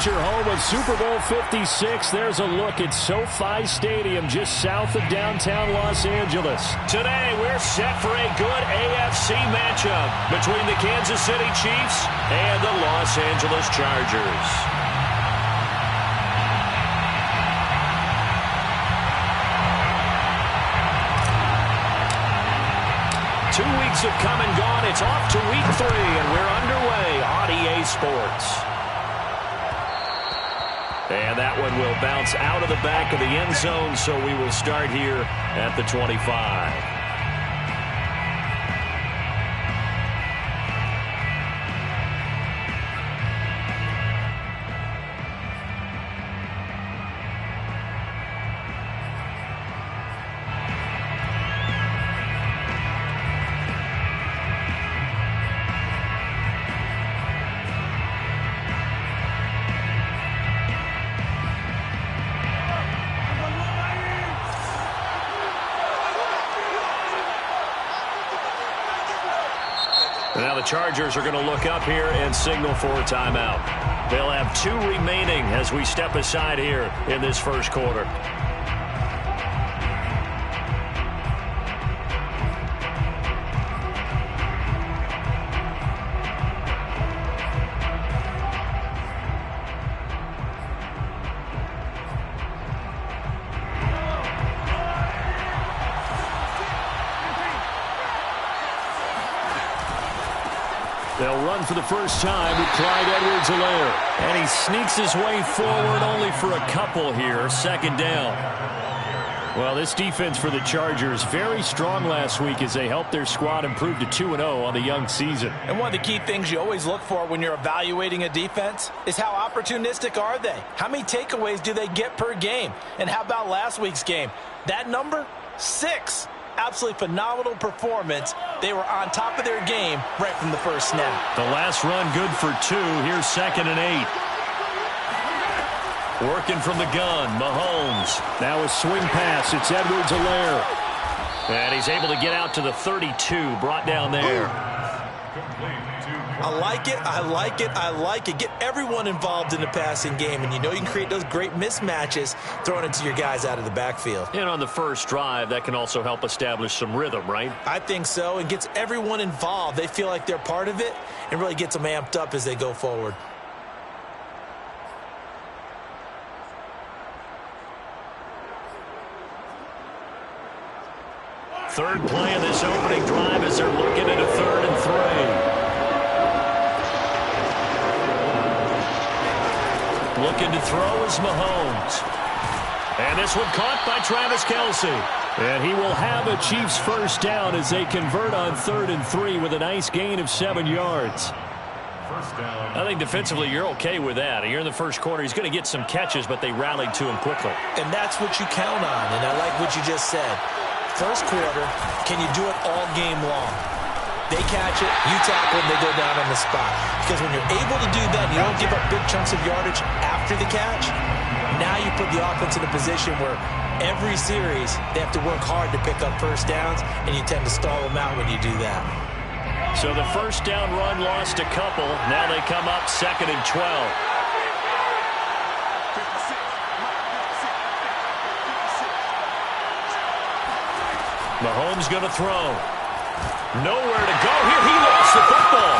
future home of Super Bowl 56. There's a look at SoFi Stadium just south of downtown Los Angeles. Today, we're set for a good AFC matchup between the Kansas City Chiefs and the Los Angeles Chargers. 2 weeks have come and gone. It's off to week 3, and we're underway on EA Sports. And that one will bounce out of the back of the end zone, so we will start here at the 25. Now the Chargers are going to look up here and signal for a timeout. They'll have 2 remaining as we step aside here in this first quarter. They'll run for the first time with Clyde Edwards-Helaire. And he sneaks his way forward only for a couple here. Second down. Well, this defense for the Chargers, very strong last week as they helped their squad improve to 2-0 on the young season. And one of the key things you always look for when you're evaluating a defense is how opportunistic are they? How many takeaways do they get per game? And how about last week's game? That number? 6. Absolutely phenomenal performance. They were on top of their game right from the first snap. The last run good for 2. Here's 2nd and 8. Working from the gun, Mahomes. Now a swing pass. It's Edwards-Helaire. And he's able to get out to the 32. Brought down there. I like it, I like it, I like it. Get everyone involved in the passing game, and you know you can create those great mismatches throwing it to your guys out of the backfield. And on the first drive, that can also help establish some rhythm, right? I think so, and gets everyone involved. They feel like they're part of it and really gets them amped up as they go forward. Third play of this opening drive as they're looking at a 3rd and 3. Looking to throw is Mahomes. And this one caught by Travis Kelce. And he will have a Chiefs first down as they convert on 3rd and 3 with a nice gain of 7 yards. First down. I think defensively you're okay with that. You're in the first quarter. He's going to get some catches, but they rallied to him quickly. And that's what you count on, and I like what you just said. First quarter, can you do it all game long? They catch it, you tackle them, they go down on the spot. Because when you're able to do that, and you don't give up big chunks of yardage after the catch, now you put the offense in a position where every series they have to work hard to pick up first downs, and you tend to stall them out when you do that. So the first down run lost a couple. Now they come up 2nd and 12. Mahomes going to throw. Nowhere to go here. He lost the football.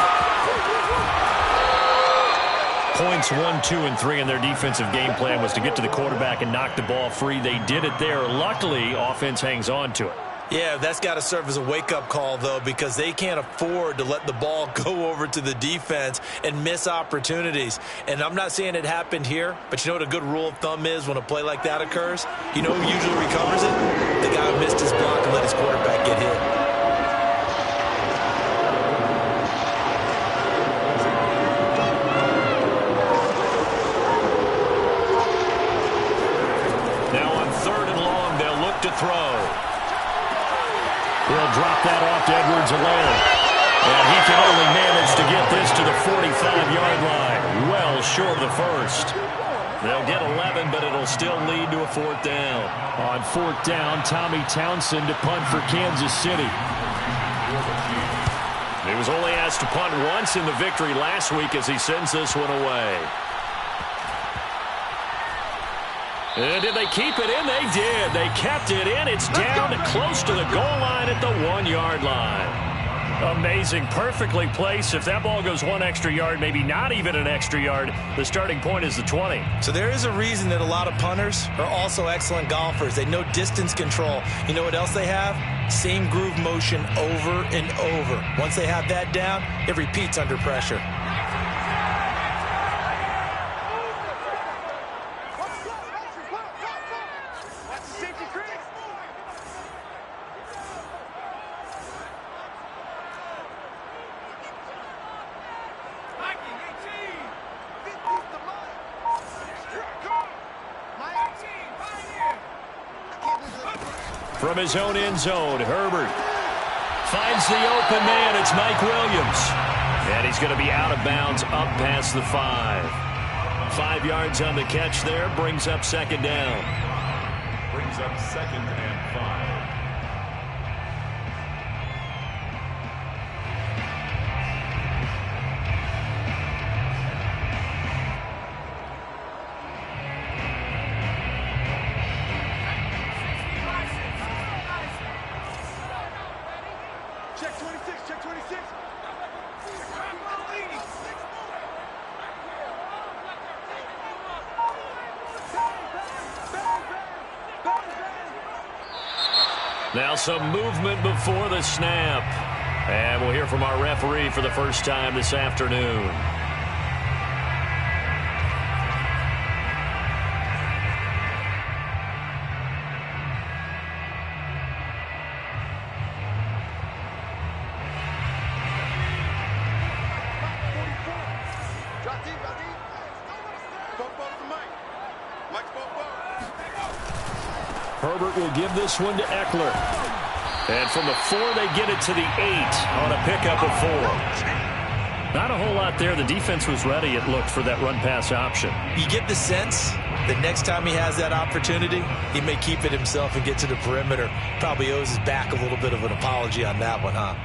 Points 1, 2, and 3 in their defensive game plan was to get to the quarterback and knock the ball free. They did it there. Luckily, offense hangs on to it. Yeah, that's got to serve as a wake-up call, though, because they can't afford to let the ball go over to the defense and miss opportunities. And I'm not saying it happened here, but you know what a good rule of thumb is when a play like that occurs? You know who usually recovers it? The guy who missed his block and let his quarterback get hit. Now on 3rd and long, they'll look to throw. He'll drop that off to Edwards-Helaire. And he can only manage to get this to the 45-yard line. Well short of the first. They'll get 11, but it'll still lead to a 4th down. On 4th down, Tommy Townsend to punt for Kansas City. He was only asked to punt once in the victory last week as he sends this one away. Did they keep it in? They did. They kept it in. It's down close to the goal line at the 1-yard line. Amazing. Perfectly placed. If that ball goes 1 extra yard, maybe not even an extra yard, the starting point is the 20. So there is a reason that a lot of punters are also excellent golfers. They know distance control. You know what else they have? Same groove motion over and over. Once they have that down, it repeats under pressure. From his own end zone, Herbert finds the open man. It's Mike Williams. And he's going to be out of bounds up past the 5. 5 yards on the catch there. Brings up second down. Brings up 2nd and 5. Now some movement before the snap. And we'll hear from our referee for the first time this afternoon. Herbert will give this one to Eckler. And from the 4, they get it to the 8 on a pickup of 4. Not a whole lot there. The defense was ready, it looked, for that run-pass option. You get the sense that next time he has that opportunity, he may keep it himself and get to the perimeter. Probably owes his back a little bit of an apology on that one, huh?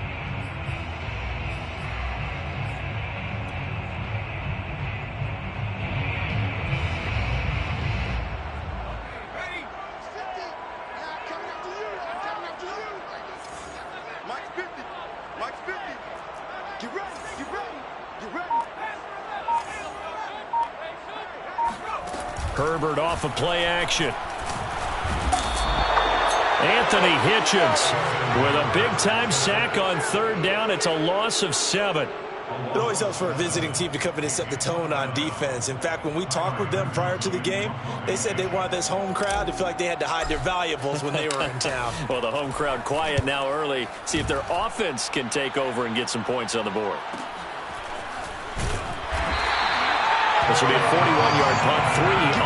Herbert off of play action. Anthony Hitchens with a big-time sack on 3rd down. It's a loss of 7. It always helps for a visiting team to come in and set the tone on defense. In fact, when we talked with them prior to the game, they said they wanted this home crowd to feel like they had to hide their valuables when they were in town. Well, the home crowd quiet now early. See if their offense can take over and get some points on the board. This will be a 41-yard punt, 3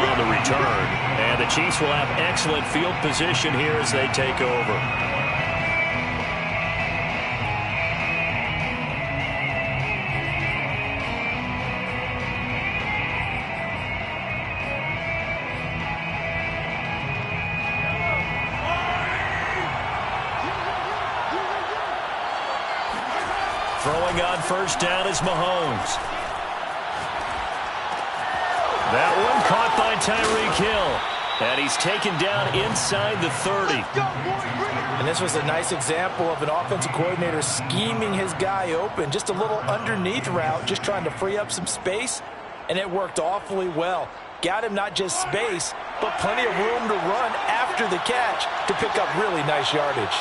on the return. And the Chiefs will have excellent field position here as they take over. Throwing on first down is Mahomes. That one caught by Tyreek Hill. And he's taken down inside the 30. And this was a nice example of an offensive coordinator scheming his guy open. Just a little underneath route, just trying to free up some space. And it worked awfully well. Got him not just space, but plenty of room to run after the catch to pick up really nice yardage.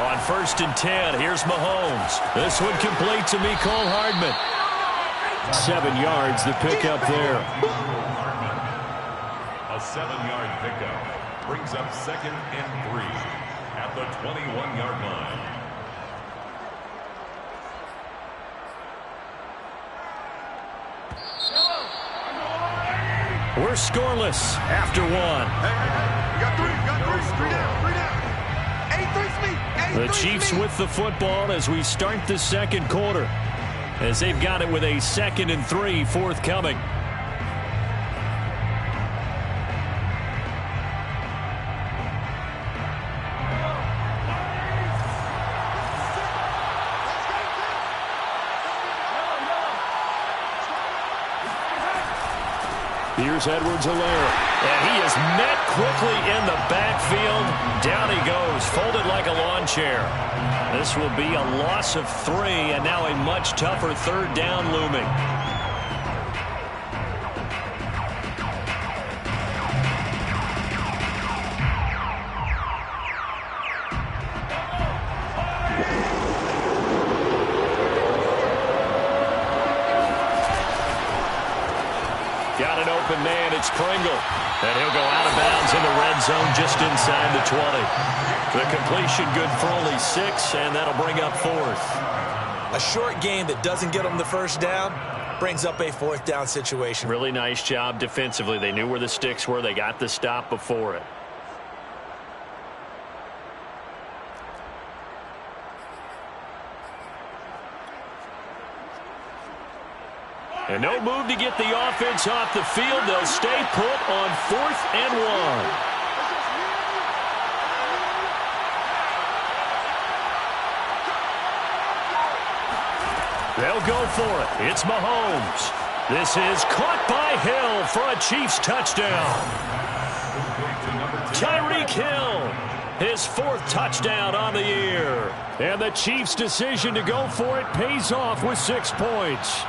On 1st and 10, here's Mahomes. This one complete to Mecole Hardman. 7 yards, the pickup there. A 7-yard pickup brings up 2nd and 3 at the 21-yard line. We're scoreless after 1. We got 3 down. The Chiefs with the football as we start the second quarter, as they've got it with a 2nd and 3 forthcoming. Here's Edwards-Helaire. And he is met quickly in the backfield. Down he goes, folded like a lawn chair. This will be a loss of 3, and now a much tougher third down looming. Got an open man, it's Pringle. And he'll go out of bounds in the red zone just inside the 20. The completion good for only 6, and that'll bring up 4th. A short game that doesn't get them the first down brings up a 4th down situation. Really nice job defensively. They knew where the sticks were. They got the stop before it. And no move to get the offense off the field. They'll stay put on 4th and 1. They'll go for it. It's Mahomes. This is caught by Hill for a Chiefs touchdown. Tyreek Hill, his 4th touchdown on the year. And the Chiefs' decision to go for it pays off with 6 points.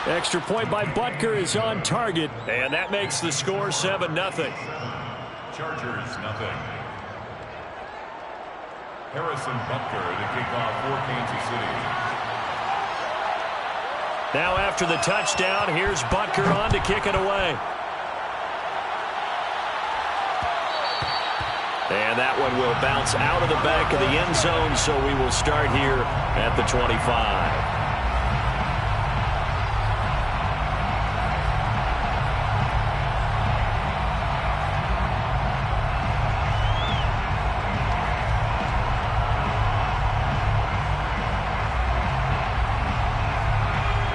Extra point by Butker is on target, and that makes the score 7-0. Chargers, nothing. Harrison Butker to kick off for Kansas City. Now after the touchdown, here's Butker on to kick it away. And that one will bounce out of the back of the end zone, so we will start here at the 25.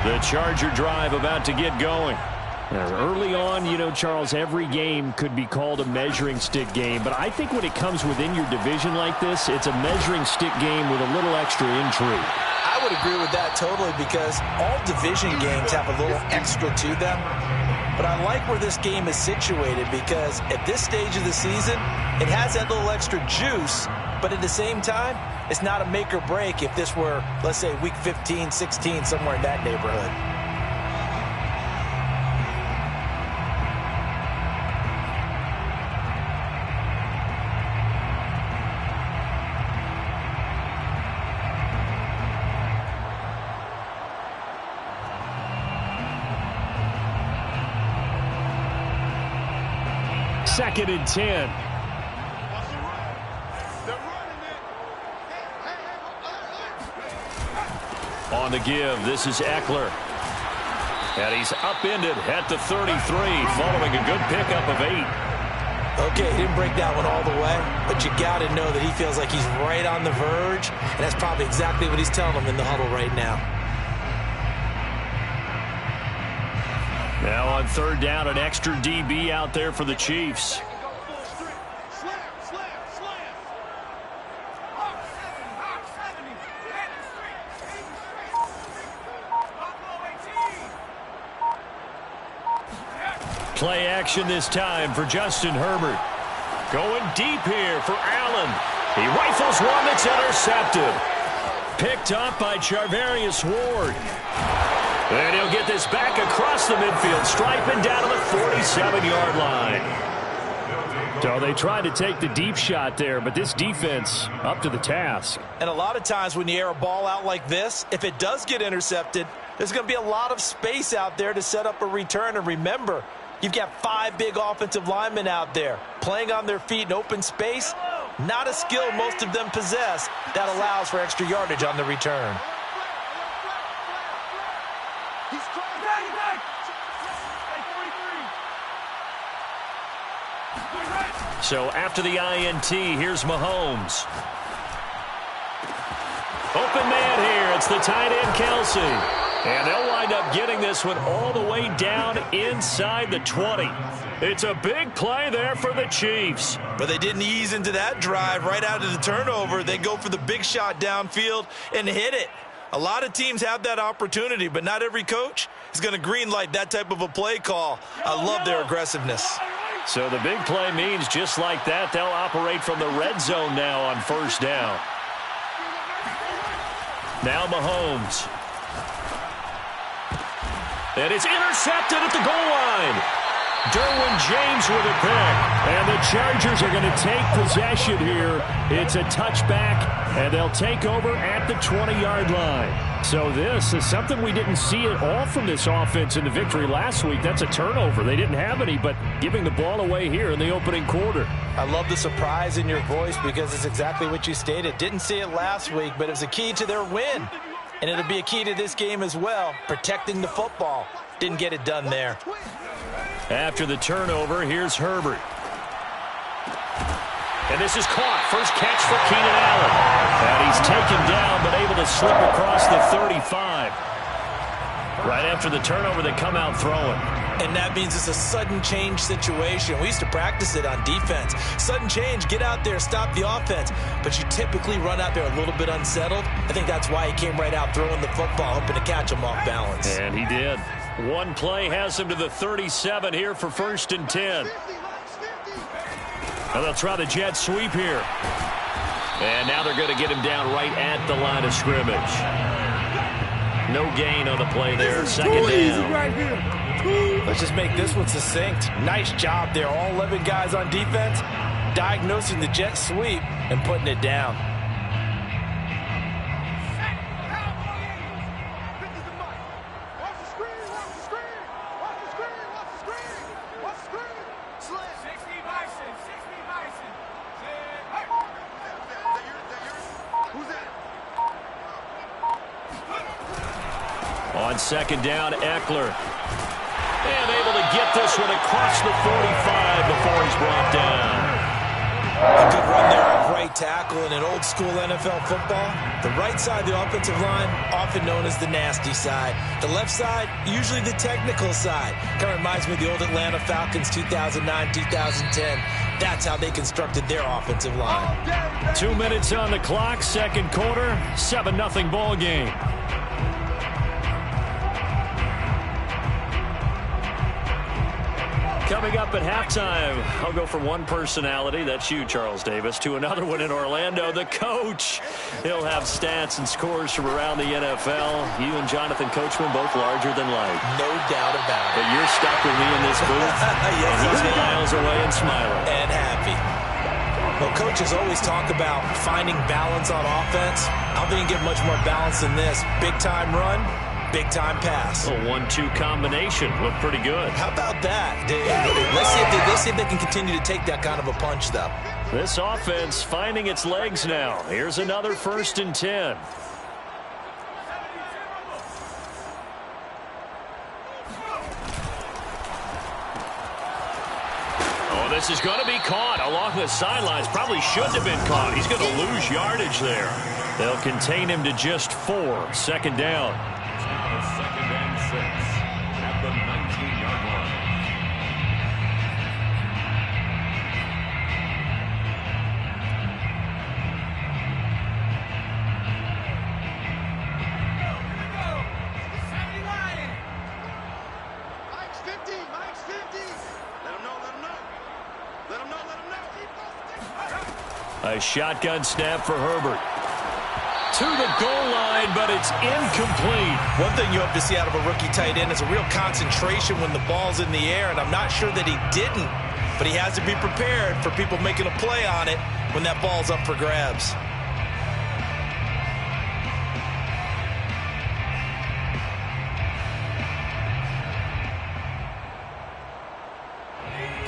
The Charger drive about to get going. Early on, you know, Charles, every game could be called a measuring stick game, but I think when it comes within your division like this, it's a measuring stick game with a little extra intrigue. I would agree with that totally, because all division games have a little extra to them. But I like where this game is situated, because at this stage of the season, it has that little extra juice, but at the same time, it's not a make or break if this were, let's say, week 15, 16, somewhere in that neighborhood. Second and 10. On the give, this is Eckler. And he's upended at the 33, following a good pickup of 8. Okay, he didn't break that one all the way, but you got to know that he feels like he's right on the verge, and that's probably exactly what he's telling them in the huddle right now. Now on third down, an extra DB out there for the Chiefs. Play action this time for Justin Herbert. Going deep here for Allen. He rifles one that's intercepted. Picked up by Charvarius Ward. And he'll get this back across the midfield stripe and down to the 47-yard line. So they tried to take the deep shot there, but this defense up to the task. And a lot of times when you air a ball out like this, if it does get intercepted, there's going to be a lot of space out there to set up a return. And remember, you've got 5 big offensive linemen out there playing on their feet in open space. Not a skill most of them possess that allows for extra yardage on the return. So after the INT, here's Mahomes. Open man here. It's the tight end, Kelsey. And they'll wind up getting this one all the way down inside the 20. It's a big play there for the Chiefs. But they didn't ease into that drive right out of the turnover. They go for the big shot downfield and hit it. A lot of teams have that opportunity, but not every coach He's going to green light that type of a play call. I love their aggressiveness. So the big play means just like that, they'll operate from the red zone now on first down. Now Mahomes. And it's intercepted at the goal line. Derwin James with a pick. And the Chargers are going to take possession here. It's a touchback, and they'll take over at the 20-yard line. So this is something we didn't see at all from this offense in the victory last week. That's a turnover. They didn't have any, but giving the ball away here in the opening quarter. I love the surprise in your voice because it's exactly what you stated. Didn't see it last week, but it was a key to their win. And it'll be a key to this game as well, protecting the football. Didn't get it done there. After the turnover, here's Herbert. And this is caught. First catch for Keenan Allen. And he's taken down, but able to slip across the 35. Right after the turnover, they come out throwing. And that means it's a sudden change situation. We used to practice it on defense. Sudden change, get out there, stop the offense. But you typically run out there a little bit unsettled. I think that's why he came right out throwing the football, hoping to catch him off balance. And he did. One play has him to the 37 here for 1st and 10. And they'll try the jet sweep here. And now they're going to get him down right at the line of scrimmage. No gain on the play there. Second down. Right here. Let's just make this one succinct. Nice job there. All 11 guys on defense diagnosing the jet sweep and putting it down. On second down, Eckler. And able to get this one across the 45 before he's brought down. A good run there off right tackle in an old school NFL football. The right side of the offensive line, often known as the nasty side. The left side, usually the technical side. Kind of reminds me of the old Atlanta Falcons 2009, 2010. That's how they constructed their offensive line. 2 minutes on the clock, second quarter, 7-0 ball game. Coming up at halftime, I'll go from one personality, that's you, Charles Davis, to another one in Orlando, the coach. He'll have stats and scores from around the NFL. You and Jonathan Coachman both larger than life. No doubt about it. But you're stuck with me in this booth. Yes, and he's miles away and smiling. And happy. Well, coaches always talk about finding balance on offense. I don't think you can get much more balance than this. Big-time run. Big-time pass. A 1-2 combination. Looked pretty good. How about that? Let's see if they can continue to take that kind of a punch, though. This offense finding its legs now. Here's another 1st and 10. Oh, this is going to be caught along the sidelines. Probably shouldn't have been caught. He's going to lose yardage there. They'll contain him to just 4. Second down. Second and 6 at the 19-yard line. Mike's 50. Mike's 50. Let him know. Let him know. Let him know. Let him know. A shotgun snap for Herbert. To the goal line, but it's incomplete. One thing you hope to see out of a rookie tight end is a real concentration when the ball's in the air, and I'm not sure that he didn't, but he has to be prepared for people making a play on it when that ball's up for grabs.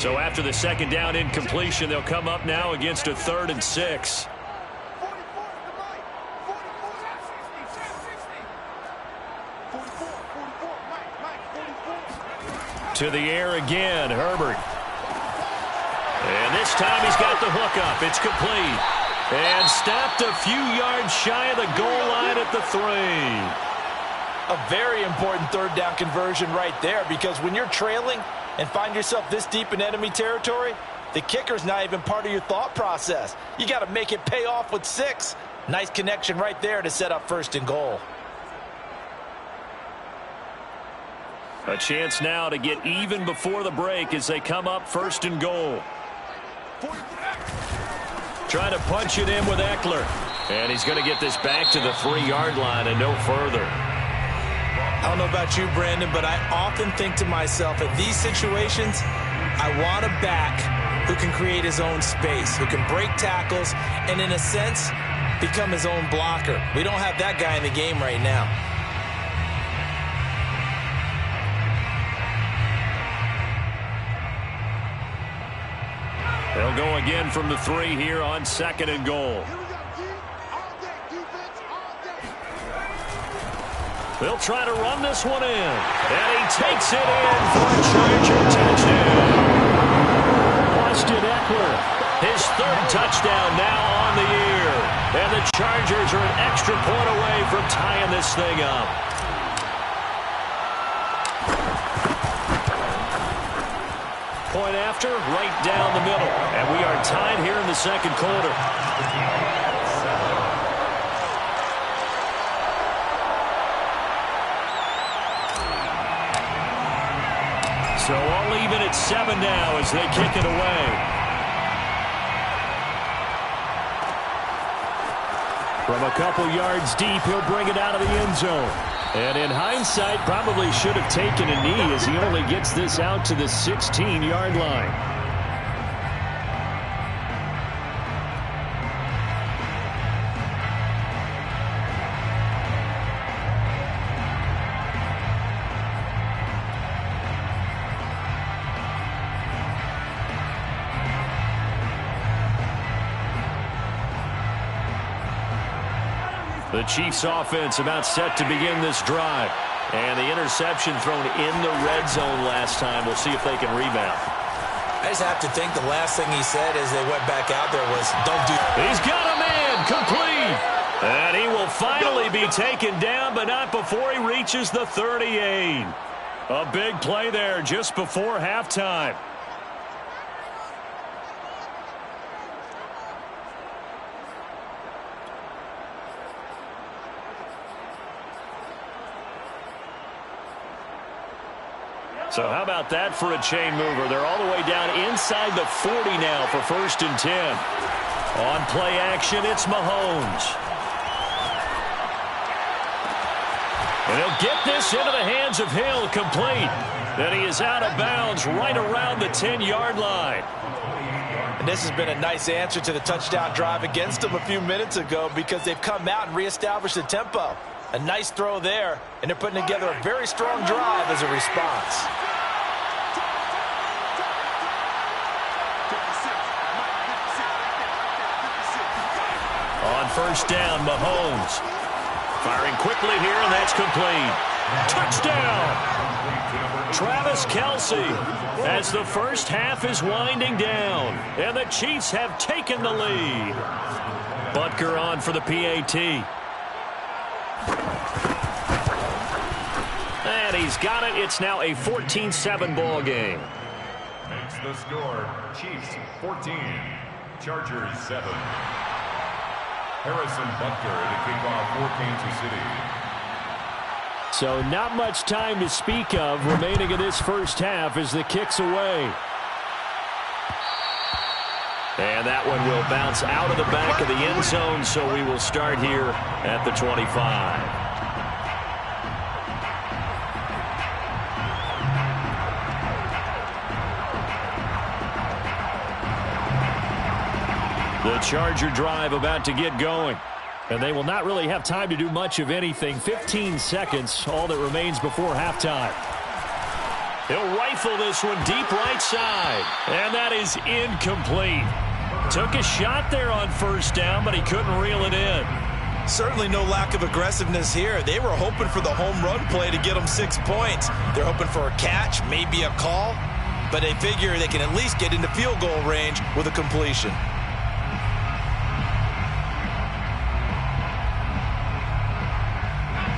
So after the second down incompletion, they'll come up now against a 3rd and 6. To the air again, Herbert. And this time he's got the hook up. It's complete. And stopped a few yards shy of the goal line at the 3. A very important 3rd down conversion right there, because when you're trailing and find yourself this deep in enemy territory, the kicker's not even part of your thought process. You got to make it pay off with 6. Nice connection right there to set up 1st and goal. A chance now to get even before the break as they come up 1st and goal. Trying to punch it in with Eckler. And he's going to get this back to the 3-yard line and no further. I don't know about you, Brandon, but I often think to myself, in these situations, I want a back who can create his own space, who can break tackles, and in a sense, become his own blocker. We don't have that guy in the game right now. They'll go again from the 3 here on 2nd and goal. They'll try to run this one in. And he takes it in for a Charger touchdown. Austin Eckler, his 3rd touchdown now on the year. And the Chargers are an extra point away from tying this thing up. Point after, right down the middle. And we are tied here in the 2nd quarter. So all even at 7 now as they kick it away. From a couple yards deep, he'll bring it out of the end zone. And in hindsight, probably should have taken a knee as he only gets this out to the 16-yard line. The Chiefs offense about set to begin this drive. And the interception thrown in the red zone last time. We'll see if they can rebound. I just have to think the last thing he said as they went back out there was, don't do... He's got a man, complete. And he will finally be taken down, but not before he reaches the 38. A big play there just before halftime. So how about that for a chain mover? They're all the way down inside the 40 now for 1st and 10. On play action, it's Mahomes. And he'll get this into the hands of Hill, complete. Then he is out of bounds right around the 10-yard line. And this has been a nice answer to the touchdown drive against them a few minutes ago because they've come out and reestablished the tempo. A nice throw there, and they're putting together a very strong drive as a response. On 1st down, Mahomes. Firing quickly here, and that's complete. Touchdown! Travis Kelce as the first half is winding down, and the Chiefs have taken the lead. Butker on for the PAT. And he's got it. It's now a 14-7 ball game. Makes the score Chiefs 14, Chargers 7. Harrison Butker to kick off for Kansas City. So not much time to speak of remaining in this first half as the kick's away. And that one will bounce out of the back of the end zone, so we will start here at the 25. The Charger drive about to get going. And they will not really have time to do much of anything. 15 seconds, all that remains before halftime. He'll rifle this one deep right side. And that is incomplete. Took a shot there on 1st down, but he couldn't reel it in. Certainly no lack of aggressiveness here. They were hoping for the home run play to get them 6 points. They're hoping for a catch, maybe a call. But they figure they can at least get into field goal range with a completion.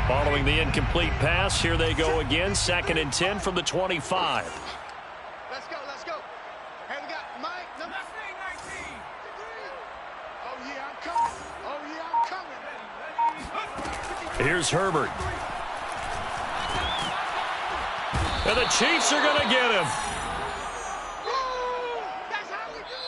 Following the incomplete pass, here they go again. 2nd and 10 from the 25. Let's go, let's go. Hey, we got Mike, number 19. Oh, yeah, I'm coming. Oh, yeah, I'm coming. Here's Herbert. And the Chiefs are going to get him.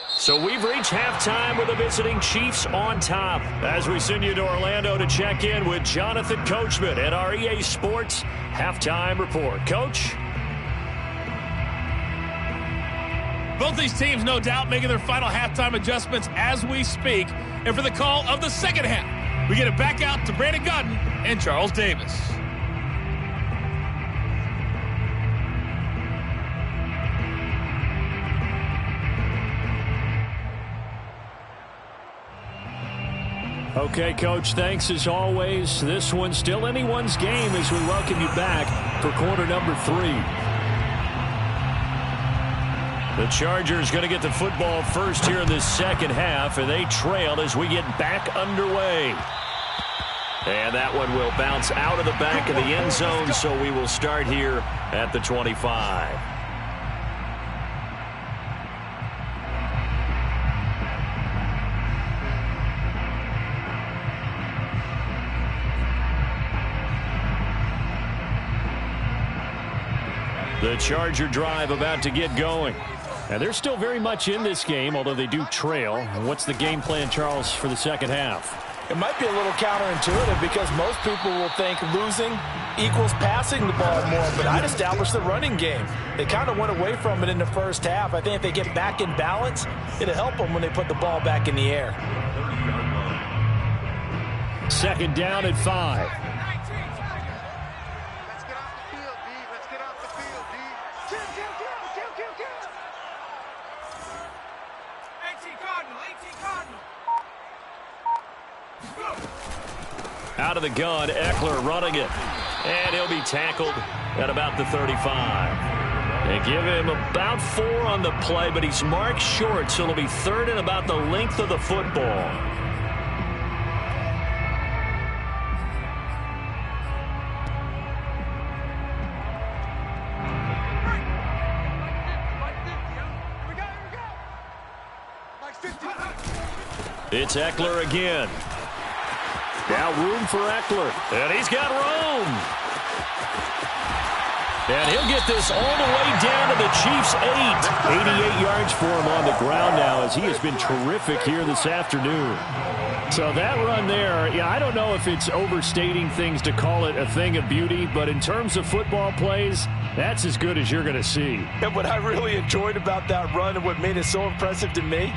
So we've reached halftime with the visiting Chiefs on top. As we send you to Orlando to check in with Jonathan Coachman at our EA Sports Halftime Report. Coach? Both these teams, no doubt, making their final halftime adjustments as we speak. And for the call of the second half, we get it back out to Brandon Gaudin and Charles Davis. Okay, Coach, thanks as always. This one's still anyone's game as we welcome you back for quarter number 3. The Chargers going to get the football first here in this second half, and they trail as we get back underway. And that one will bounce out of the back of the end zone, so we will start here at the 25. The Charger drive about to get going. And they're still very much in this game, although they do trail. What's the game plan, Charles, for the second half? It might be a little counterintuitive because most people will think losing equals passing the ball more, but I'd establish the running game. They kind of went away from it in the first half. I think if they get back in balance, it'll help them when they put the ball back in the air. Second down at 5. Out of the gun, Eckler running it. And he'll be tackled at about the 35. They give him about 4 on the play, but he's marked short, so it'll be third and about the length of the football. It's Eckler again. Now room for Eckler. And he's got room. And he'll get this all the way down to the Chiefs' 8. 88 yards for him on the ground now as he has been terrific here this afternoon. So that run there, yeah, I don't know if it's overstating things to call it a thing of beauty, but in terms of football plays, that's as good as you're going to see. And what I really enjoyed about that run and what made it so impressive to me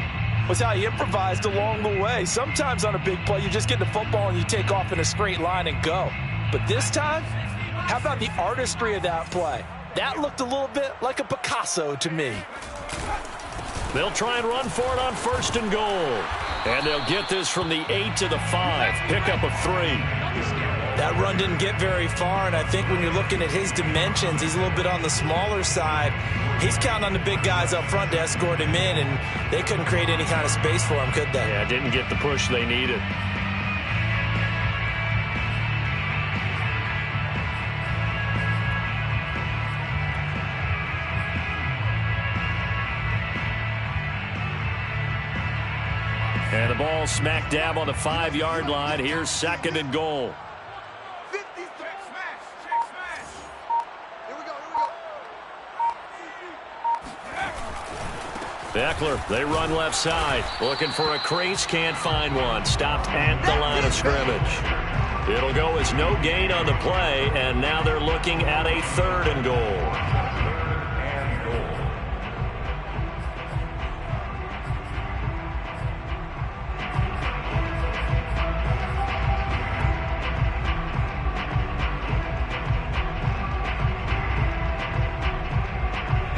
was how he improvised along the way. Sometimes on a big play, you just get the football and you take off in a straight line and go. But this time, how about the artistry of that play? That looked a little bit like a Picasso to me. They'll try and run for it on first and goal. And they'll get this from the 8 to the 5. Pickup of 3. That run didn't get very far, and I think when you're looking at his dimensions, he's a little bit on the smaller side. He's counting on the big guys up front to escort him in, and they couldn't create any kind of space for him, could they? Yeah, didn't get the push they needed. And the ball smack dab on the 5-yard line. Here's second and goal. Eckler, they run left side. Looking for a crease, can't find one. Stopped at the line of scrimmage. It'll go as no gain on the play, and now they're looking at a third and goal.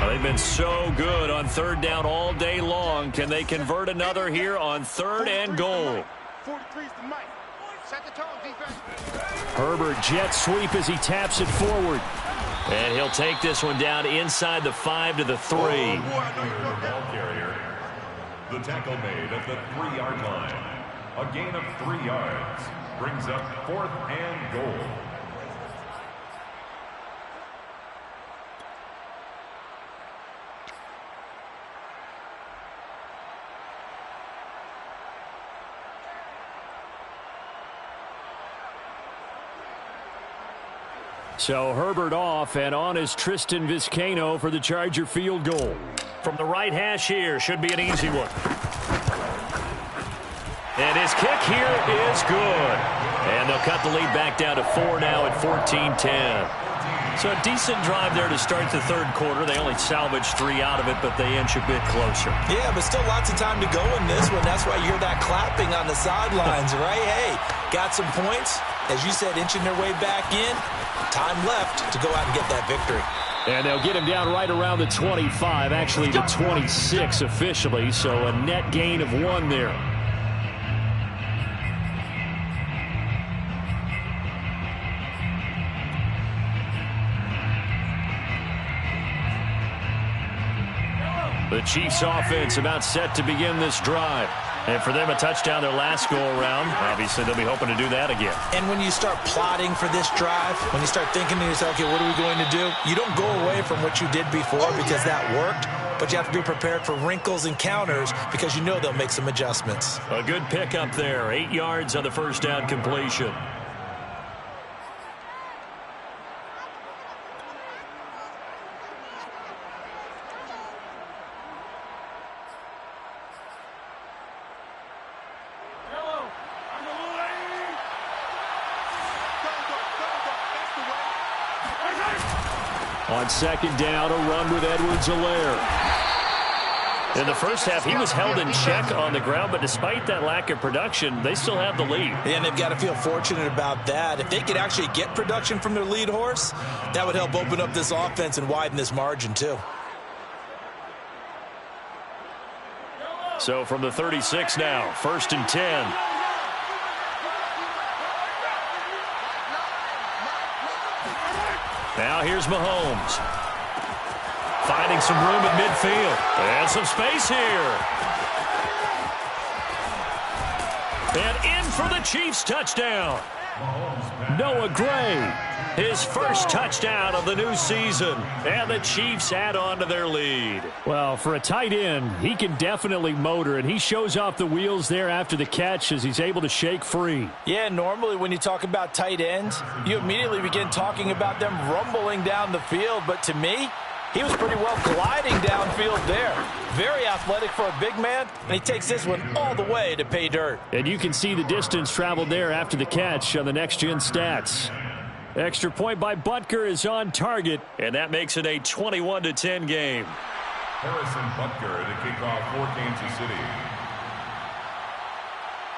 They've been so good on third down all day long. Can they convert another here on third and goal? 43 is the mic. Set the tone, defense. Herbert jet sweep as he taps it forward. And he'll take this one down inside the 5 to the 3. Ball carrier. The tackle made at the 3-yard line. A gain of 3 yards. Brings up fourth and goal. So Herbert off, and on is Tristan Vizcaino for the Charger field goal. From the right hash here, should be an easy one. And his kick here is good. And they'll cut the lead back down to 4 now at 14-10. So a decent drive there to start the third quarter. They only salvaged 3 out of it, but they inch a bit closer. Yeah, but still lots of time to go in this one. That's why you hear that clapping on the sidelines, right? Hey, got some points. As you said, inching their way back in. Time left to go out and get that victory. And they'll get him down right around the 25, actually the 26 officially, so a net gain of 1 there. The Chiefs offense about set to begin this drive. And for them, a touchdown their last go-around. Obviously, they'll be hoping to do that again. And when you start plotting for this drive, when you start thinking to yourself, okay, what are we going to do? You don't go away from what you did before because that worked, but you have to be prepared for wrinkles and counters because you know they'll make some adjustments. A good pickup there. 8 yards on the first down completion. On second down, a run with Edwards-Helaire. In the first half, he was held in check on the ground, but despite that lack of production, they still have the lead. And they've got to feel fortunate about that. If they could actually get production from their lead horse, that would help open up this offense and widen this margin, too. So from the 36 now, 1st and 10. Now here's Mahomes. Finding some room at midfield. And some space here. And in for the Chiefs touchdown. Noah Gray, his first touchdown of the new season. And the Chiefs add on to their lead. Well, for a tight end, he can definitely motor, and he shows off the wheels there after the catch as he's able to shake free. Yeah, normally when you talk about tight ends, you immediately begin talking about them rumbling down the field. But to me, he was pretty well gliding downfield there. Very athletic for a big man, and he takes this one all the way to pay dirt. And you can see the distance traveled there after the catch on the next-gen stats. Extra point by Butker is on target, and that makes it a 21-10 game. Harrison Butker to kick off for Kansas City.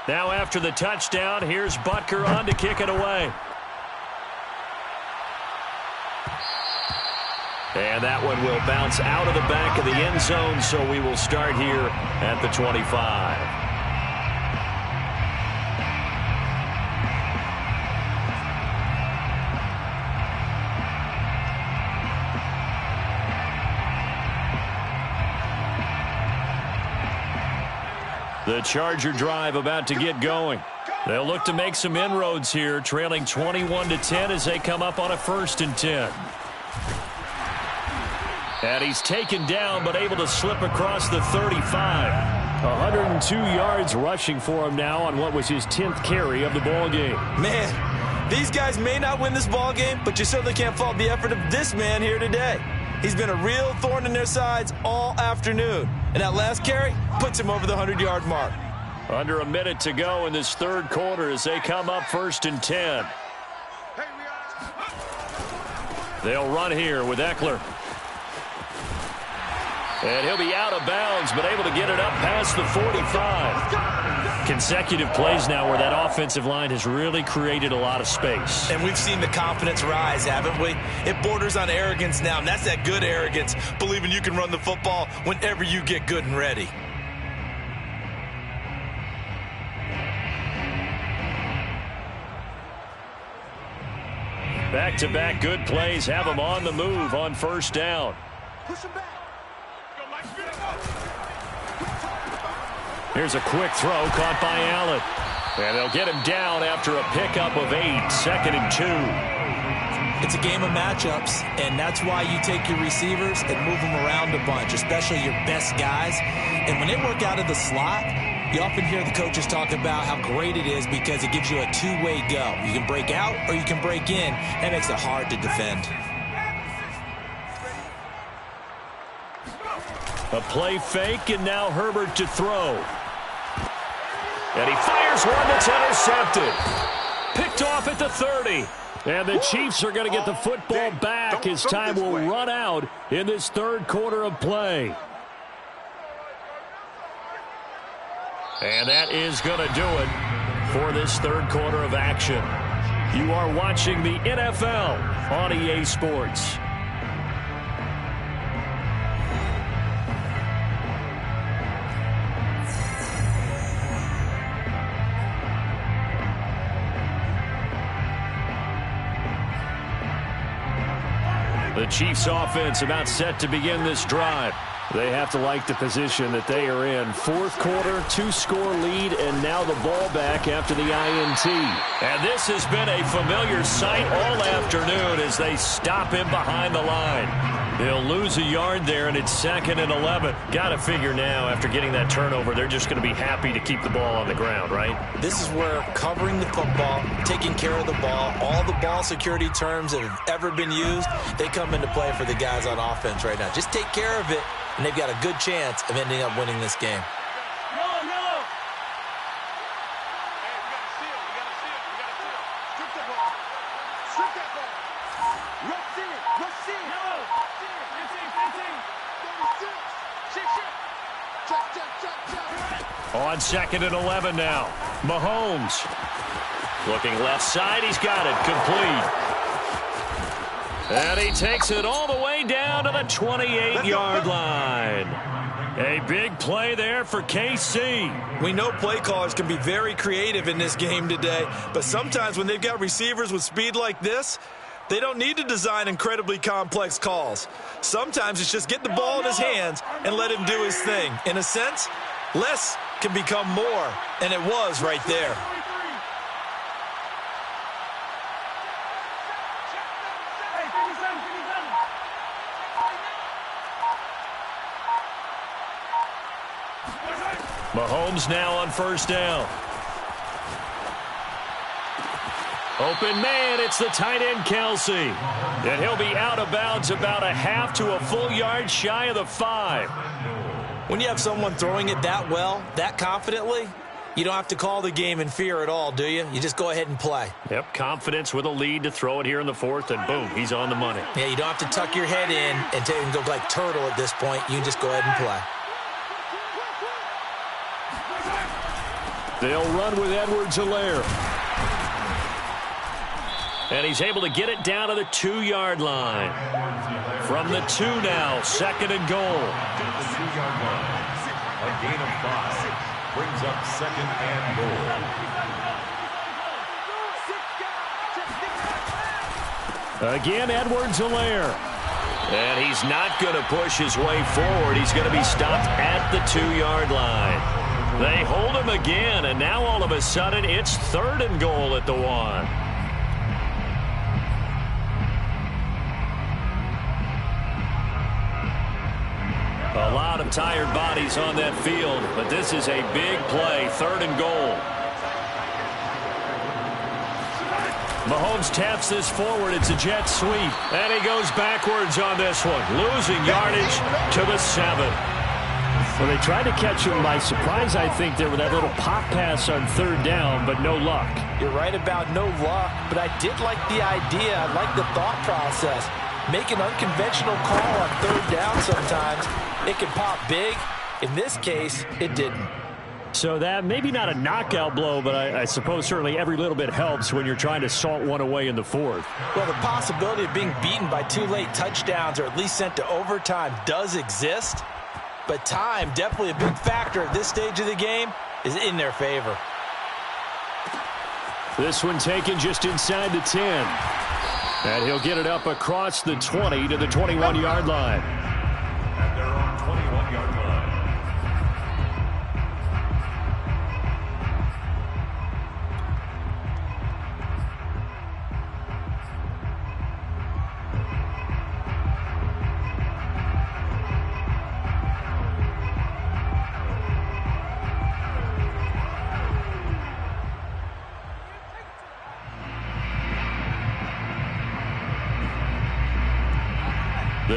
Now after the touchdown, here's Butker on to kick it away. And that one will bounce out of the back of the end zone, so we will start here at the 25. The Charger drive about to get going. They'll look to make some inroads here, trailing 21-10 as they come up on a 1st and 10. And he's taken down, but able to slip across the 35. 102 yards rushing for him now on what was his 10th carry of the ball game. Man, these guys may not win this ball game, but you certainly can't fault the effort of this man here today. He's been a real thorn in their sides all afternoon. And that last carry puts him over the 100-yard mark. Under a minute to go in this third quarter as they come up 1st and 10. They'll run here with Eckler. And he'll be out of bounds, but able to get it up past the 45. Consecutive plays now where that offensive line has really created a lot of space. And we've seen the confidence rise, haven't we? It borders on arrogance now, and that's that good arrogance, believing you can run the football whenever you get good and ready. Back-to-back good plays have them on the move on 1st down. Push him back. Here's a quick throw caught by Allen. And they'll get him down after a pickup of 8, 2nd and 2. It's a game of matchups, and that's why you take your receivers and move them around a bunch, especially your best guys. And when they work out of the slot, You often hear the coaches talk about how great it is because it gives you a two-way go. You can break out or you can break in. That makes it hard to defend. A play fake, and now Herbert to throw. And he fires one that's intercepted. Picked off at the 30. And the Chiefs are going to get the football back as time will run out in this third quarter of play. And that is going to do it for this third quarter of action. You are watching the NFL on EA Sports. The Chiefs offense about set to begin this drive. They have to like the position that they are in. Fourth quarter, 2-score lead, and now the ball back after the INT. And this has been a familiar sight all afternoon as they stop him behind the line. They'll lose a yard there, and it's 2nd and 11. Got to figure now, after getting that turnover, they're just going to be happy to keep the ball on the ground, right? This is where covering the football, taking care of the ball, all the ball security terms that have ever been used, they come into play for the guys on offense right now. Just take care of it, and they've got a good chance of ending up winning this game. On 2nd and 11 now. Mahomes. Looking left side. He's got it. Complete. And he takes it all the way down to the 28-yard line. A big play there for KC. We know play callers can be very creative in this game today, but sometimes when they've got receivers with speed like this, they don't need to design incredibly complex calls. Sometimes it's just get the ball in his hands and let him do his thing. In a sense, less can become more, and it was right there. Mahomes now on first down. Open man, it's the tight end, Kelsey. And he'll be out of bounds about a half to a full yard shy of the 5. When you have someone throwing it that well, that confidently, you don't have to call the game in fear at all, do you? You just go ahead and play. Yep, confidence with a lead to throw it here in the 4th, and boom, he's on the money. Yeah, you don't have to tuck your head in and go like turtle at this point. You can just go ahead and play. They'll run with Edwards-Helaire. And he's able to get it down to the 2-yard line. From the 2 now, 2nd and goal. The 2-yard line. A gain of 5 brings up 2nd and goal. Again, Edwards-Helaire. And he's not going to push his way forward. He's going to be stopped at the 2-yard line. They hold him again, and now all of a sudden it's 3rd and goal at the 1. A lot of tired bodies on that field, but this is a big play, 3rd and goal. Mahomes taps this forward. It's a jet sweep, and he goes backwards on this one, losing yardage to the 7. Well, they tried to catch him by surprise, I think, there with that little pop pass on 3rd down, but no luck. You're right about no luck, but I did like the idea. I like the thought process. Make an unconventional call on 3rd down sometimes. It can pop big. In this case, it didn't. So that maybe not a knockout blow, but I suppose certainly every little bit helps when you're trying to salt one away in the 4th. Well, the possibility of being beaten by 2 late touchdowns or at least sent to overtime does exist. But time, definitely a big factor at this stage of the game, is in their favor. This one taken just inside the 10. And he'll get it up across the 20 to the 21-yard line. At their own 21-yard line.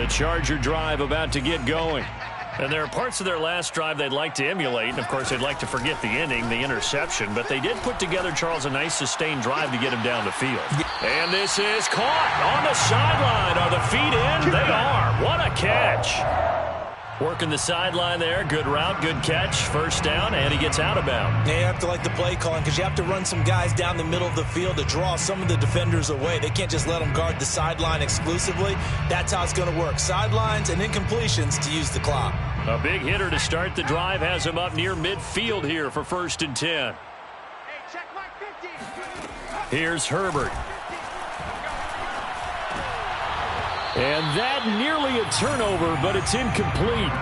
The Charger drive about to get going. And there are parts of their last drive they'd like to emulate. And, of course, they'd like to forget the ending, the interception. But they did put together, Charles, a nice sustained drive to get him down the field. And this is caught on the sideline. Are the feet in? They are. What a catch. Working the sideline there. Good route, good catch. First down, and he gets out of bounds. Yeah, you have to like the play calling because you have to run some guys down the middle of the field to draw some of the defenders away. They can't just let them guard the sideline exclusively. That's how it's going to work. Sidelines and incompletions to use the clock. A big hitter to start the drive has him up near midfield here for 1st and 10. Hey, check my 50. Here's Herbert. And that nearly a turnover, but it's incomplete.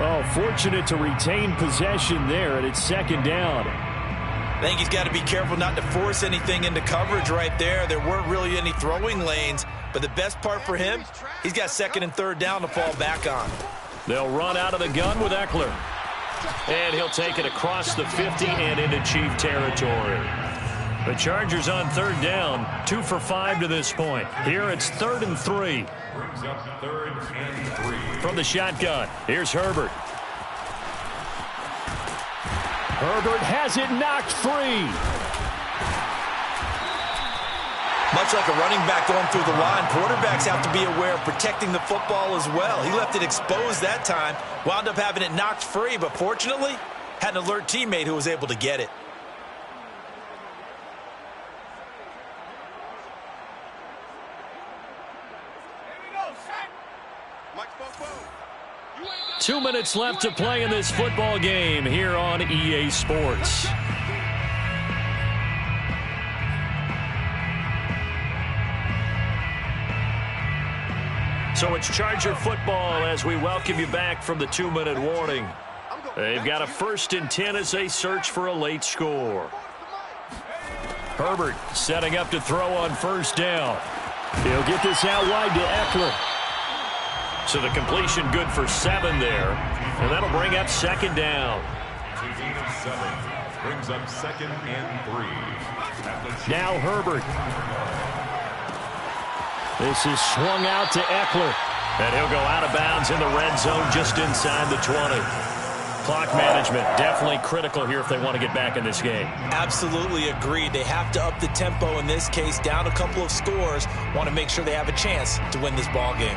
Oh, fortunate to retain possession there, and it's 2nd down. I think he's got to be careful not to force anything into coverage right there. There weren't really any throwing lanes, but the best part for him, he's got 2nd and 3rd down to fall back on. They'll run out of the gun with Eckler. And he'll take it across the 50 and into Chief territory. The Chargers on 3rd down, 2 for 5 to this point. Here it's 3rd and 3. Brings up 3rd and 3. From the shotgun, here's Herbert. Herbert has it knocked free. Much like a running back going through the line, quarterbacks have to be aware of protecting the football as well. He left it exposed that time, wound up having it knocked free, but fortunately, had an alert teammate who was able to get it. Mike Bobo. 2 minutes left to play in this football game here on EA Sports. So it's Charger football as we welcome you back from the 2-minute warning. They've got a 1st and 10 as they search for a late score. Herbert setting up to throw on 1st down. He'll get this out wide to Eckler. So the completion good for 7 there. And that'll bring up 2nd down. To gain of 7. Brings up 2nd and 3. Now Herbert. This is swung out to Eckler. And he'll go out of bounds in the red zone just inside the 20. Clock management definitely critical here if they want to get back in this game. Absolutely agreed. They have to up the tempo in this case, down a couple of scores. Want to make sure they have a chance to win this ball game.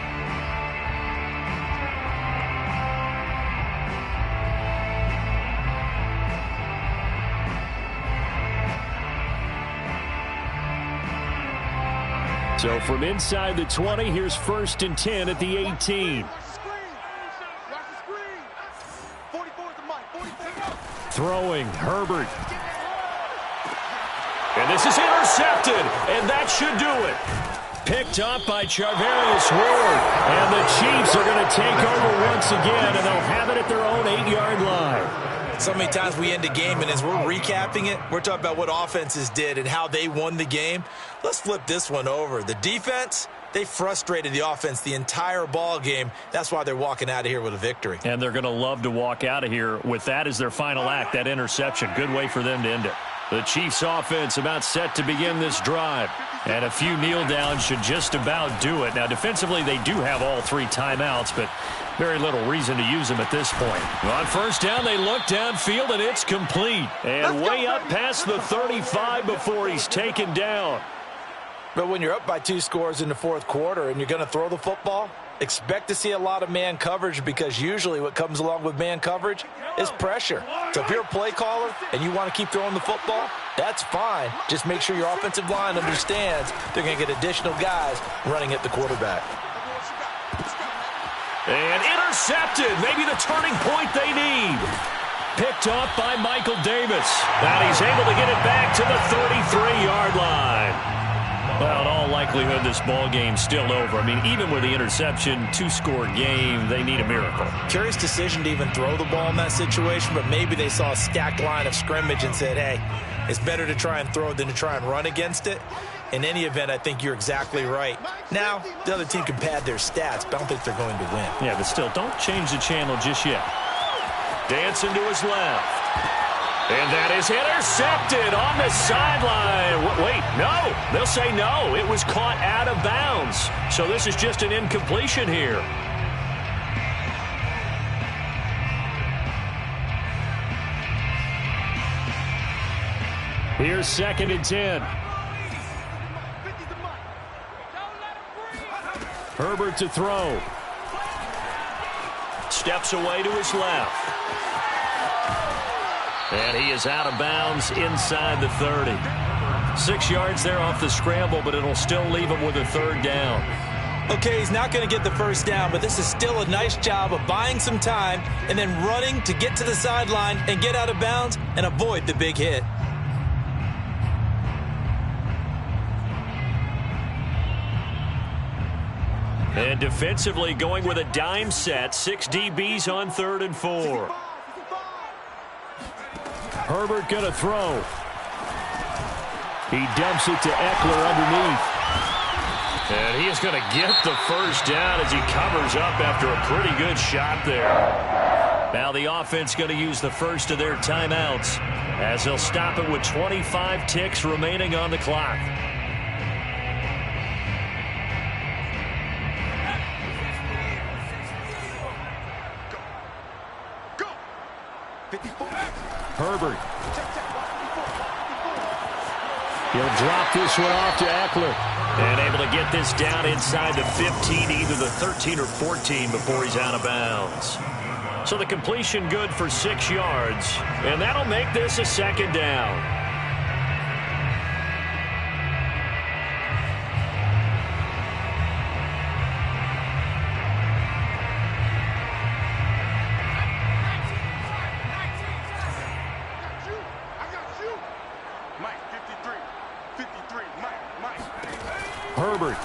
So from inside the 20, here's 1st and 10 at the 18. Watch the screen. Watch the screen. 44 is the mic. 44. Throwing, Herbert. And this is intercepted, and that should do it. Picked up by Charvarius Ward. And the Chiefs are going to take over once again, and they'll have it at their own 8-yard line. So many times we end a game, and as we're recapping it, we're talking about what offenses did and how they won the game. Let's flip this one over. The defense, they frustrated the offense the entire ball game. That's why they're walking out of here with a victory. And they're going to love to walk out of here with that as their final act, that interception. Good way for them to end it. The Chiefs offense about set to begin this drive. And a few kneel downs should just about do it. Now, defensively, they do have all 3 timeouts, but very little reason to use them at this point. On 1st down, they look downfield, and it's complete. And way up past the 35 before he's taken down. But when you're up by 2 scores in the 4th quarter and you're going to throw the football, expect to see a lot of man coverage because usually what comes along with man coverage is pressure. So if you're a play caller and you want to keep throwing the football, that's fine. Just make sure your offensive line understands they're going to get additional guys running at the quarterback. And intercepted. Maybe the turning point they need. Picked off by Michael Davis. And he's able to get it back to the 33-yard line. Well, in all likelihood, this ball game's still over. I mean, even with the interception, 2-score game, they need a miracle. Curious decision to even throw the ball in that situation, but maybe they saw a stacked line of scrimmage and said, hey, it's better to try and throw than to try and run against it. In any event, I think you're exactly right. Now, the other team can pad their stats, but I don't think they're going to win. Yeah, but still, don't change the channel just yet. Dancing to his left. And that is intercepted on the sideline. Wait, no. They'll say no. It was caught out of bounds. So this is just an incompletion here. Here's 2nd and 10. Herbert to throw. Steps away to his left. And he is out of bounds inside the 30. 6 yards there off the scramble, but it'll still leave him with a 3rd down. Okay, he's not going to get the 1st down, but this is still a nice job of buying some time and then running to get to the sideline and get out of bounds and avoid the big hit. And defensively going with a dime set. 6 DBs on 3rd and 4. Herbert going to throw. He dumps it to Eckler underneath. And he is going to get the 1st down as he covers up after a pretty good shot there. Now the offense going to use the first of their timeouts as they'll stop it with 25 ticks remaining on the clock. Herbert. He'll drop this one off to Eckler. And able to get this down inside the 15, either the 13 or 14 before he's out of bounds. So the completion good for 6 yards. And that'll make this a 2nd down. Herbert.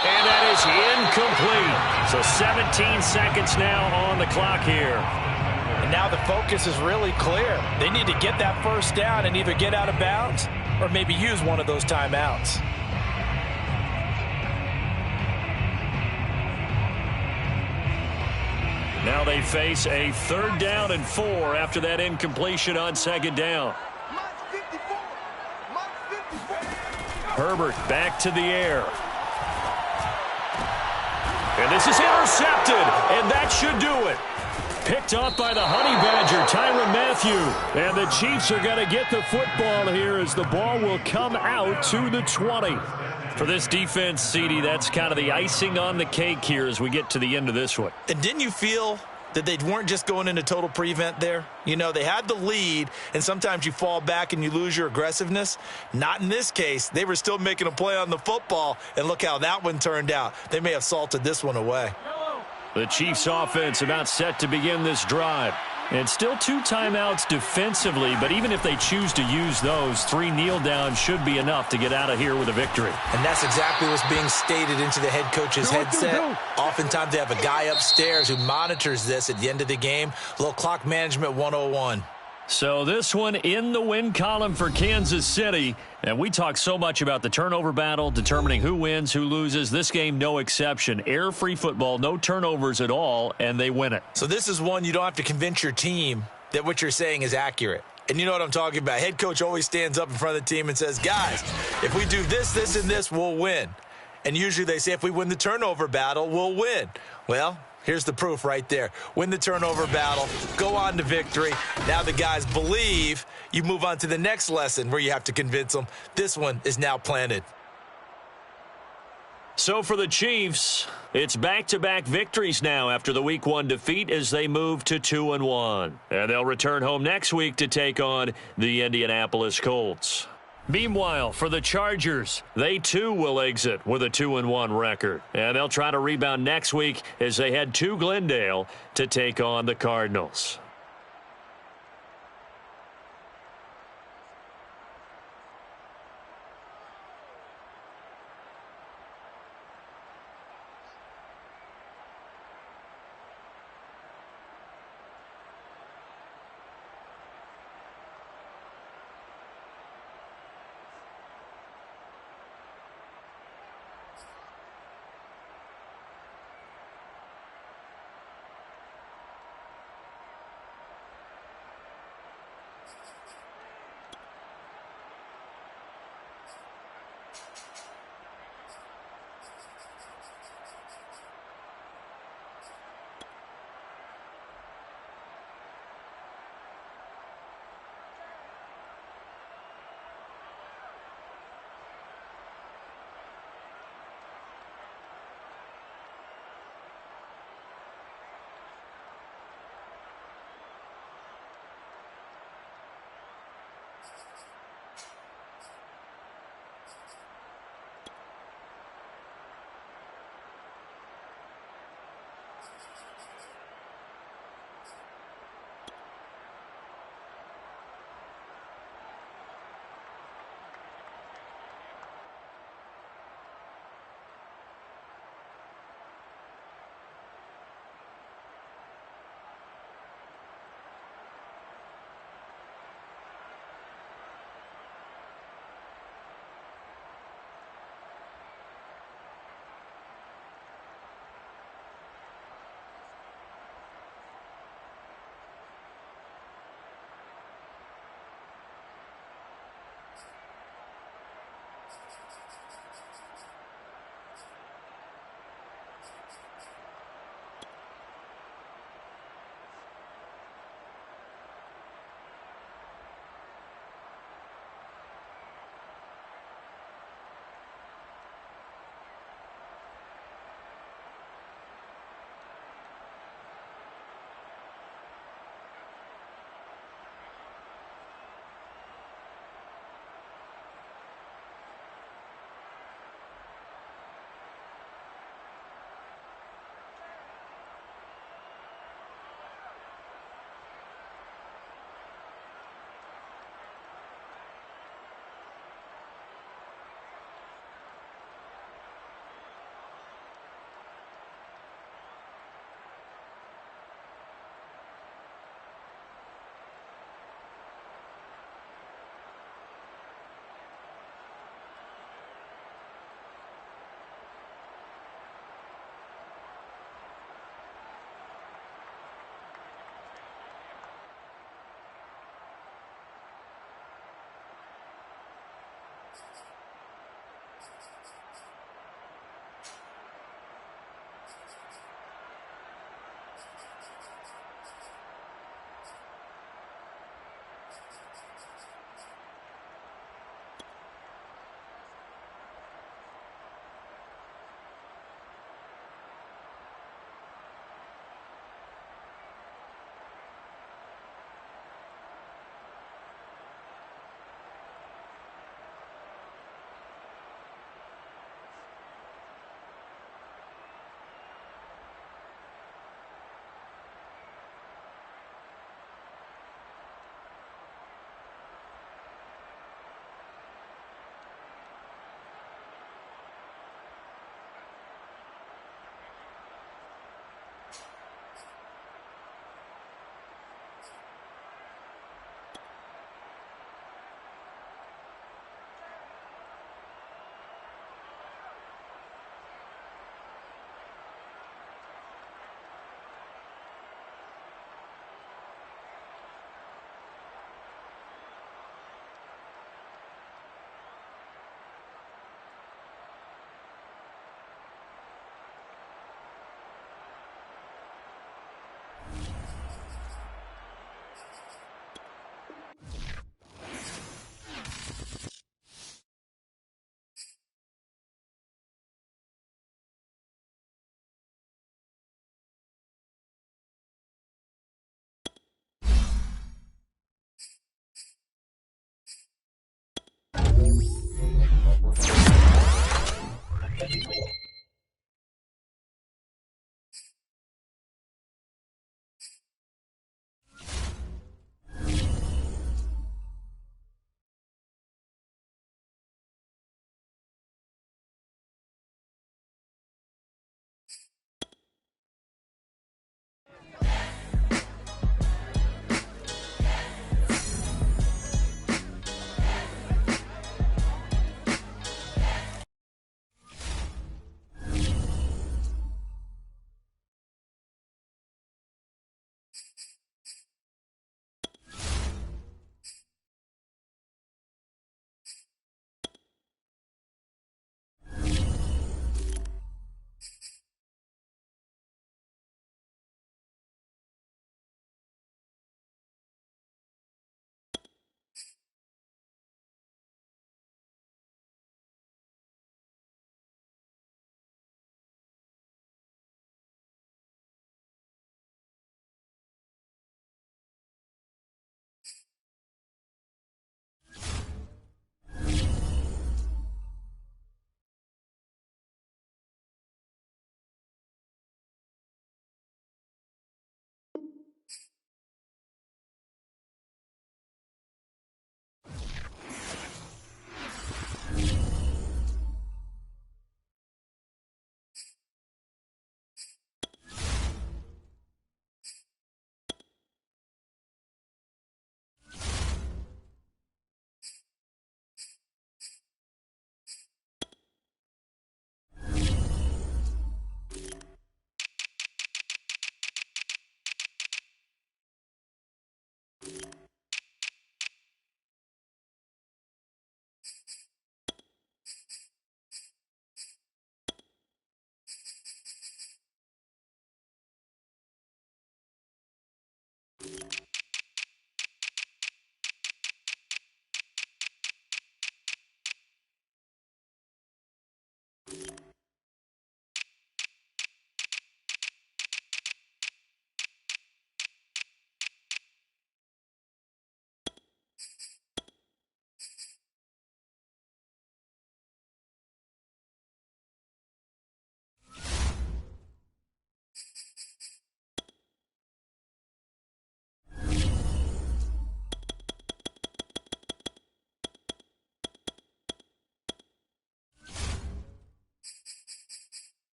And that is incomplete. So 17 seconds now on the clock here. And now the focus is really clear. They need to get that 1st down and either get out of bounds or maybe use one of those timeouts. Now they face a 3rd down and 4 after that incompletion on 2nd down. Herbert back to the air. And this is intercepted, and that should do it. Picked off by the Honey Badger, Tyrann Mathieu. And the Chiefs are going to get the football here as the ball will come out to the 20. For this defense, CD, that's kind of the icing on the cake here as we get to the end of this one. And didn't you feel that they weren't just going into total prevent there? You know, they had the lead, and sometimes you fall back and you lose your aggressiveness. Not in this case. They were still making a play on the football, and look how that one turned out. They may have salted this one away. The Chiefs offense about set to begin this drive. And still 2 timeouts defensively, but even if they choose to use those, 3 kneel downs should be enough to get out of here with a victory. And that's exactly what's being stated into the head coach's headset. Oftentimes they have a guy upstairs who monitors this at the end of the game. A little clock management 101. So this one in the win column for Kansas City. And we talk so much about the turnover battle, determining who wins, who loses. This game, no exception. Air-free football, no turnovers at all, and they win it. So this is one you don't have to convince your team that what you're saying is accurate. And you know what I'm talking about. Head coach always stands up in front of the team and says, guys, if we do this, this, and this, we'll win. And usually they say if we win the turnover battle, we'll win. Well, here's the proof right there. Win the turnover battle, go on to victory. Now the guys believe. You move on to the next lesson where you have to convince them. This one is now planted. So for the Chiefs, it's back-to-back victories now after the Week 1 defeat as they move to 2-1. And they'll return home next week to take on the Indianapolis Colts. Meanwhile, for the Chargers, they too will exit with a 2-1 record. And they'll try to rebound next week as they head to Glendale to take on the Cardinals.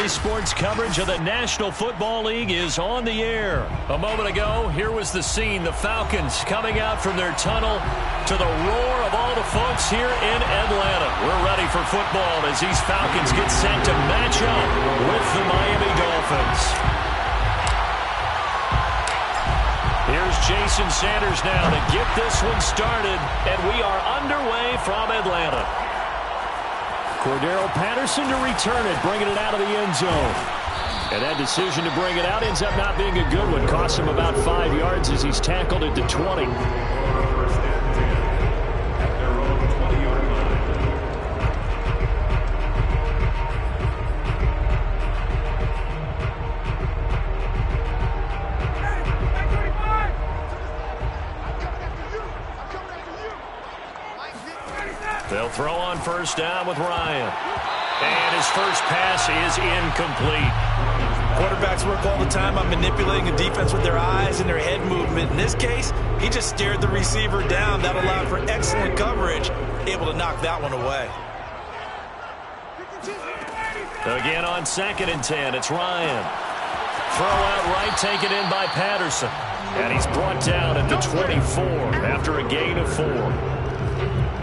Sunday sports coverage of the National Football League is on the air. A moment ago, here was the scene. The Falcons coming out from their tunnel to the roar of all the folks here in Atlanta. We're ready for football as these Falcons get set to match up with the Miami Dolphins. Here's Jason Sanders now to get this one started, and we are underway from Atlanta. Cordero Patterson to return it, bringing it out of the end zone. And that decision to bring it out ends up not being a good one. Cost him about 5 yards as he's tackled at the 20. First and 10 at their own 20-yard line. They'll throw on first down with Ryan. And his first pass is incomplete. Quarterbacks work all the time on manipulating a defense with their eyes and their head movement. In this case, he just stared the receiver down. That allowed for excellent coverage, able to knock that one away. Again on 2nd and 10, it's Ryan. Throw out right, taken in by Patterson. And he's brought down at the 24 after a gain of 4.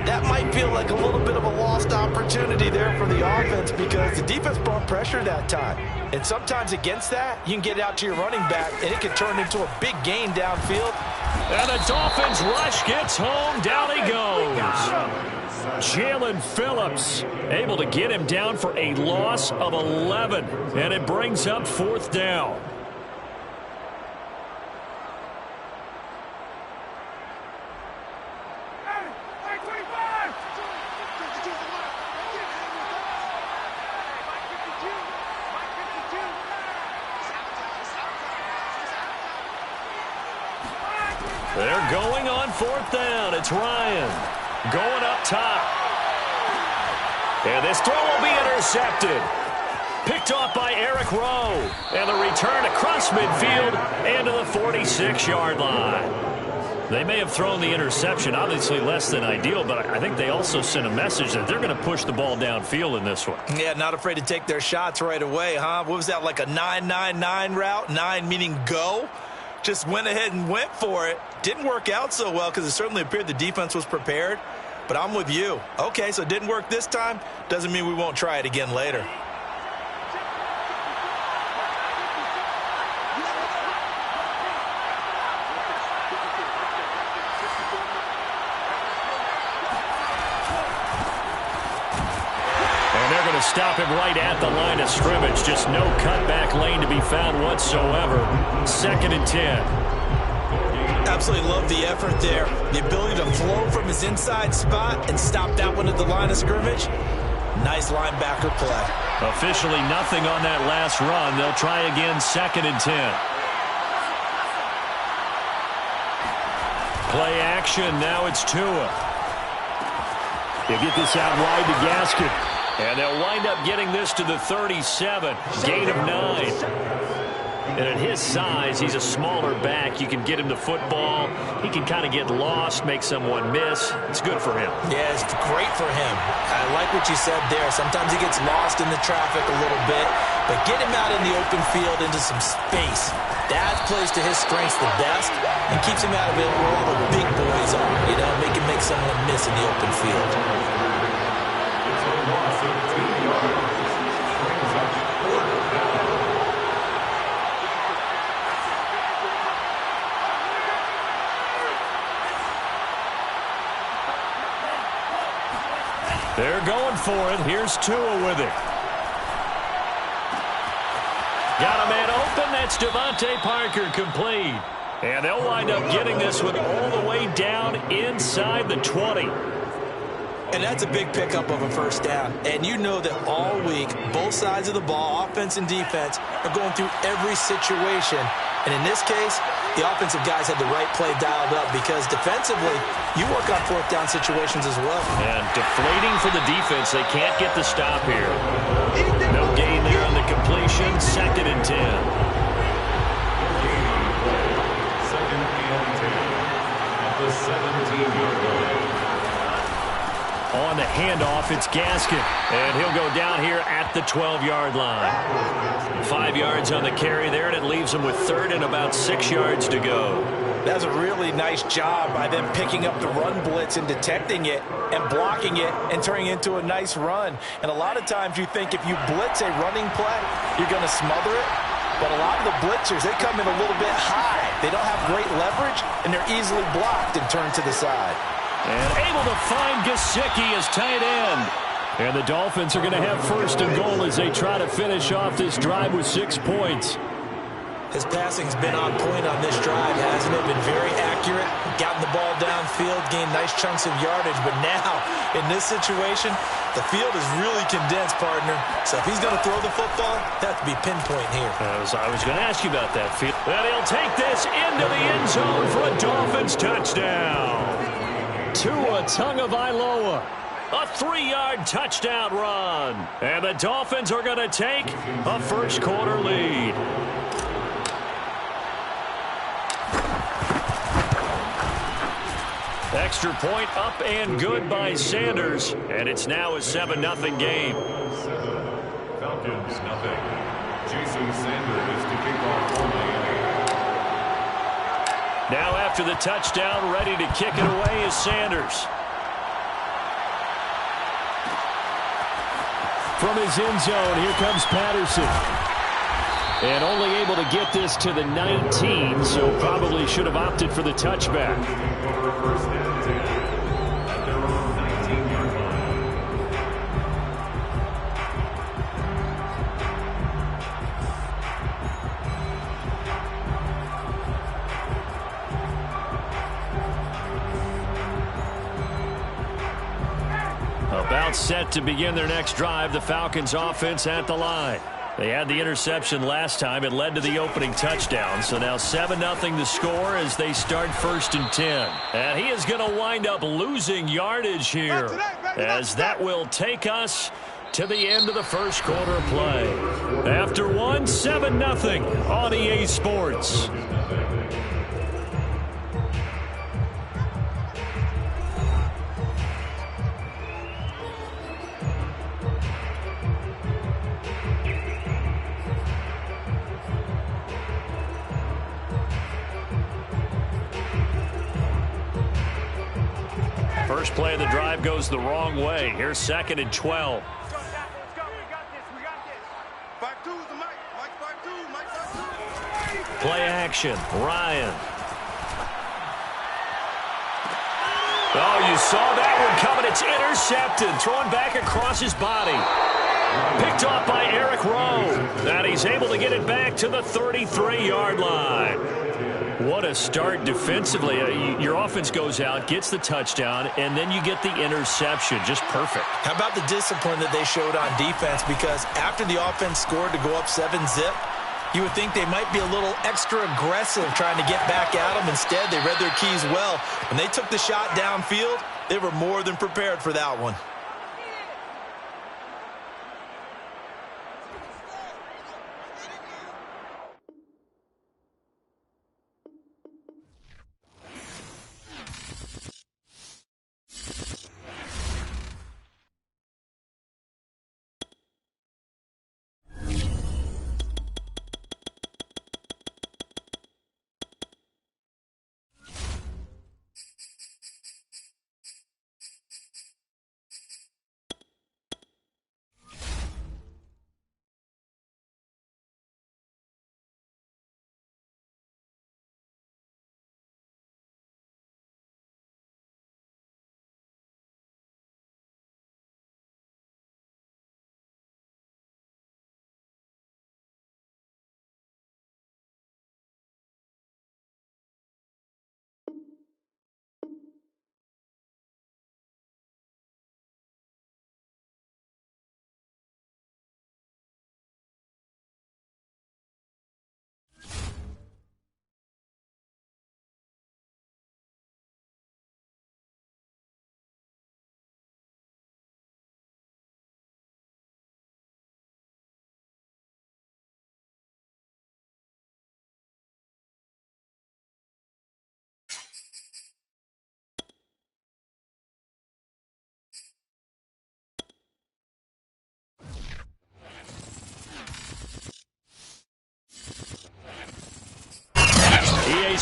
That might feel like a little bit of a lost opportunity there for the offense because the defense brought pressure that time. And sometimes against that, you can get out to your running back, and it can turn into a big gain downfield. And the Dolphins rush gets home. Down he goes. Jalen Phillips able to get him down for a loss of 11. And it brings up 4th down. They're going on 4th down. It's Ryan going up top. And this throw will be intercepted. Picked off by Eric Rowe. And the return across midfield and to the 46-yard line. They may have thrown the interception, obviously less than ideal, but I think they also sent a message that they're going to push the ball downfield in this one. Yeah, not afraid to take their shots right away, huh? What was that, like a 9-9-9 route? 9 meaning go? Just went ahead and went for it. Didn't work out so well because it certainly appeared the defense was prepared. But I'm with you. Okay, so it didn't work this time. Doesn't mean we won't try it again later. Stop him right at the line of scrimmage. Just no cutback lane to be found whatsoever. 2nd and 10. Absolutely love the effort there. The ability to flow from his inside spot and stop that one at the line of scrimmage. Nice linebacker play. Officially nothing on that last run. They'll try again 2nd and 10. Play action. Now it's Tua. He'll get this out wide to Gaskin. And they'll wind up getting this to the 37. Gain of 9. And at his size, he's a smaller back. You can get him the football. He can kind of get lost, make someone miss. It's good for him. Yeah, it's great for him. I like what you said there. Sometimes he gets lost in the traffic a little bit. But get him out in the open field into some space. That plays to his strengths the best and keeps him out of it where all the big boys are. You know, make someone miss in the open field. They're going for it. Here's Tua with it. Got a man open. That's Devontae Parker complete. And they'll wind up getting this one all the way down inside the 20. And that's a big pickup of a first down. And you know that all week, both sides of the ball, offense and defense, are going through every situation. And in this case, the offensive guys had the right play dialed up because defensively, you work on 4th down situations as well. And deflating for the defense. They can't get the stop here. No gain there on the completion. 2nd and 10. 2nd and 10 at the 17-yard line. On the handoff. It's Gaskin. And he'll go down here at the 12-yard line. 5 yards on the carry there, and it leaves him with third and about 6 yards to go. That's a really nice job by them picking up the run blitz and detecting it and blocking it and turning it into a nice run. And a lot of times you think if you blitz a running play, you're going to smother it. But a lot of the blitzers, they come in a little bit high. They don't have great leverage, and they're easily blocked and turned to the side. And able to find Gesicki as tight end. And the Dolphins are going to have first and goal as they try to finish off this drive with 6 points. His passing's been on point on this drive, hasn't it? Been very accurate, gotten the ball downfield, gained nice chunks of yardage. But now, in this situation, the field is really condensed, partner. So if he's going to throw the football, that to be pinpoint here. I was going to ask you about that. And he'll take this into the end zone for a Dolphins touchdown. Tua Tagovailoa. A 3-yard touchdown run. And the Dolphins are going to take a first-quarter lead. Extra point up and good by Sanders. And it's now a 7-0 game. 7, Falcons nothing. Jason Sanders to kick off for Miami. Now after the touchdown, ready to kick it away is Sanders. From his end zone, here comes Patterson. And only able to get this to the 19, so probably should have opted for the touchback. First and 10 at their own 19-yard line. About set to begin their next drive, the Falcons offense at the line. They had the interception last time. It led to the opening touchdown. So now 7-0 the score as they start first and 10. And he is going to wind up losing yardage here, as that will take us to the end of the first quarter of play. After one, 7-0 on EA Sports. First play of the drive goes the wrong way. Here's 2nd and 12. Play action. Ryan. Oh, you saw that one coming. It's intercepted. Thrown back across his body. Picked off by Eric Rowe. And he's able to get it back to the 33-yard line. What a start defensively. Your offense goes out, gets the touchdown, and then you get the interception. Just perfect. How about the discipline that they showed on defense? Because after the offense scored to go up 7-zip, you would think they might be a little extra aggressive trying to get back at them. Instead, they read their keys well. When they took the shot downfield, they were more than prepared for that one.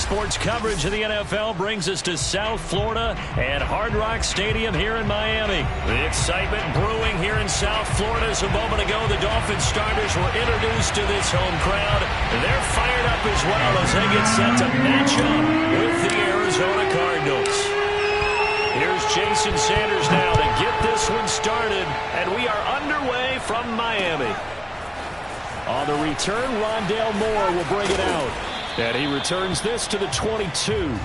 Sports coverage of the NFL brings us to South Florida and Hard Rock Stadium here in Miami. The excitement brewing here in South Florida as a moment ago the Dolphins starters were introduced to this home crowd. They're fired up as well as they get set to match up with the Arizona Cardinals. Here's Jason Sanders now to get this one started, and we are underway from Miami. On the return, Rondale Moore will bring it out. And he returns this to the 22.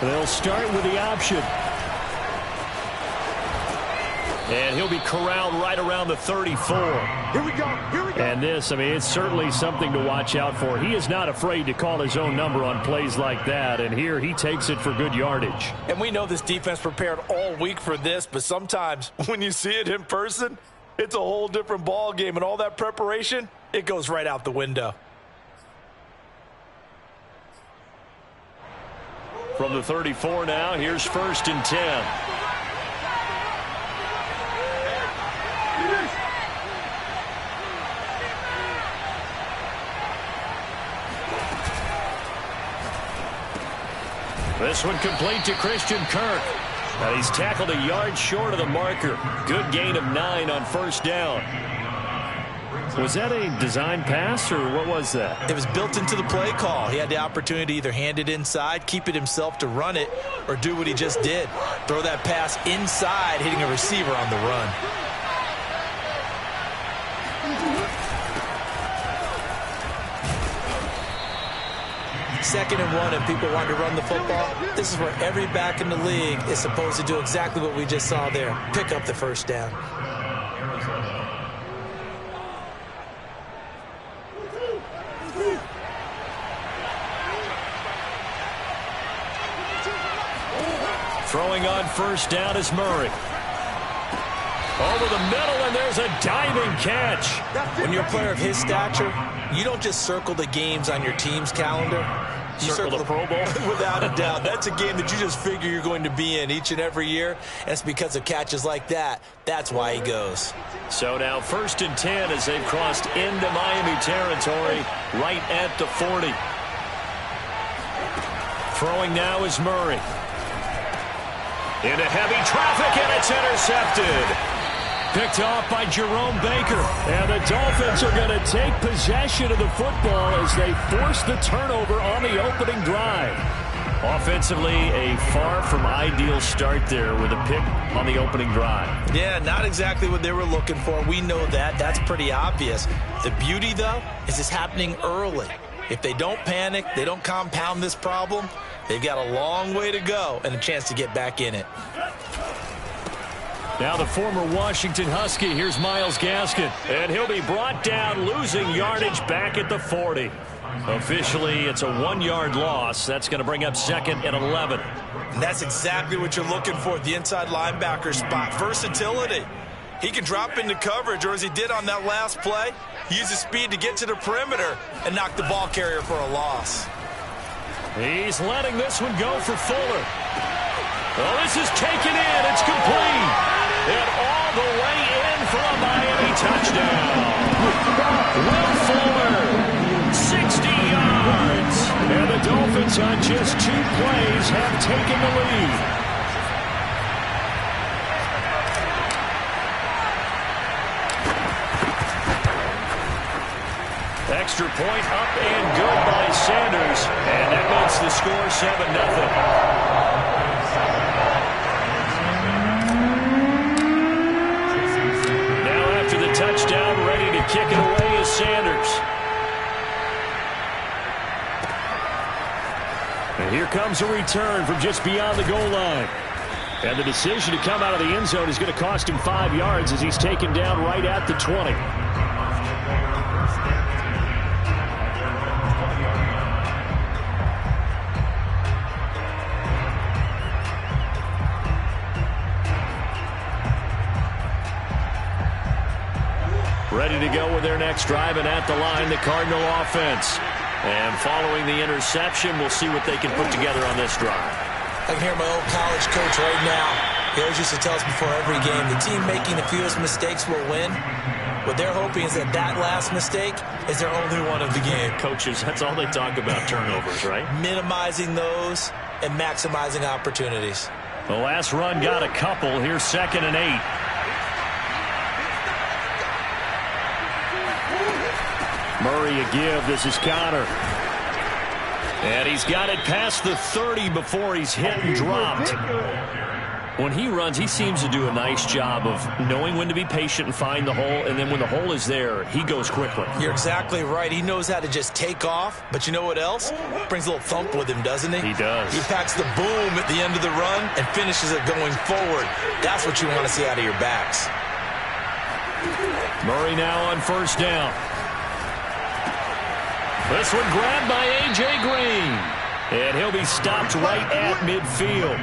They'll start with the option. And he'll be corralled right around the 34. Here we go. Here we go. And this, I mean, it's certainly something to watch out for. He is not afraid to call his own number on plays like that. And here he takes it for good yardage. And we know this defense prepared all week for this, but sometimes when you see it in person, it's a whole different ball game. And all that preparation, it goes right out the window. From the 34 now, here's 1st and 10. This one complete to Christian Kirk. And he's tackled a yard short of the marker. Good gain of 9 on 1st down. Was that a design pass, or what was that? It was built into the play call. He had the opportunity to either hand it inside, keep it himself to run it, or do what he just did. Throw that pass inside, hitting a receiver on the run. Second and 1, and people want to run the football. This is where every back in the league is supposed to do exactly what we just saw there. Pick up the 1st down. Throwing on 1st down is Murray. Over the middle, and there's a diving catch. When you're a player of his stature, you don't just circle the games on your team's calendar. You circle the Pro Bowl? Without a doubt. That's a game that you just figure you're going to be in each and every year. And it's because of catches like that. That's why he goes. So now 1st and 10 as they've crossed into Miami territory right at the 40. Throwing now is Murray. Into heavy traffic, and it's intercepted. Picked off by Jerome Baker. And the Dolphins are going to take possession of the football as they force the turnover on the opening drive. Offensively, a far from ideal start there with a pick on the opening drive. Yeah, not exactly what they were looking for. We know that. That's pretty obvious. The beauty, though, is it's happening early. If they don't panic, they don't compound this problem, they've got a long way to go and a chance to get back in it. Now the former Washington Husky. Here's Myles Gaskin. And he'll be brought down, losing yardage back at the 40. Officially, it's a 1-yard loss. That's going to bring up 2nd and 11. And that's exactly what you're looking for at the inside linebacker spot. Versatility. He can drop into coverage, or as he did on that last play, he uses speed to get to the perimeter and knock the ball carrier for a loss. He's letting this one go for Fuller. Well, this is taken in. It's complete. And all the way in for a Miami touchdown. Will Fuller, 60 yards. And the Dolphins on just 2 plays have taken the lead. Extra point up and good by Sanders. And that makes the score 7-0. Touchdown, ready to kick it away is Sanders. And here comes a return from just beyond the goal line. And the decision to come out of the end zone is going to cost him 5 yards as he's taken down right at the 20. Ready to go with their next drive, and at the line, the Cardinal offense. And following the interception, we'll see what they can put together on this drive. I can hear my old college coach right now. He always used to tell us before every game, the team making the fewest mistakes will win. What they're hoping is that last mistake is their only one of the game. Coaches, that's all they talk about, turnovers, right? Minimizing those and maximizing opportunities. The last run got a couple. Here's 2nd and 8. Murray a give. This is Connor. And he's got it past the 30 before he's hit and dropped. When he runs, he seems to do a nice job of knowing when to be patient and find the hole, and then when the hole is there, he goes quickly. You're exactly right. He knows how to just take off, but you know what else? Brings a little thump with him, doesn't he? He does. He packs the boom at the end of the run and finishes it going forward. That's what you want to see out of your backs. Murray now on 1st down. This one grabbed by A.J. Green. And he'll be stopped right at midfield.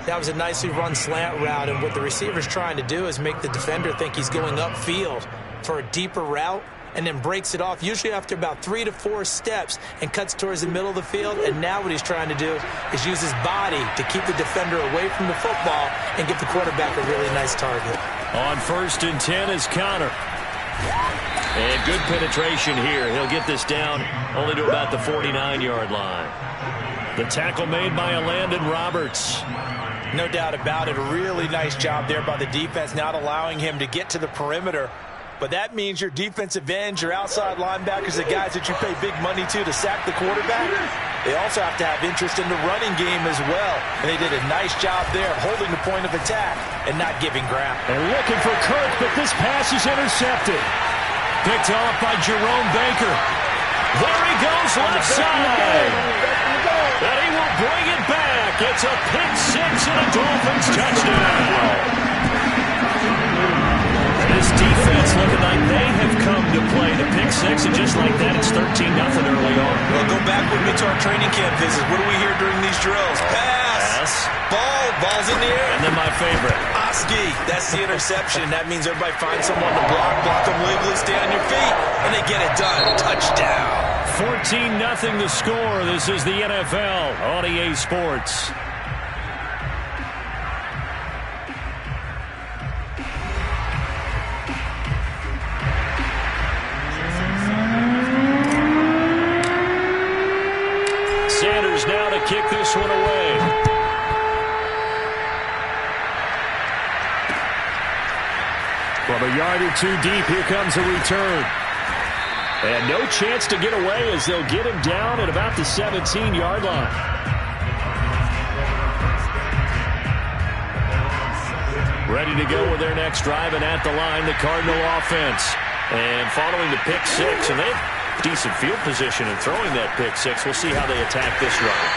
That was a nicely run slant route, and what the receiver's trying to do is make the defender think he's going upfield for a deeper route, and then breaks it off, usually after about 3 to 4 steps, and cuts towards the middle of the field. And now what he's trying to do is use his body to keep the defender away from the football and give the quarterback a really nice target. On 1st and 10 is Connor. And good penetration here. He'll get this down only to about the 49-yard line. The tackle made by Landon Roberts. No doubt about it. A really nice job there by the defense, not allowing him to get to the perimeter. But that means your defensive ends, your outside linebackers, the guys that you pay big money to sack the quarterback, they also have to have interest in the running game as well. And they did a nice job there holding the point of attack and not giving ground. And looking for Kirk, but this pass is intercepted. Picked off by Jerome Baker. There he goes, left side. And he will bring it back. It's a pick 6 and a Dolphins touchdown. This defense looking like they have come to play the pick 6, and just like that, it's 13-0 early on. Well, go back with me to our training camp visits. What do we hear during these drills? Pass. Ball's in the air. And then my favorite. Oski. That's the interception. That means everybody finds someone to block them legally, stay on your feet, and they get it done. Touchdown. 14-0 the score. This is the NFL on EA Sports. Sanders now to kick this one away. From a yard or two deep, here comes a return. And no chance to get away as they'll get him down at about the 17-yard line. Ready to go with their next drive, and at the line, the Cardinal offense. And following the pick 6, and they have decent field position in throwing that pick 6. We'll see how they attack this run.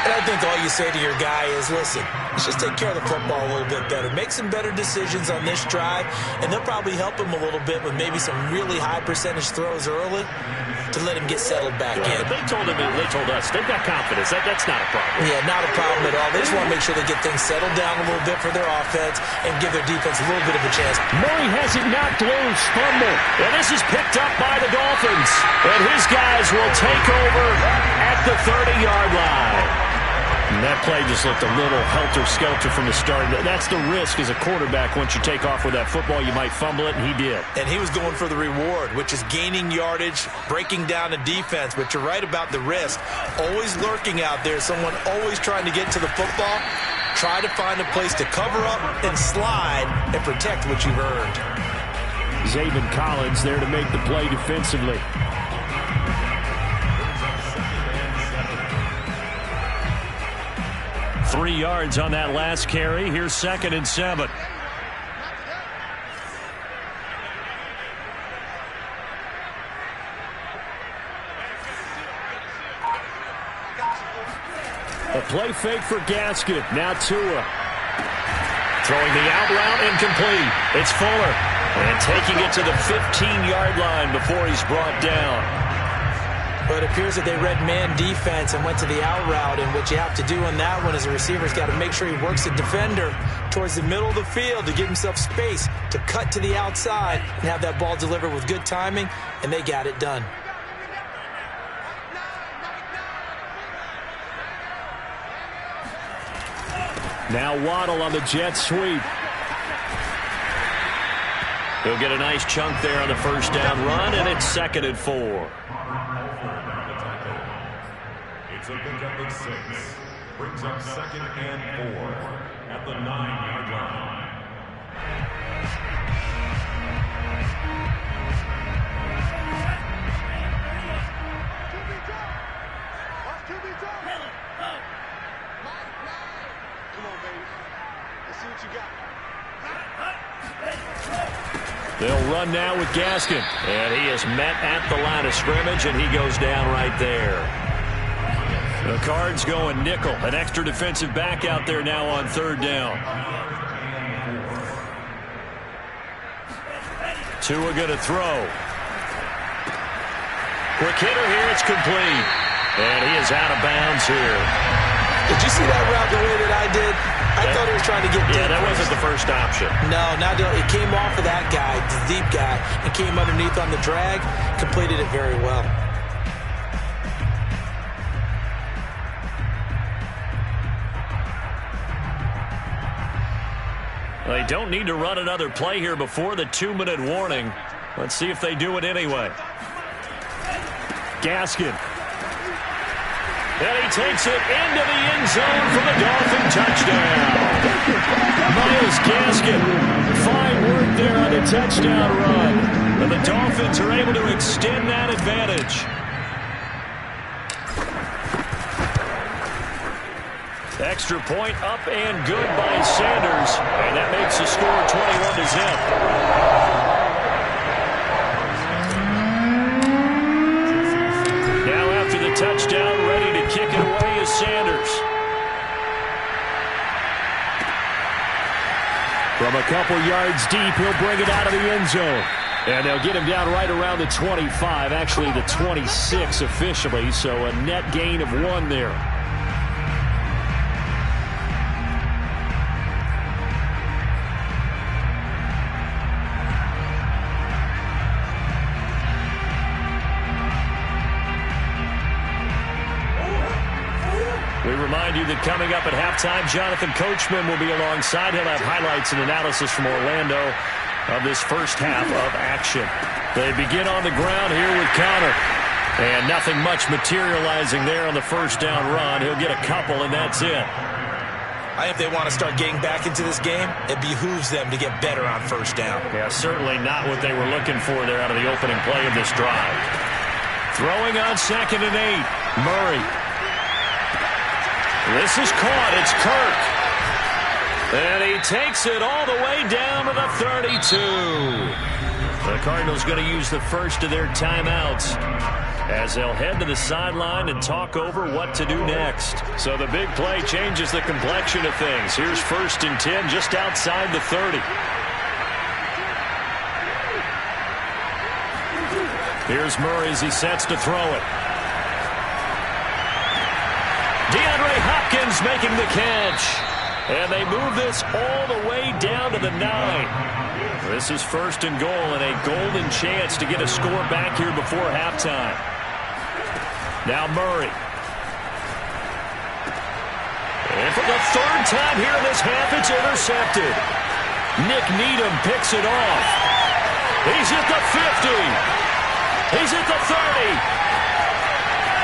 And I think all you say to your guy is, listen, let's just take care of the football a little bit better. Make some better decisions on this drive, and they'll probably help him a little bit with maybe some really high percentage throws early to let him get settled back in. But they told us, they've got confidence. That's not a problem. Yeah, not a problem at all. They just want to make sure they get things settled down a little bit for their offense and give their defense a little bit of a chance. Murray has it knocked loose, fumble. And this is picked up by the Dolphins. And his guys will take over at the 30-yard line. And that play just looked a little helter-skelter from the start. That's the risk as a quarterback. Once you take off with that football, you might fumble it, and he did. And he was going for the reward, which is gaining yardage, breaking down the defense. But you're right about the risk. Always lurking out there, someone always trying to get to the football. Try to find a place to cover up and slide and protect what you've earned. Zaven Collins there to make the play defensively. Three yards on that last carry. Here's 2nd and 7. A play fake for Gaskin. Now Tua. Throwing the out route incomplete. It's Fuller. And taking it to the 15-yard line before he's brought down. Well, Well, it appears that they read man defense and went to the out route, and what you have to do on that one is the receiver's got to make sure he works the defender towards the middle of the field to give himself space to cut to the outside and have that ball delivered with good timing, and they got it done. Now Waddle on the jet sweep. He'll get a nice chunk there on the first down run, and it's 2nd and 4. It's a pickup of 6. Brings up 2nd and 4 at the 9-yard line. Come on, baby. Let's see what you got. They'll run now with Gaskin, and he is met at the line of scrimmage, and he goes down right there. The Cards going nickel, an extra defensive back out there now on 3rd down. Tua going to throw. Quick hitter here, it's complete. And he is out of bounds here. Did you see that route the way that I did? I thought he was trying to get deep. Yeah, that wasn't the first option. No, it came off of that guy, the deep guy, and came underneath on the drag, completed it very well. They don't need to run another play here before the 2-minute warning. Let's see if they do it anyway. Gaskin. And he takes it into the end zone for the Dolphin touchdown. Myles Gaskin. Fine work there on the touchdown run. And the Dolphins are able to extend that advantage. Extra point up and good by Sanders. And that makes the score 21-0. Now after the touchdown, ready to kick it away is Sanders. From a couple yards deep, he'll bring it out of the end zone. And they'll get him down right around the 25, actually the 26 officially, so a net gain of 1 there. We remind you that coming up at halftime, Jonathan Coachman will be alongside. He'll have highlights and analysis from Orlando of this first half of action. They begin on the ground here with Conner. And nothing much materializing there on the first down run. He'll get a couple, and that's it. I think if they want to start getting back into this game, it behooves them to get better on first down. Yeah, certainly not what they were looking for there out of the opening play of this drive. Throwing on 2nd and 8. Murray. This is caught. It's Kirk. And he takes it all the way down to the 32. The Cardinals going to use the first of their timeouts as they'll head to the sideline and talk over what to do next. So the big play changes the complexion of things. Here's 1st and 10 just outside the 30. Here's Murray as he sets to throw it. DeAndre Hopkins making the catch. And they move this all the way down to the 9. This is 1st and goal and a golden chance to get a score back here before halftime. Now Murray. And for the 3rd time here in this half, it's intercepted. Nick Needham picks it off. He's at the 50. He's at the 30.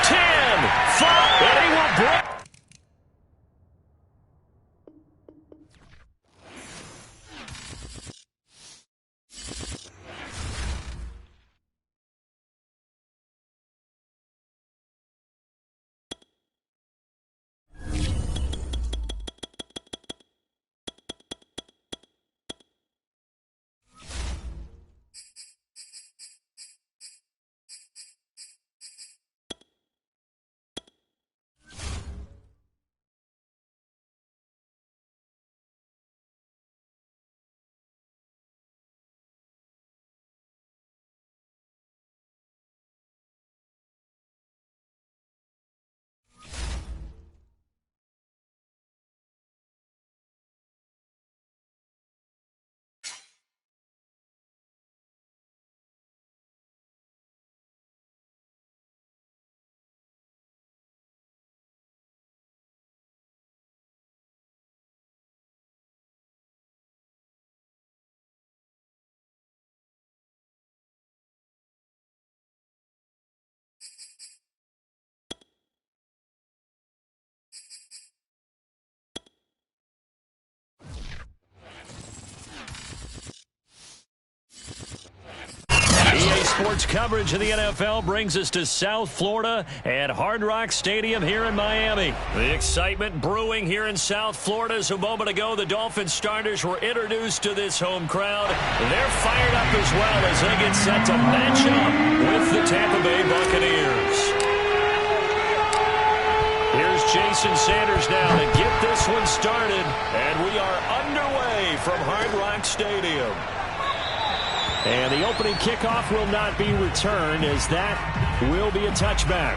10, 5, and he will break. sports coverage of the NFL brings us to South Florida at Hard Rock Stadium here in Miami. The excitement brewing here in South Florida as a moment ago the Dolphins starters were introduced to this home crowd. They're fired up as well as they get set to match up with the Tampa Bay Buccaneers. Here's Jason Sanders now to get this one started, and we are underway from Hard Rock Stadium. And the opening kickoff will not be returned, as that will be a touchback.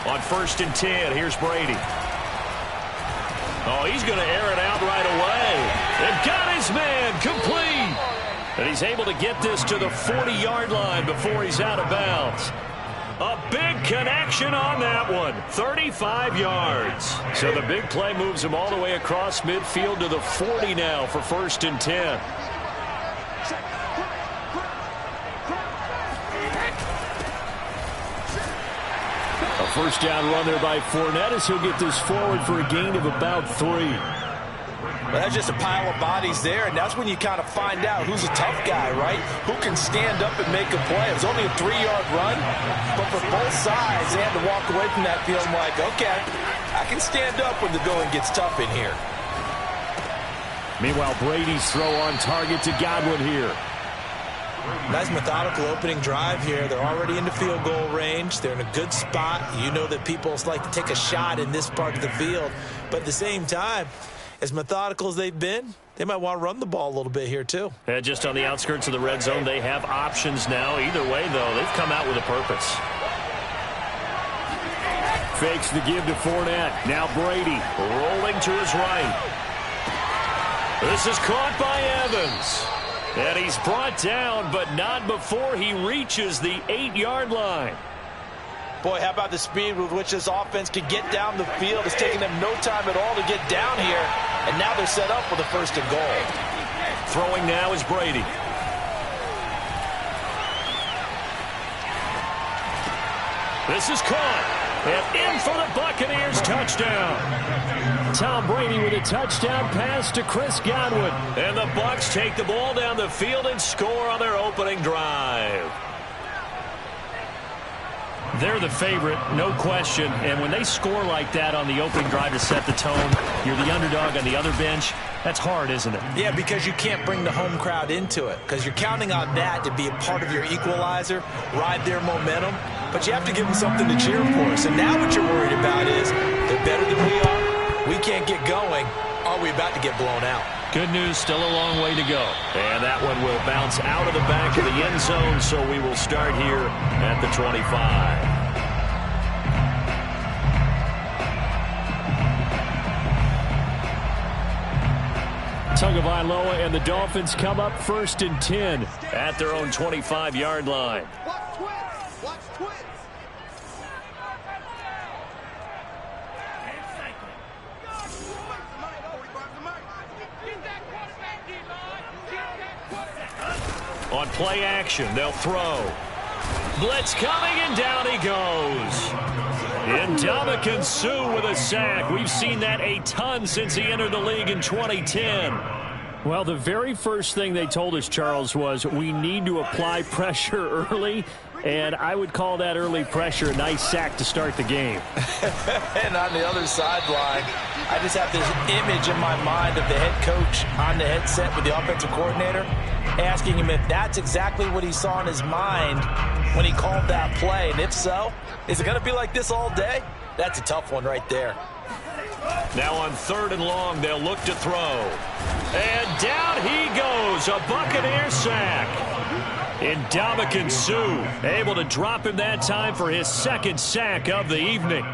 On 1st and 10, here's Brady. Oh, he's going to air it out right away. And got his man complete. And he's able to get this to the 40-yard line before he's out of bounds. A big connection on that one. 35 yards. So the big play moves him all the way across midfield to the 40 now for 1st and 10. First down run there by Fournette as he'll get this forward for a gain of about 3. Well, that's just a pile of bodies there, and that's when you kind of find out who's a tough guy, right? Who can stand up and make a play. It was only a 3-yard run, but for both sides, they had to walk away from that feeling like, okay, I can stand up when the going gets tough in here. Meanwhile, Brady's throw on target to Godwin here. Nice methodical opening drive here. They're already into field goal range. They're in a good spot. You know that people like to take a shot in this part of the field. But at the same time, as methodical as they've been, they might want to run the ball a little bit here too. And just on the outskirts of the red zone, they have options now. Either way, though, they've come out with a purpose. Fakes the give to Fournette. Now Brady rolling to his right. This is caught by Evans. And he's brought down, but not before he reaches the 8-yard line. Boy, how about the speed with which this offense could get down the field? It's taking them no time at all to get down here. And now they're set up with a 1st and goal. Throwing now is Brady. This is caught. And in for the Buccaneers touchdown. Tom Brady with a touchdown pass to Chris Godwin. And the Bucs take the ball down the field and score on their opening drive. They're the favorite, no question. And when they score like that on the opening drive to set the tone, you're the underdog on the other bench. That's hard, isn't it? Yeah, because you can't bring the home crowd into it. Because you're counting on that to be a part of your equalizer, ride their momentum. But you have to give them something to cheer for. So now what you're worried about is they're better than we are. We can't get going. Are we about to get blown out? Good news, still a long way to go. And that one will bounce out of the back of the end zone, so we will start here at the 25. Tagovailoa and the Dolphins come up 1st and 10 at their own 25-yard line. Watch twins. Watch twins. On play action, they'll throw. Blitz coming, and down he goes. Ndamukong Suh with a sack. We've seen that a ton since he entered the league in 2010. Well, the very first thing they told us, Charles, was we need to apply pressure early, and I would call that early pressure a nice sack to start the game. And on the other sideline, I just have this image in my mind of the head coach on the headset with the offensive coordinator asking him if that's exactly what he saw in his mind when he called that play. And if so, is it going to be like this all day? That's a tough one right there. Now on 3rd and long, they'll look to throw. And down he goes, a Buccaneer sack. Ndamukong Suh able to drop him that time for his 2nd sack of the evening.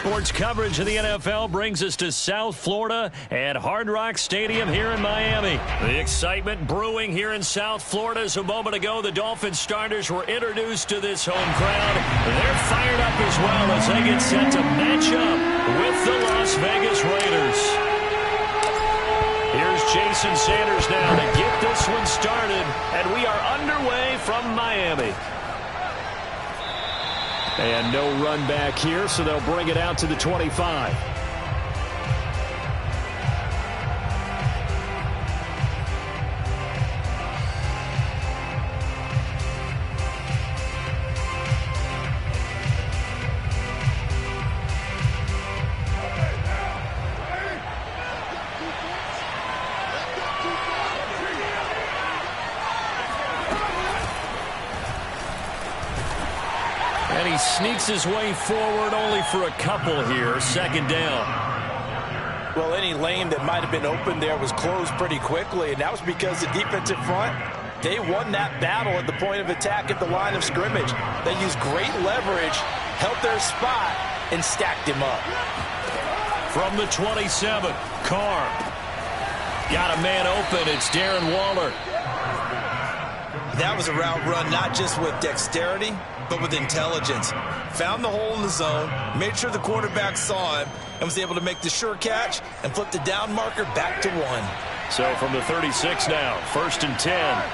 Sports coverage of the NFL brings us to South Florida at Hard Rock Stadium here in Miami. The excitement brewing here in South Florida as a moment ago the Dolphins starters were introduced to this home crowd. They're fired up as well as they get set to match up with the Las Vegas Raiders. Here's Jason Sanders now to get this one started, and we are underway from Miami. And no run back here, so they'll bring it out to the 25. And he sneaks his way forward only for a couple here. Second down. Well, any lane that might have been open there was closed pretty quickly, and that was because the defensive front, they won that battle at the point of attack at the line of scrimmage. They used great leverage, held their spot, and stacked him up. From the 27, Carr. Got a man open. It's Darren Waller. That was a route run not just with dexterity, but with intelligence. Found the hole in the zone, made sure the quarterback saw him, and was able to make the sure catch and flip the down marker back to 1. So from the 36 now, 1st and 10.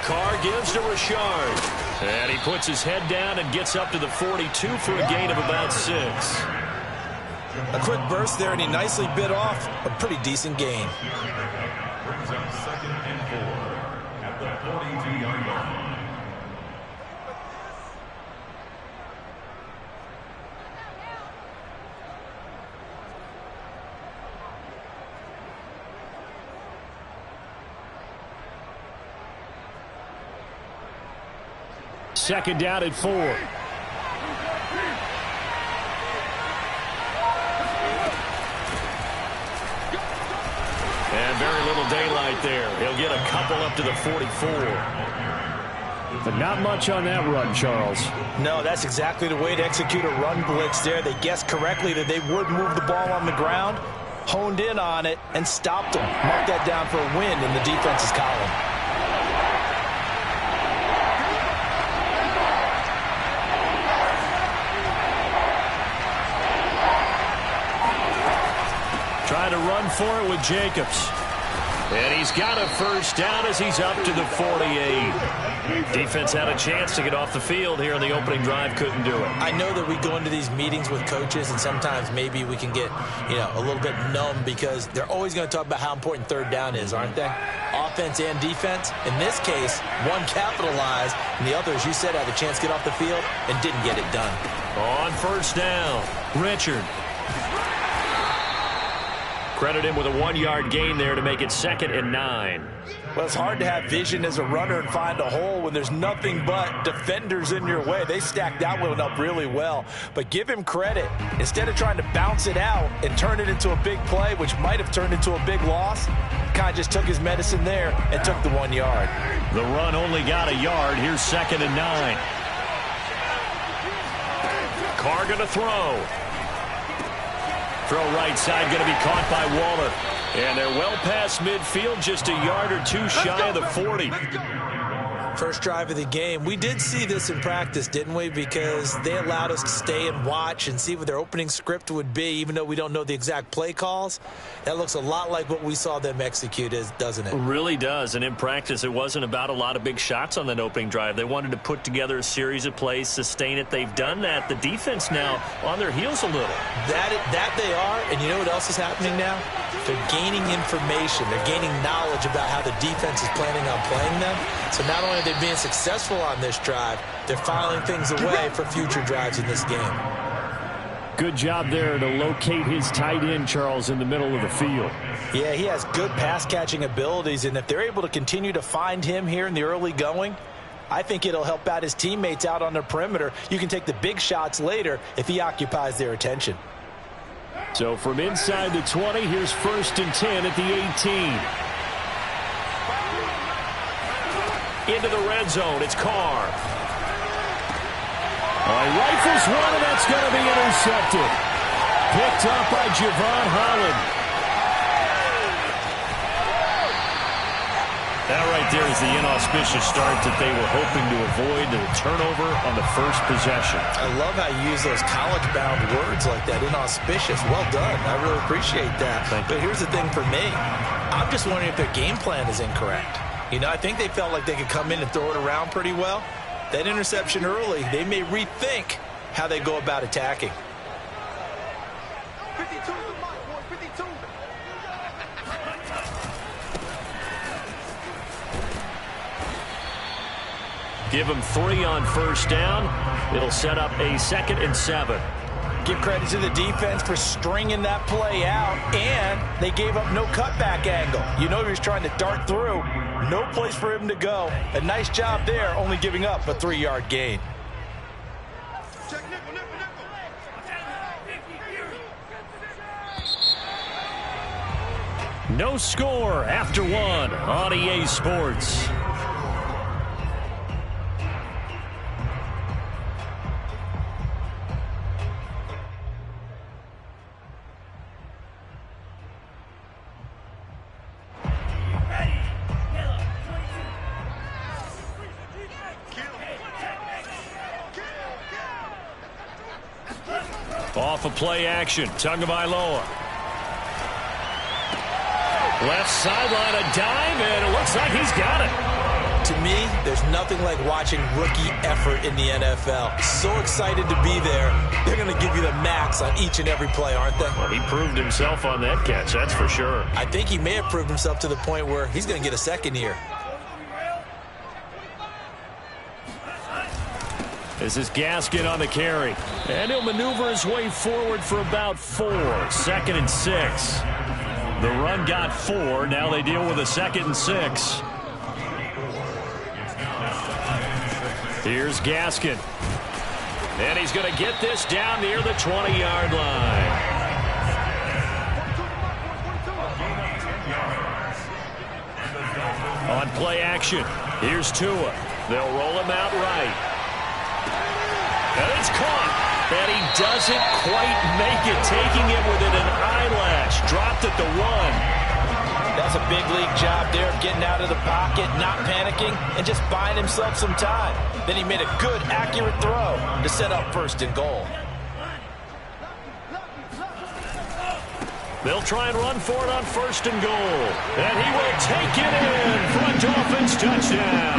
Carr gives to Richard. And he puts his head down and gets up to the 42 for a gain of about 6. A quick burst there, and he nicely bit off a pretty decent gain. Brings up 2nd and 4 at the 42-yard line. Second down at 4. And very little daylight there. He'll get a couple up to the 44. But not much on that run, Charles. No, that's exactly the way to execute a run blitz there. They guessed correctly that they would move the ball on the ground, honed in on it, and stopped them. Mark that down for a win in the defense's column. Trying to run for it with Jacobs. And he's got a first down as he's up to the 48. Defense had a chance to get off the field here in the opening drive, couldn't do it. I know that we go into these meetings with coaches, and sometimes maybe we can get, a little bit numb because they're always going to talk about how important third down is, aren't they? Offense and defense. In this case, one capitalized, and the other, as you said, had a chance to get off the field and didn't get it done. On first down, Richard. Credit him with a 1-yard gain there to make it 2nd and 9. Well, it's hard to have vision as a runner and find a hole when there's nothing but defenders in your way. They stacked that one up really well. But give him credit. Instead of trying to bounce it out and turn it into a big play, which might have turned into a big loss, kind of just took his medicine there and took the 1 yard. The run only got a yard. Here's 2nd and 9. Carr going to throw. Throw right side going to be caught by Waller. And they're well past midfield, just a yard or two shy of the 40. First drive of the game. We did see this in practice, didn't we? Because they allowed us to stay and watch and see what their opening script would be, even though we don't know the exact play calls. That looks a lot like what we saw them execute, doesn't it? It really does. And in practice, it wasn't about a lot of big shots on that opening drive. They wanted to put together a series of plays, sustain it. They've done that. The defense now on their heels a little. That they are. And you know what else is happening now? They're gaining information. They're gaining knowledge about how the defense is planning on playing them. So not only are they being successful on this drive, they're filing things away for future drives in this game. Good job there to locate his tight end, Charles, in the middle of the field. Yeah, he has good pass-catching abilities, and if they're able to continue to find him here in the early going, I think it'll help out his teammates out on the perimeter. You can take the big shots later if he occupies their attention. So from inside the 20, here's 1st and 10 at the 18. Into the red zone, it's Carr. He rifles one, and that's going to be intercepted. Picked up by Javon Holland. That right there is the inauspicious start that they were hoping to avoid, the turnover on the first possession. I love how you use those college-bound words like that, inauspicious. Well done. I really appreciate that. But here's the thing for me. I'm just wondering if their game plan is incorrect. You know, I think they felt like they could come in and throw it around pretty well. That interception early, they may rethink how they go about attacking. 52 is the mark, boy. 52. Give them 3 on first down. It'll set up a 2nd and 7. Give credit to the defense for stringing that play out, and they gave up no cutback angle. You know he was trying to dart through. No place for him to go. A nice job there, only giving up a 3-yard gain. Check nickel, nickel, nickel. No score after 1 on EA Sports. Off of play action, Tagovailoa. Left sideline, a dive, and it looks like he's got it. To me, there's nothing like watching rookie effort in the NFL. So excited to be there. They're going to give you the max on each and every play, aren't they? Well, he proved himself on that catch, that's for sure. I think he may have proved himself to the point where he's going to get a second here. This is Gaskin on the carry. And he'll maneuver his way forward for about 4. 2nd and 6. The run got 4. Now they deal with a 2nd and 6. Here's Gaskin. And he's going to get this down near the 20-yard line. On play action, here's Tua. They'll roll him out right. And it's caught. And he doesn't quite make it, taking it within an eyelash. Dropped at the 1. That's a big league job there of getting out of the pocket, not panicking, and just buying himself some time. Then he made a good, accurate throw to set up 1st and goal. They'll try and run for it on 1st and goal. And he will take it in for a Dolphins touchdown.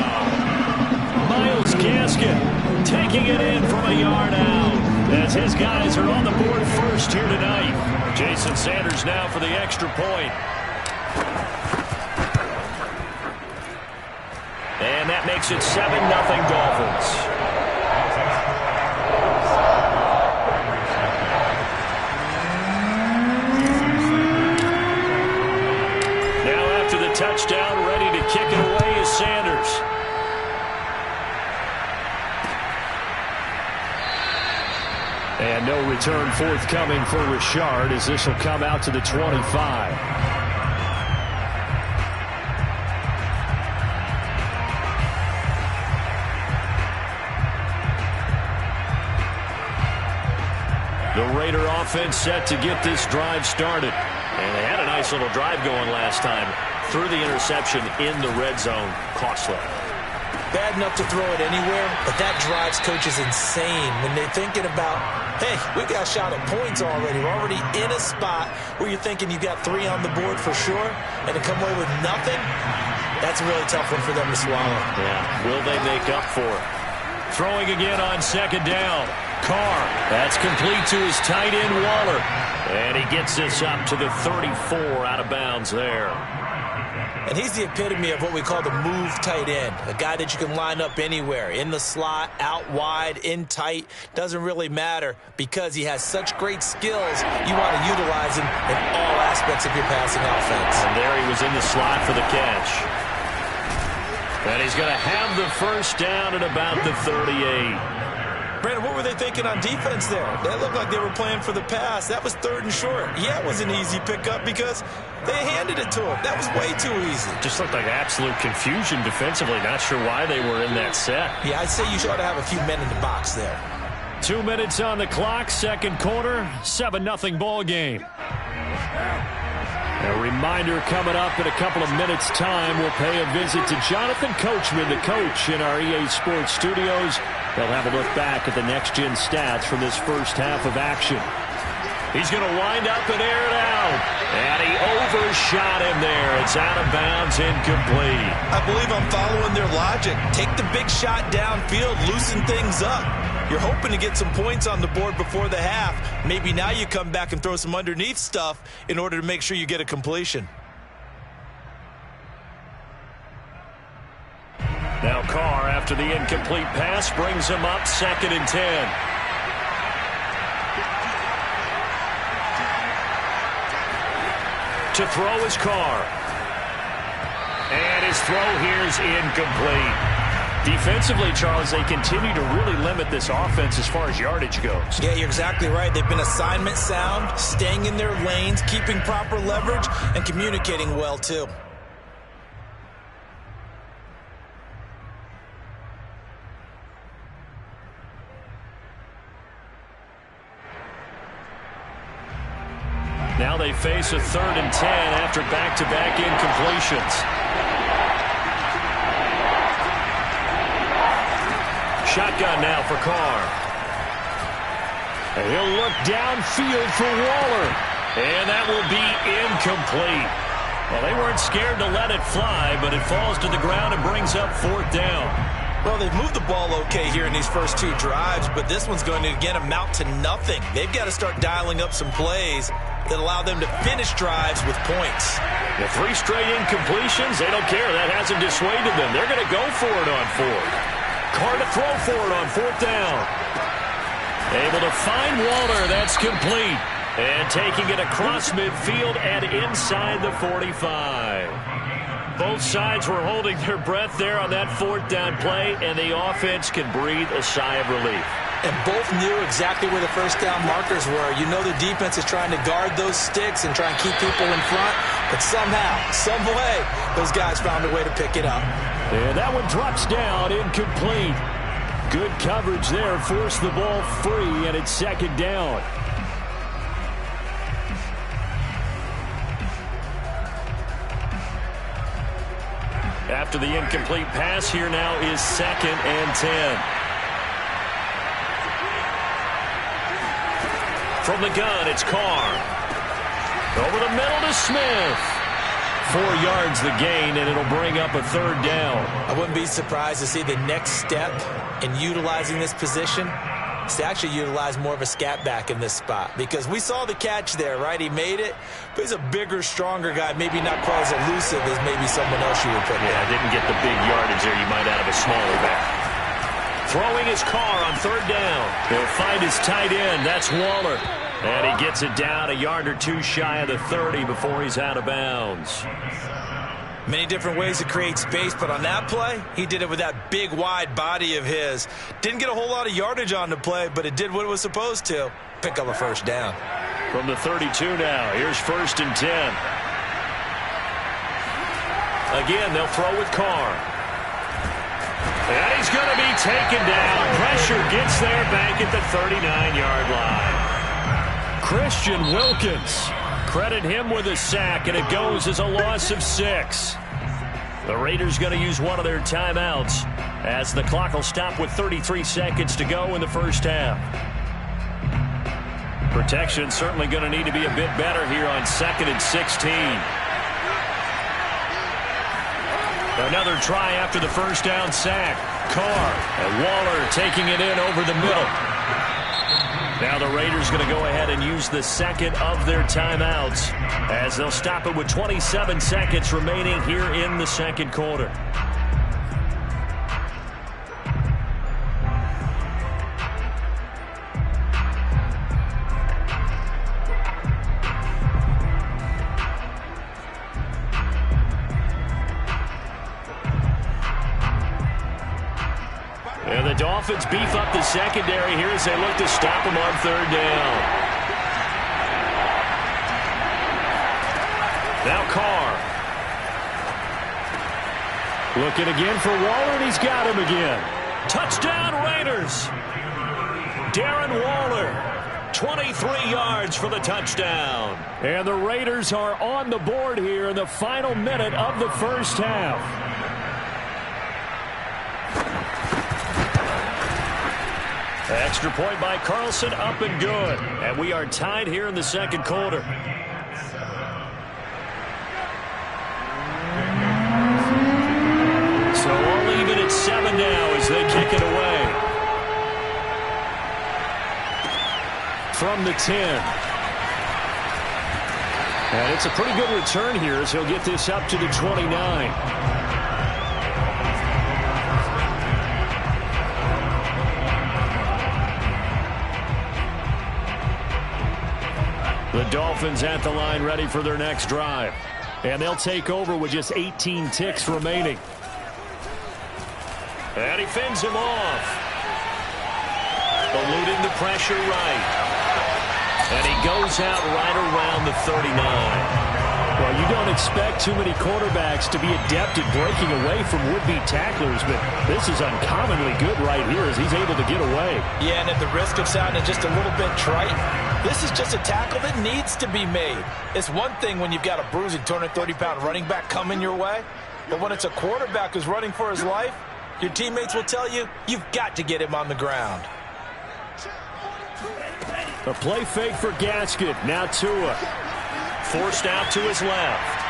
Myles Gaskin taking it in from a yard out as his guys are on the board first here tonight. Jason Sanders now for the extra point. And that makes it 7-0 Dolphins. Now after the touchdown, ready to kick it away is Sanders. And no return forthcoming for Richard as this will come out to the 25. The Raider offense set to get this drive started. And they had a nice little drive going last time. Threw the interception in the red zone. Costly. Bad enough to throw it anywhere, but that drives coaches insane when they're thinking about, hey, we got a shot at points already. We're already in a spot where you're thinking you got 3 on the board for sure, and to come away with nothing, that's a really tough one for them to swallow. Yeah, will they make up for it? Throwing again on 2nd down. Carr, that's complete to his tight end, Waller. And he gets this up to the 34 out of bounds there. And he's the epitome of what we call the move tight end, a guy that you can line up anywhere, in the slot, out wide, in tight, doesn't really matter because he has such great skills. You want to utilize him in all aspects of your passing offense. And there he was in the slot for the catch. And he's going to have the first down at about the 38. Brandon, what were they thinking on defense there? That looked like they were playing for the pass. That was 3rd and short. Yeah, it was an easy pickup because they handed it to him. That was way too easy. Just looked like absolute confusion defensively. Not sure why they were in that set. Yeah, I'd say you ought to have a few men in the box there. 2 minutes on the clock, second quarter, 7-0 ball game. A reminder coming up in a couple of minutes' time. We'll pay a visit to Jonathan Coachman, the coach in our EA Sports studios. They'll have a look back at the next-gen stats from this first half of action. He's going to wind up and air it out. And he overshot him there. It's out of bounds, incomplete. I believe I'm following their logic. Take the big shot downfield, loosen things up. You're hoping to get some points on the board before the half. Maybe now you come back and throw some underneath stuff in order to make sure you get a completion. Now Carr, after the incomplete pass, brings him up 2nd and 10. To throw is Carr. And his throw here is incomplete. Defensively, Charles, they continue to really limit this offense as far as yardage goes. Yeah, you're exactly right. They've been assignment sound, staying in their lanes, keeping proper leverage, and communicating well, too. Now they face a 3rd and 10 after back-to-back incompletions. Shotgun now for Carr. And he'll look downfield for Waller. And that will be incomplete. Well, they weren't scared to let it fly, but it falls to the ground and brings up 4th down. Well, they've moved the ball okay here in these first 2 drives, but this one's going to, again, amount to nothing. They've got to start dialing up some plays that allow them to finish drives with points. The 3 straight incompletions, they don't care. That hasn't dissuaded them. They're going to go for it on 4th. Carr to throw for it on 4th down. Able to find Waller. That's complete. And taking it across midfield and inside the 45. Both sides were holding their breath there on that 4th down play, and the offense can breathe a sigh of relief. And both knew exactly where the first down markers were. You know the defense is trying to guard those sticks and try and keep people in front, but somehow, some way, those guys found a way to pick it up. And that one drops down, incomplete. Good coverage there, forced the ball free, and it's 2nd down. After the incomplete pass, here now is 2nd and 10. From the gun, it's Carr. Over the middle to Smith. 4 yards the gain, and it'll bring up a 3rd down. I wouldn't be surprised to see the next step in utilizing this position is to actually utilize more of a scat back in this spot, because we saw the catch there, right? He made it, but he's a bigger, stronger guy, maybe not quite as elusive as maybe someone else you would put there. Didn't get the big yardage there you might out of a smaller back. Throwing his Carr on 3rd down. He'll find his tight end. That's Waller. And he gets it down a yard or 2 shy of the 30 before he's out of bounds. Many different ways to create space, but on that play, he did it with that big, wide body of his. Didn't get a whole lot of yardage on the play, but it did what it was supposed to. Pick up a 1st down. From the 32 now, here's 1st and 10. Again, they'll throw with Carr. And he's going to be taken down. Pressure gets there back at the 39-yard line. Christian Wilkins. Credit him with a sack, and it goes as a loss of 6. The Raiders going to use one of their timeouts as the clock will stop with 33 seconds to go in the first half. Protection certainly going to need to be a bit better here on 2nd and 16. Another try after the first down sack. Carr and Waller taking it in over the middle. Now the Raiders going to go ahead and use the second of their timeouts as they'll stop it with 27 seconds remaining here in the second quarter. And the Dolphins beef up the secondary here as they look to stop him on 3rd down. Now Carr. Looking again for Waller, and he's got him again. Touchdown, Raiders. Darren Waller, 23 yards for the touchdown. And the Raiders are on the board here in the final minute of the first half. Extra point by Carlson, up and good. And we are tied here in the second quarter. So all even at 7 now as they kick it away. From the 10. And it's a pretty good return here as he'll get this up to the 29. The Dolphins at the line ready for their next drive. And they'll take over with just 18 ticks remaining. And he fends him off. Eluding the pressure right. And he goes out right around the 39. Well, you don't expect too many quarterbacks to be adept at breaking away from would-be tacklers, but this is uncommonly good right here as he's able to get away. Yeah, and at the risk of sounding just a little bit trite, this is just a tackle that needs to be made. It's one thing when you've got a bruising 230-pound running back coming your way, but when it's a quarterback who's running for his life, your teammates will tell you, you've got to get him on the ground. A play fake for Gaskin. Now Tua. Forced out to his left.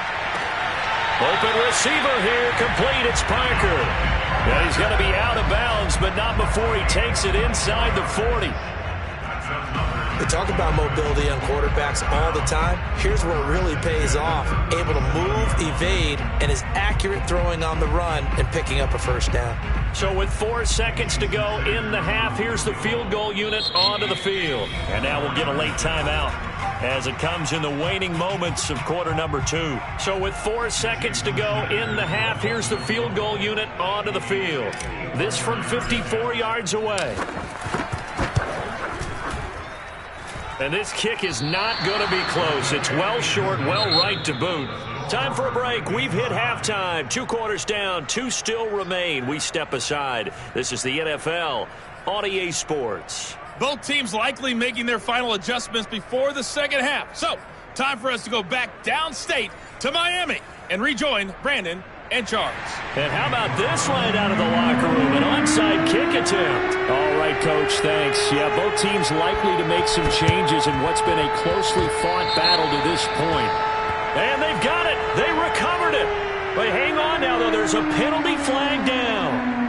Open receiver here. Complete. It's Parker. And he's going to be out of bounds, but not before he takes it inside the 40. We talk about mobility on quarterbacks all the time. Here's where it really pays off. Able to move, evade, and is accurate throwing on the run and picking up a first down. So with 4 seconds to go in the half, here's the field goal unit onto the field. And now we'll get a late timeout as it comes in the waning moments of quarter number 2. So with 4 seconds to go in the half, here's the field goal unit onto the field. This from 54 yards away. And this kick is not going to be close. It's well short, well right to boot. Time for a break. We've hit halftime. 2 quarters down, 2 still remain. We step aside. This is the NFL on EA Sports. Both teams likely making their final adjustments before the second half. So, time for us to go back downstate to Miami and rejoin Brandon and Charles. And how about this line out of the locker room? An onside kick attempt. All right, Coach, thanks. Yeah, both teams likely to make some changes in what's been a closely fought battle to this point. And they've got it. They recovered it. But hang on now, though. There's a penalty flag down.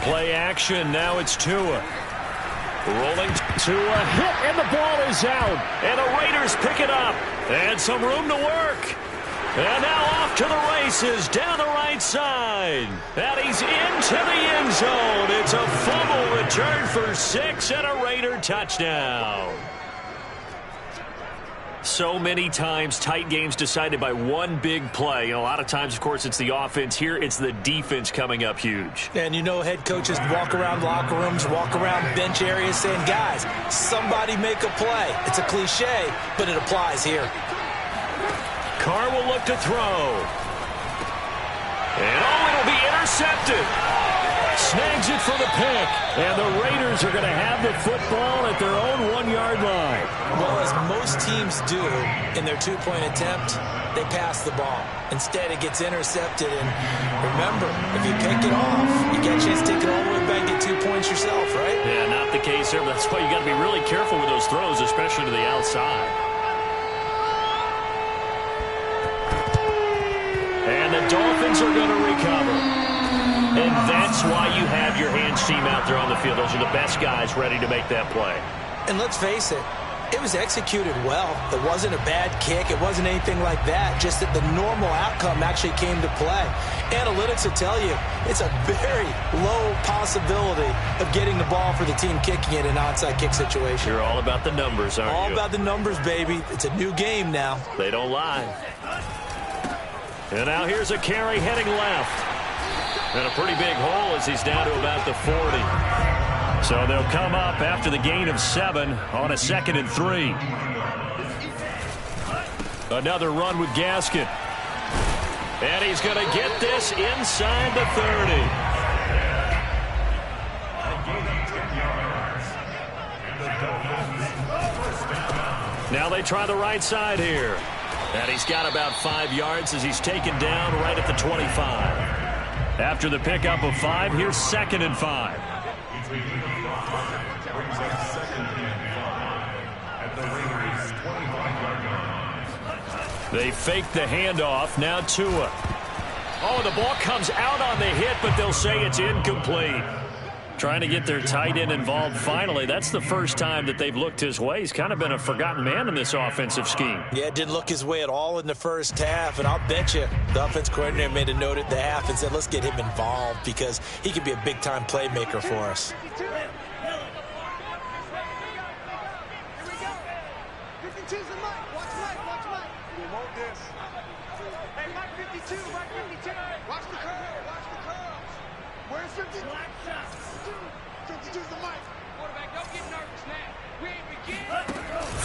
Play action. Now it's Tua. Rolling Tua. Hit, and the ball is out. And the Raiders pick it up. And some room to work. And now off to the races down the right side. And he's into the end zone. It's a fumble return for 6 and a Raider touchdown. So many times, tight games decided by one big play. And a lot of times, of course, it's the offense. Here, it's the defense coming up huge. And you know head coaches walk around locker rooms, walk around bench areas saying, guys, somebody make a play. It's a cliche, but it applies here. Carr will look to throw. And, it'll be intercepted. Snags it for the pick. And the Raiders are going to have the football at their own 1-yard line. Well, as most teams do in their 2-point attempt, they pass the ball. Instead, it gets intercepted. And remember, if you pick it off, you get a chance to take it all the way back and get 2 points yourself, right? Yeah, not the case there. But that's why you got to be really careful with those throws, especially to the outside. And the Dolphins are going to recover. And that's why you have your hands team out there on the field. Those are the best guys ready to make that play. And let's face it, it was executed well. It wasn't a bad kick. It wasn't anything like that. Just that the normal outcome actually came to play. Analytics will tell you it's a very low possibility of getting the ball for the team kicking it in an onside kick situation. You're all about the numbers, aren't you? All about the numbers, baby. It's a new game now. They don't lie. And now here's a carry heading left. And a pretty big hole as he's down to about the 40. So they'll come up after the gain of 7 on a 2nd and 3. Another run with Gaskin. And he's going to get this inside the 30. Now they try the right side here. And he's got about 5 yards as he's taken down right at the 25. After the pickup of 5, here's 2nd and 5. They fake the handoff. Now Tua. Oh, the ball comes out on the hit, but they'll say it's incomplete. Trying to get their tight end involved finally. That's the first time that they've looked his way. He's kind of been a forgotten man in this offensive scheme. Yeah, didn't look his way at all in the first half, and I'll bet you the offense coordinator made a note at the half and said, let's get him involved because he could be a big-time playmaker for us.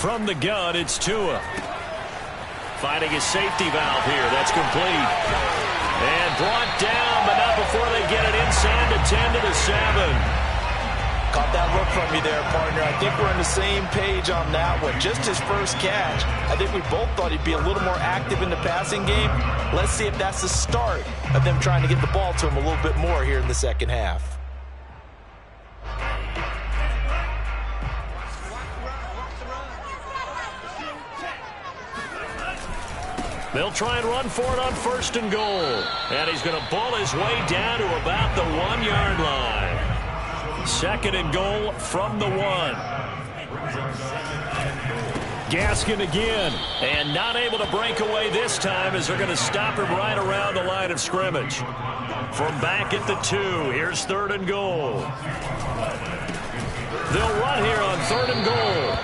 From the gun, it's Tua. Finding his safety valve here. That's complete. And brought down, but not before they get it inside the 10 to the 7. Caught that look from you there, partner. I think we're on the same page on that one. Just his first catch. I think we both thought he'd be a little more active in the passing game. Let's see if that's the start of them trying to get the ball to him a little bit more here in the second half. They'll try and run for it on 1st and goal. And he's going to ball his way down to about the 1-yard line. 2nd and goal from the 1. Gaskin again. And not able to break away this time as they're going to stop him right around the line of scrimmage. From back at the 2, here's 3rd and goal. They'll run here on 3rd and goal.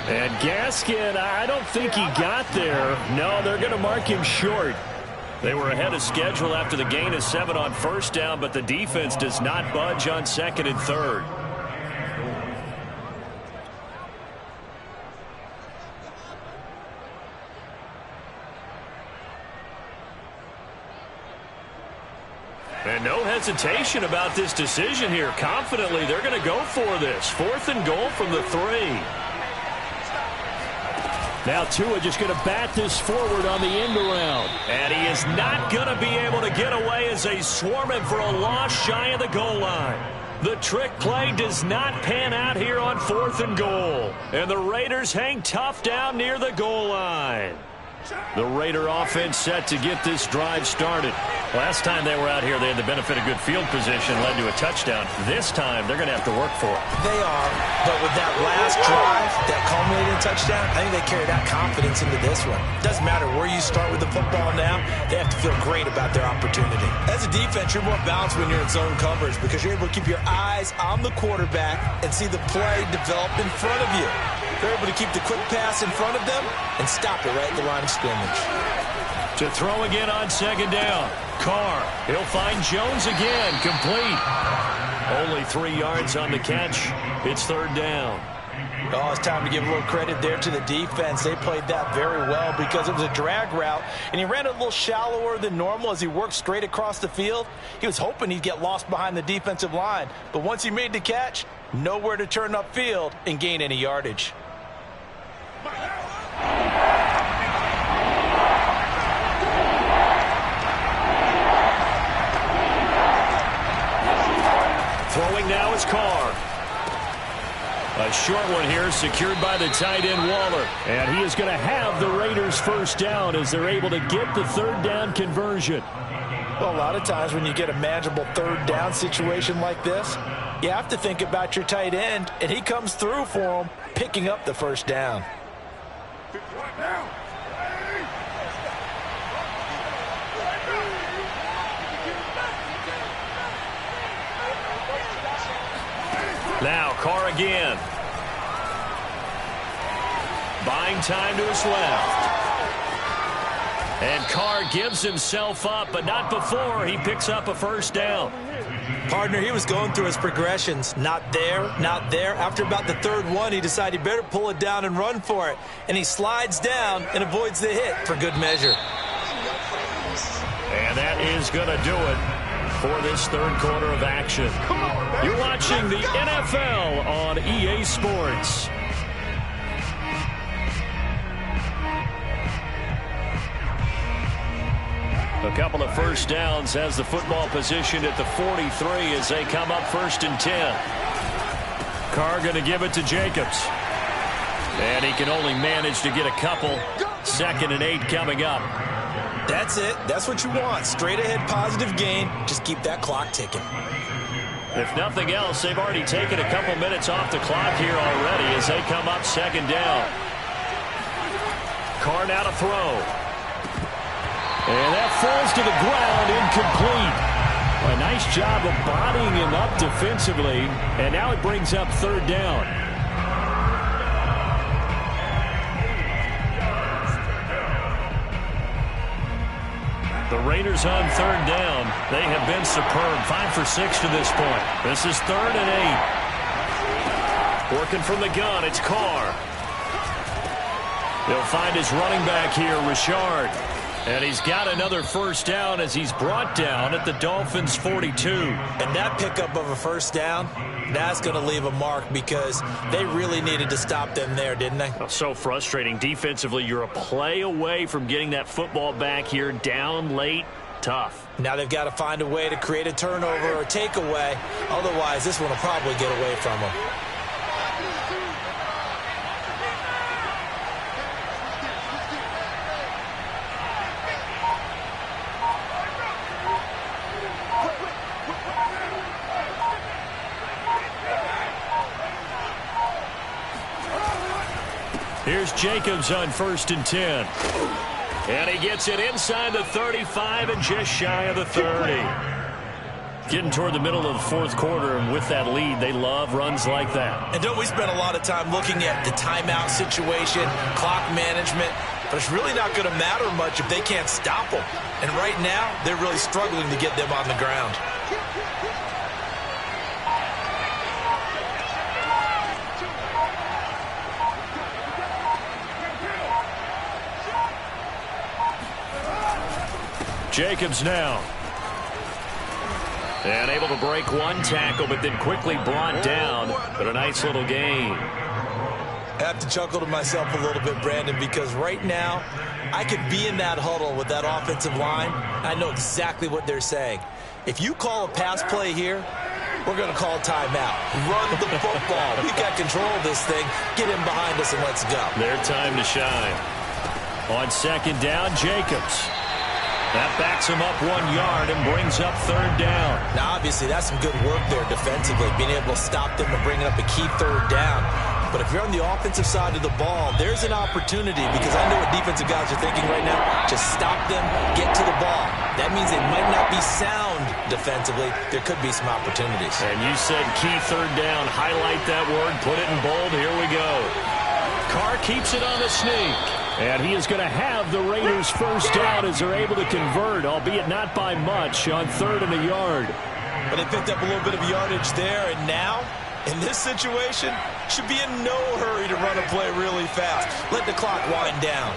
And Gaskin, I don't think he got there. No, they're going to mark him short. They were ahead of schedule after the gain of 7 on 1st down, but the defense does not budge on 2nd and 3rd. And no hesitation about this decision here. Confidently, they're going to go for this. 4th and goal from the 3. Now Tua just going to bat this forward on the end around. And he is not going to be able to get away as they swarm him for a loss shy of the goal line. The trick play does not pan out here on 4th and goal. And the Raiders hang tough down near the goal line. The Raider offense set to get this drive started. Last time they were out here, they had the benefit of good field position, led to a touchdown. This time, they're going to have to work for it. They are, but with that last drive, that culminating touchdown, I think they carry that confidence into this one. Doesn't matter where you start with the football now, they have to feel great about their opportunity. As a defense, you're more balanced when you're in zone coverage because you're able to keep your eyes on the quarterback and see the play develop in front of you. They're able to keep the quick pass in front of them and stop it right at the line of scrimmage. To throw again on 2nd down. Carr, he'll find Jones again, complete. Only 3 yards on the catch. It's 3rd down. Oh, it's time to give a little credit there to the defense. They played that very well because it was a drag route, and he ran a little shallower than normal as he worked straight across the field. He was hoping he'd get lost behind the defensive line, but once he made the catch, nowhere to turn upfield and gain any yardage. Throwing now is Carr. A short one here secured by the tight end Waller. And he is going to have the Raiders 1st down as they're able to get the 3rd down conversion. Well, a lot of times when you get a manageable 3rd down situation like this, you have to think about your tight end, and he comes through for him, picking up the 1st down. Now Carr again. Buying time to his left. And Carr gives himself up, but not before he picks up a 1st down. Partner, he was going through his progressions. Not there, not there. After about the third one, he decided he better pull it down and run for it. And he slides down and avoids the hit for good measure. And that is going to do it for this third quarter of action. You're watching the NFL on EA Sports. A couple of first downs has the football positioned at the 43 as they come up 1st and 10. Carr going to give it to Jacobs. And he can only manage to get a couple. 2nd and 8 coming up. That's it. That's what you want. Straight ahead positive gain. Just keep that clock ticking. If nothing else, they've already taken a couple minutes off the clock here already as they come up 2nd down. Carr now to throw. And that falls to the ground, incomplete. A nice job of bodying him up defensively, and now it brings up 3rd down. The Raiders on 3rd down. They have been superb. 5 for 6 to this point. This is 3rd and 8. Working from the gun, it's Carr. They'll find his running back here, Richard. And he's got another first down as he's brought down at the Dolphins' 42. And that pickup of a first down, that's going to leave a mark because they really needed to stop them there, didn't they? So frustrating. Defensively, you're a play away from getting that football back here down late. Tough. Now they've got to find a way to create a turnover or takeaway. Otherwise, this one will probably get away from them. Here's Jacobs on 1st and 10. And he gets it inside the 35 and just shy of the 30. Getting toward the middle of the 4th quarter, and with that lead, they love runs like that. And don't we spend a lot of time looking at the timeout situation, clock management, but it's really not going to matter much if they can't stop them. And right now, they're really struggling to get them on the ground. Jacobs now. And able to break one tackle, but then quickly brought down. But a nice little gain. I have to chuckle to myself a little bit, Brandon, because right now I could be in that huddle with that offensive line. I know exactly what they're saying. If you call a pass play here, we're going to call timeout. Run the football. We've got control of this thing. Get him behind us and let's go. Their time to shine. On 2nd down, Jacobs. That backs him up 1 yard and brings up 3rd down. Now, obviously, that's some good work there defensively, being able to stop them and bringing up a key 3rd down. But if you're on the offensive side of the ball, there's an opportunity because I know what defensive guys are thinking right now. Just stop them, get to the ball. That means they might not be sound defensively. There could be some opportunities. And you said key 3rd down. Highlight that word. Put it in bold. Here we go. Carr keeps it on the sneak. And he is going to have the Raiders first down as they're able to convert, albeit not by much, on 3rd and a yard. But they picked up a little bit of yardage there, and now, in this situation, should be in no hurry to run a play really fast. Let the clock wind down.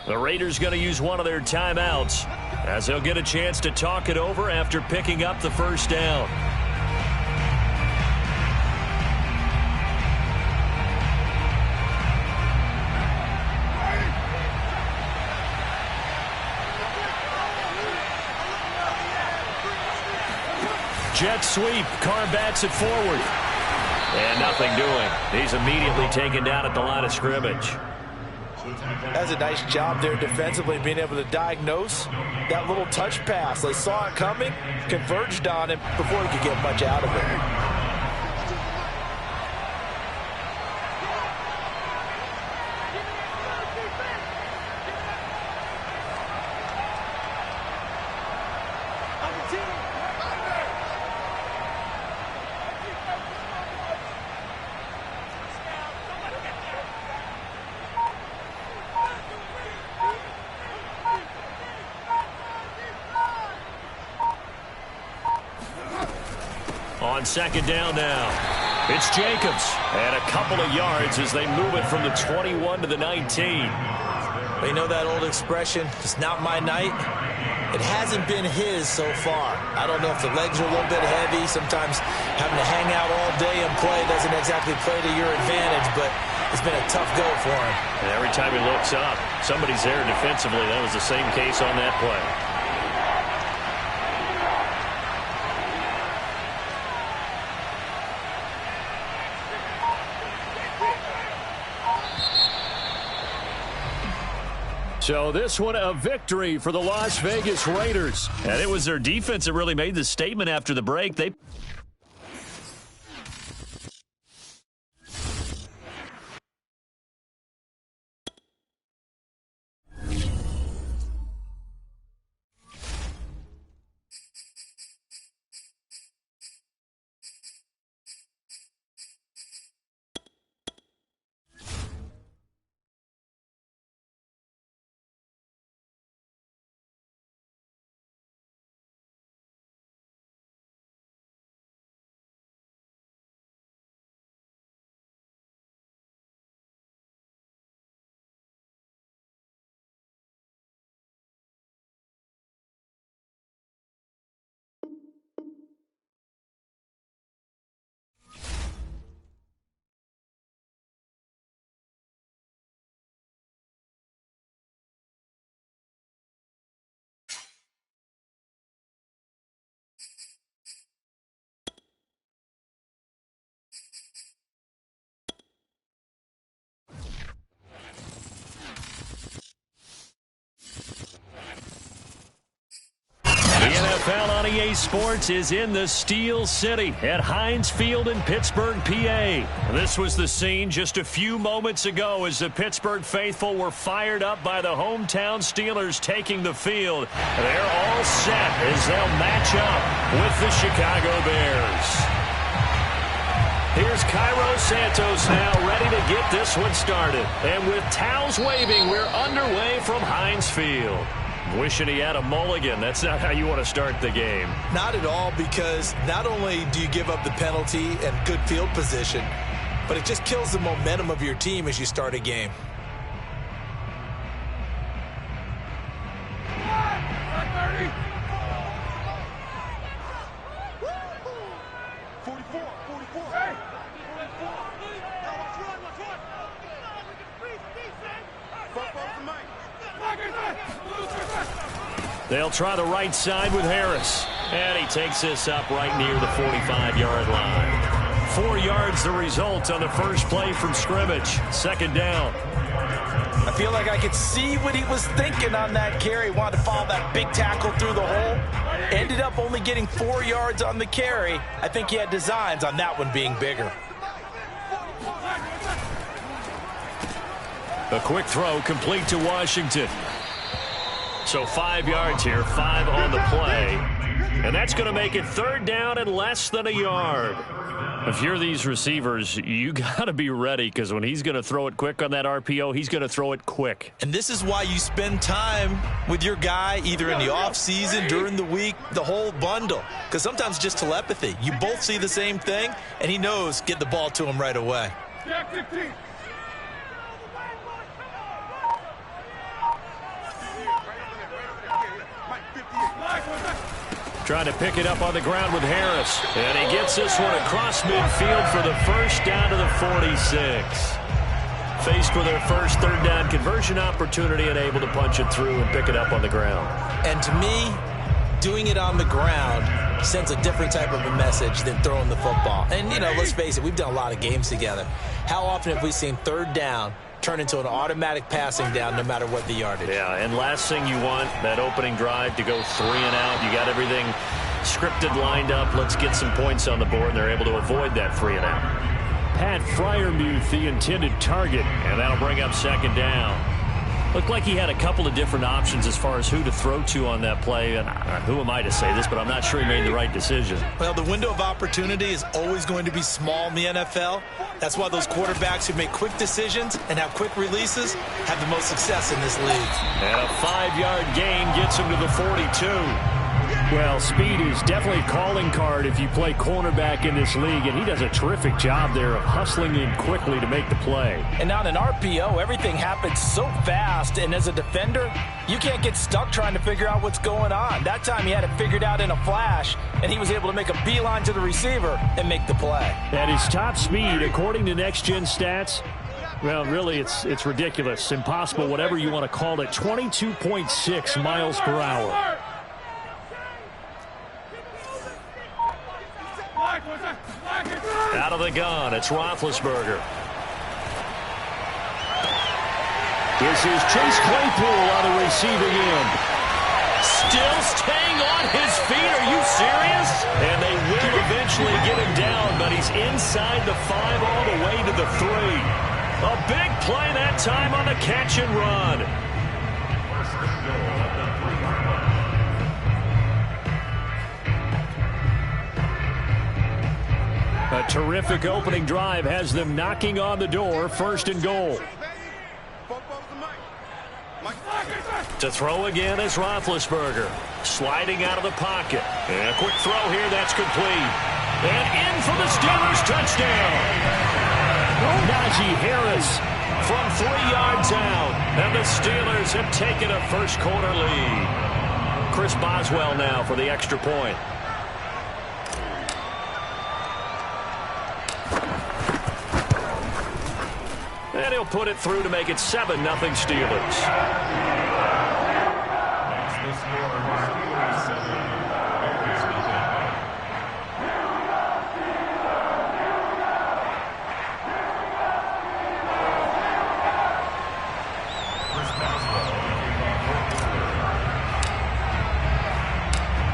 The Raiders going to use one of their timeouts as they'll get a chance to talk it over after picking up the first down. Jet sweep. Carr bats it forward. And nothing doing. He's immediately taken down at the line of scrimmage. That's a nice job there defensively, being able to diagnose that little touch pass. They saw it coming, converged on him before he could get much out of it. second down now. It's Jacobs. And a couple of yards as they move it from the 21 to the 19. You know that old expression, it's not my night? It hasn't been his so far. I don't know if the legs are a little bit heavy. Sometimes having to hang out all day and play doesn't exactly play to your advantage, but it's been a tough go for him. And every time he looks up, somebody's there defensively. That was the same case on that play. So this one a victory for the Las Vegas Raiders. And it was their defense that really made the statement after the break. NFL on EA Sports is in the Steel City at Heinz Field in Pittsburgh, PA. This was the scene just a few moments ago as the Pittsburgh faithful were fired up by the hometown Steelers taking the field. They're all set as they'll match up with the Chicago Bears. Here's Cairo Santos now ready to get this one started. And with towels waving, we're underway from Heinz Field. Wishing he had a mulligan. That's not how you want to start the game. Not at all, because not only do you give up the penalty and good field position, but it just kills the momentum of your team as you start a game. They'll try the right side with Harris. And he takes this up right near the 45-yard line. 4 yards the result on the first play from scrimmage. Second down. I feel like I could see what he was thinking on that carry. Wanted to follow that big tackle through the hole. Ended up only getting 4 yards on the carry. I think he had designs on that one being bigger. A quick throw complete to Washington. So 5 yards here, 5 on the play. And that's going to make it third down and less than a yard. If you're these receivers, you got to be ready, because when he's going to throw it quick on that RPO, he's going to throw it quick. And this is why you spend time with your guy either in the offseason, during the week, the whole bundle. Because sometimes just telepathy. You both see the same thing, and he knows get the ball to him right away. Trying to pick it up on the ground with Harris. And he gets this one across midfield for the first down to the 46. Faced with their first third down conversion opportunity and able to punch it through and pick it up on the ground. And to me, doing it on the ground sends a different type of a message than throwing the football. And, you know, let's face it, we've done a lot of games together. How often have we seen third down turn into an automatic passing down no matter what the yardage? Yeah, and last thing you want, that opening drive to go 3 and out. You got everything scripted, lined up. Let's get some points on the board, and they're able to avoid that 3 and out. Pat Freiermuth, the intended target, and that'll bring up second down. Looked like he had a couple of different options as far as who to throw to on that play. And who am I to say this, but I'm not sure he made the right decision. Well, the window of opportunity is always going to be small in the NFL. That's why those quarterbacks who make quick decisions and have quick releases have the most success in this league. And a 5-yard gain gets him to the 42. Well, speed is definitely a calling card if you play cornerback in this league, and he does a terrific job there of hustling in quickly to make the play. And on an RPO, everything happens so fast, and as a defender, you can't get stuck trying to figure out what's going on. That time he had it figured out in a flash, and he was able to make a beeline to the receiver and make the play. At his top speed, according to Next Gen Stats, well, really, it's ridiculous, impossible, whatever you want to call it, 22.6 miles per hour. Out of the gun, it's Roethlisberger. This is Chase Claypool on the receiving end. Still staying on his feet. Are you serious? And they will eventually get him down, but he's inside the 5 all the way to the 3. A big play that time on the catch and run. A terrific opening drive has them knocking on the door, 1st and goal. To throw again is Roethlisberger. Sliding out of the pocket. And a quick throw here, that's complete. And in for the Steelers, touchdown. Najee Harris from 3 yards out. And the Steelers have taken a first quarter lead. Chris Boswell now for the extra point. And he'll put it through to make it 7-0 Steelers.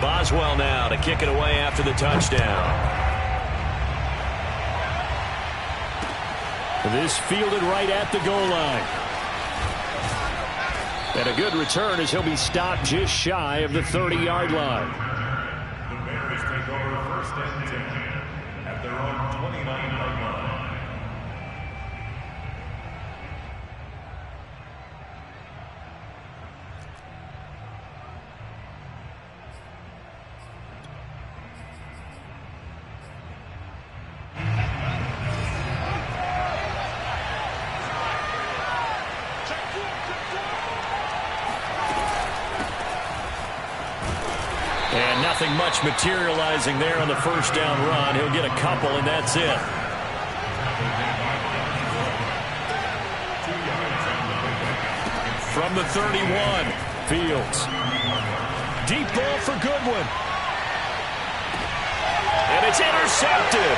Boswell now to kick it away after the touchdown. This fielded right at the goal line. And a good return as he'll be stopped just shy of the 30-yard line. The Bears take over 1st and 10 at their own 29-yard line. Nothing much materializing there on the first down run. He'll get a couple, and that's it. From the 31, Fields. Deep ball for Goodwin. And it's intercepted.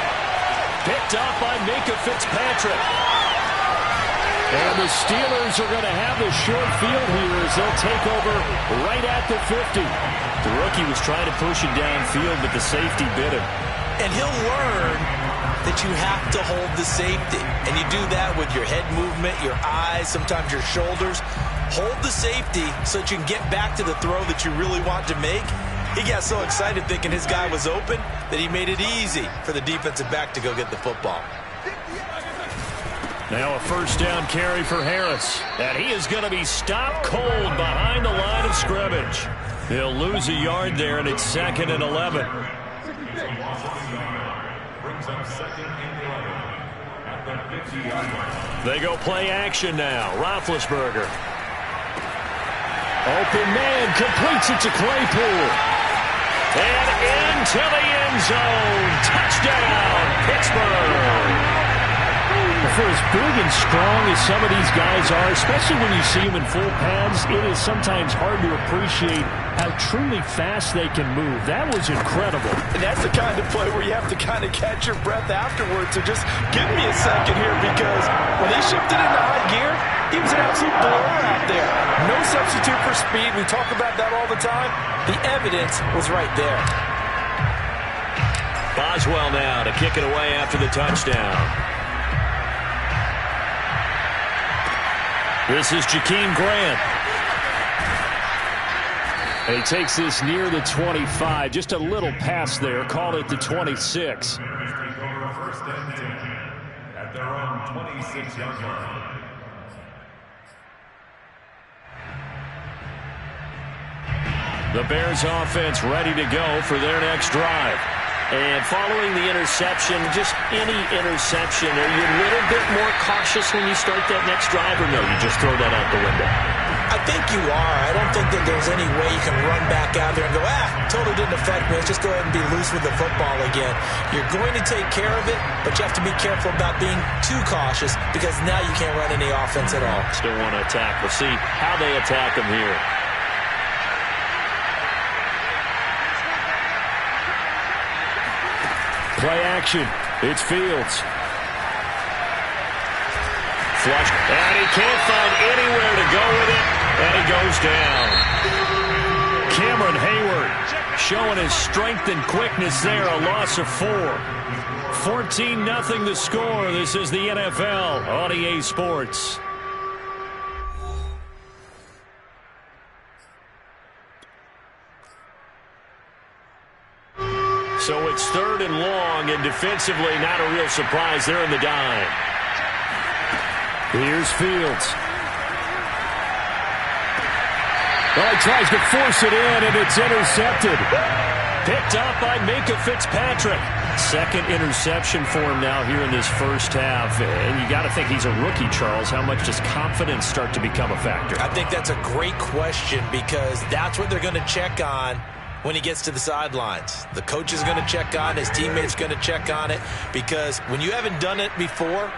Picked up by Minkah Fitzpatrick. And the Steelers are going to have the short field here as they'll take over right at the 50. The rookie was trying to push it downfield, but the safety bit him. And he'll learn that you have to hold the safety. And you do that with your head movement, your eyes, sometimes your shoulders. Hold the safety so that you can get back to the throw that you really want to make. He got so excited thinking his guy was open that he made it easy for the defensive back to go get the football. Now a first down carry for Harris. And he is going to be stopped cold behind the line of scrimmage. He'll lose a yard there, and it's 2nd and 11. They go play action now. Roethlisberger. Open man, completes it to Claypool. And into the end zone. Touchdown, Pittsburgh. For as big and strong as some of these guys are, especially when you see them in full pads, it is sometimes hard to appreciate how truly fast they can move. That was incredible. And that's the kind of play where you have to kind of catch your breath afterwards. So just give me a second here, because when he shifted into high gear, he was an absolute blower out there. No substitute for speed. We talk about that all the time. The evidence was right there. Boswell now to kick it away after the touchdown. This is Jakeem Grant. And he takes this near the 25. Just a little pass there. Call it the 26. Take over 1st and 10 at their own 26-yard line. The Bears offense ready to go for their next drive. And following the interception, just any interception, are you a little bit more cautious when you start that next drive, or no, you just throw that out the window? I think you are. I don't think that there's any way you can run back out there and go, totally didn't affect me. Let's just go ahead and be loose with the football again. You're going to take care of it, but you have to be careful about being too cautious because now you can't run any offense at all. Still want to attack. We'll see how they attack them here. Play action. It's Fields. Flush. And he can't find anywhere to go with it. And he goes down. Cameron Hayward showing his strength and quickness there. A loss of 4. 14-0 the score. This is the NFL on EA Sports. So it's 3rd and long, and defensively not a real surprise. They're in the dime. Here's Fields. Well, he tries to force it in, and it's intercepted. Picked up by Minkah Fitzpatrick. 2nd interception for him now here in this first half. And you got to think he's a rookie, Charles. How much does confidence start to become a factor? I think that's a great question because that's what they're going to check on when he gets to the sidelines. The coach is going to check on, his teammates going to check on it, because when you haven't done it before,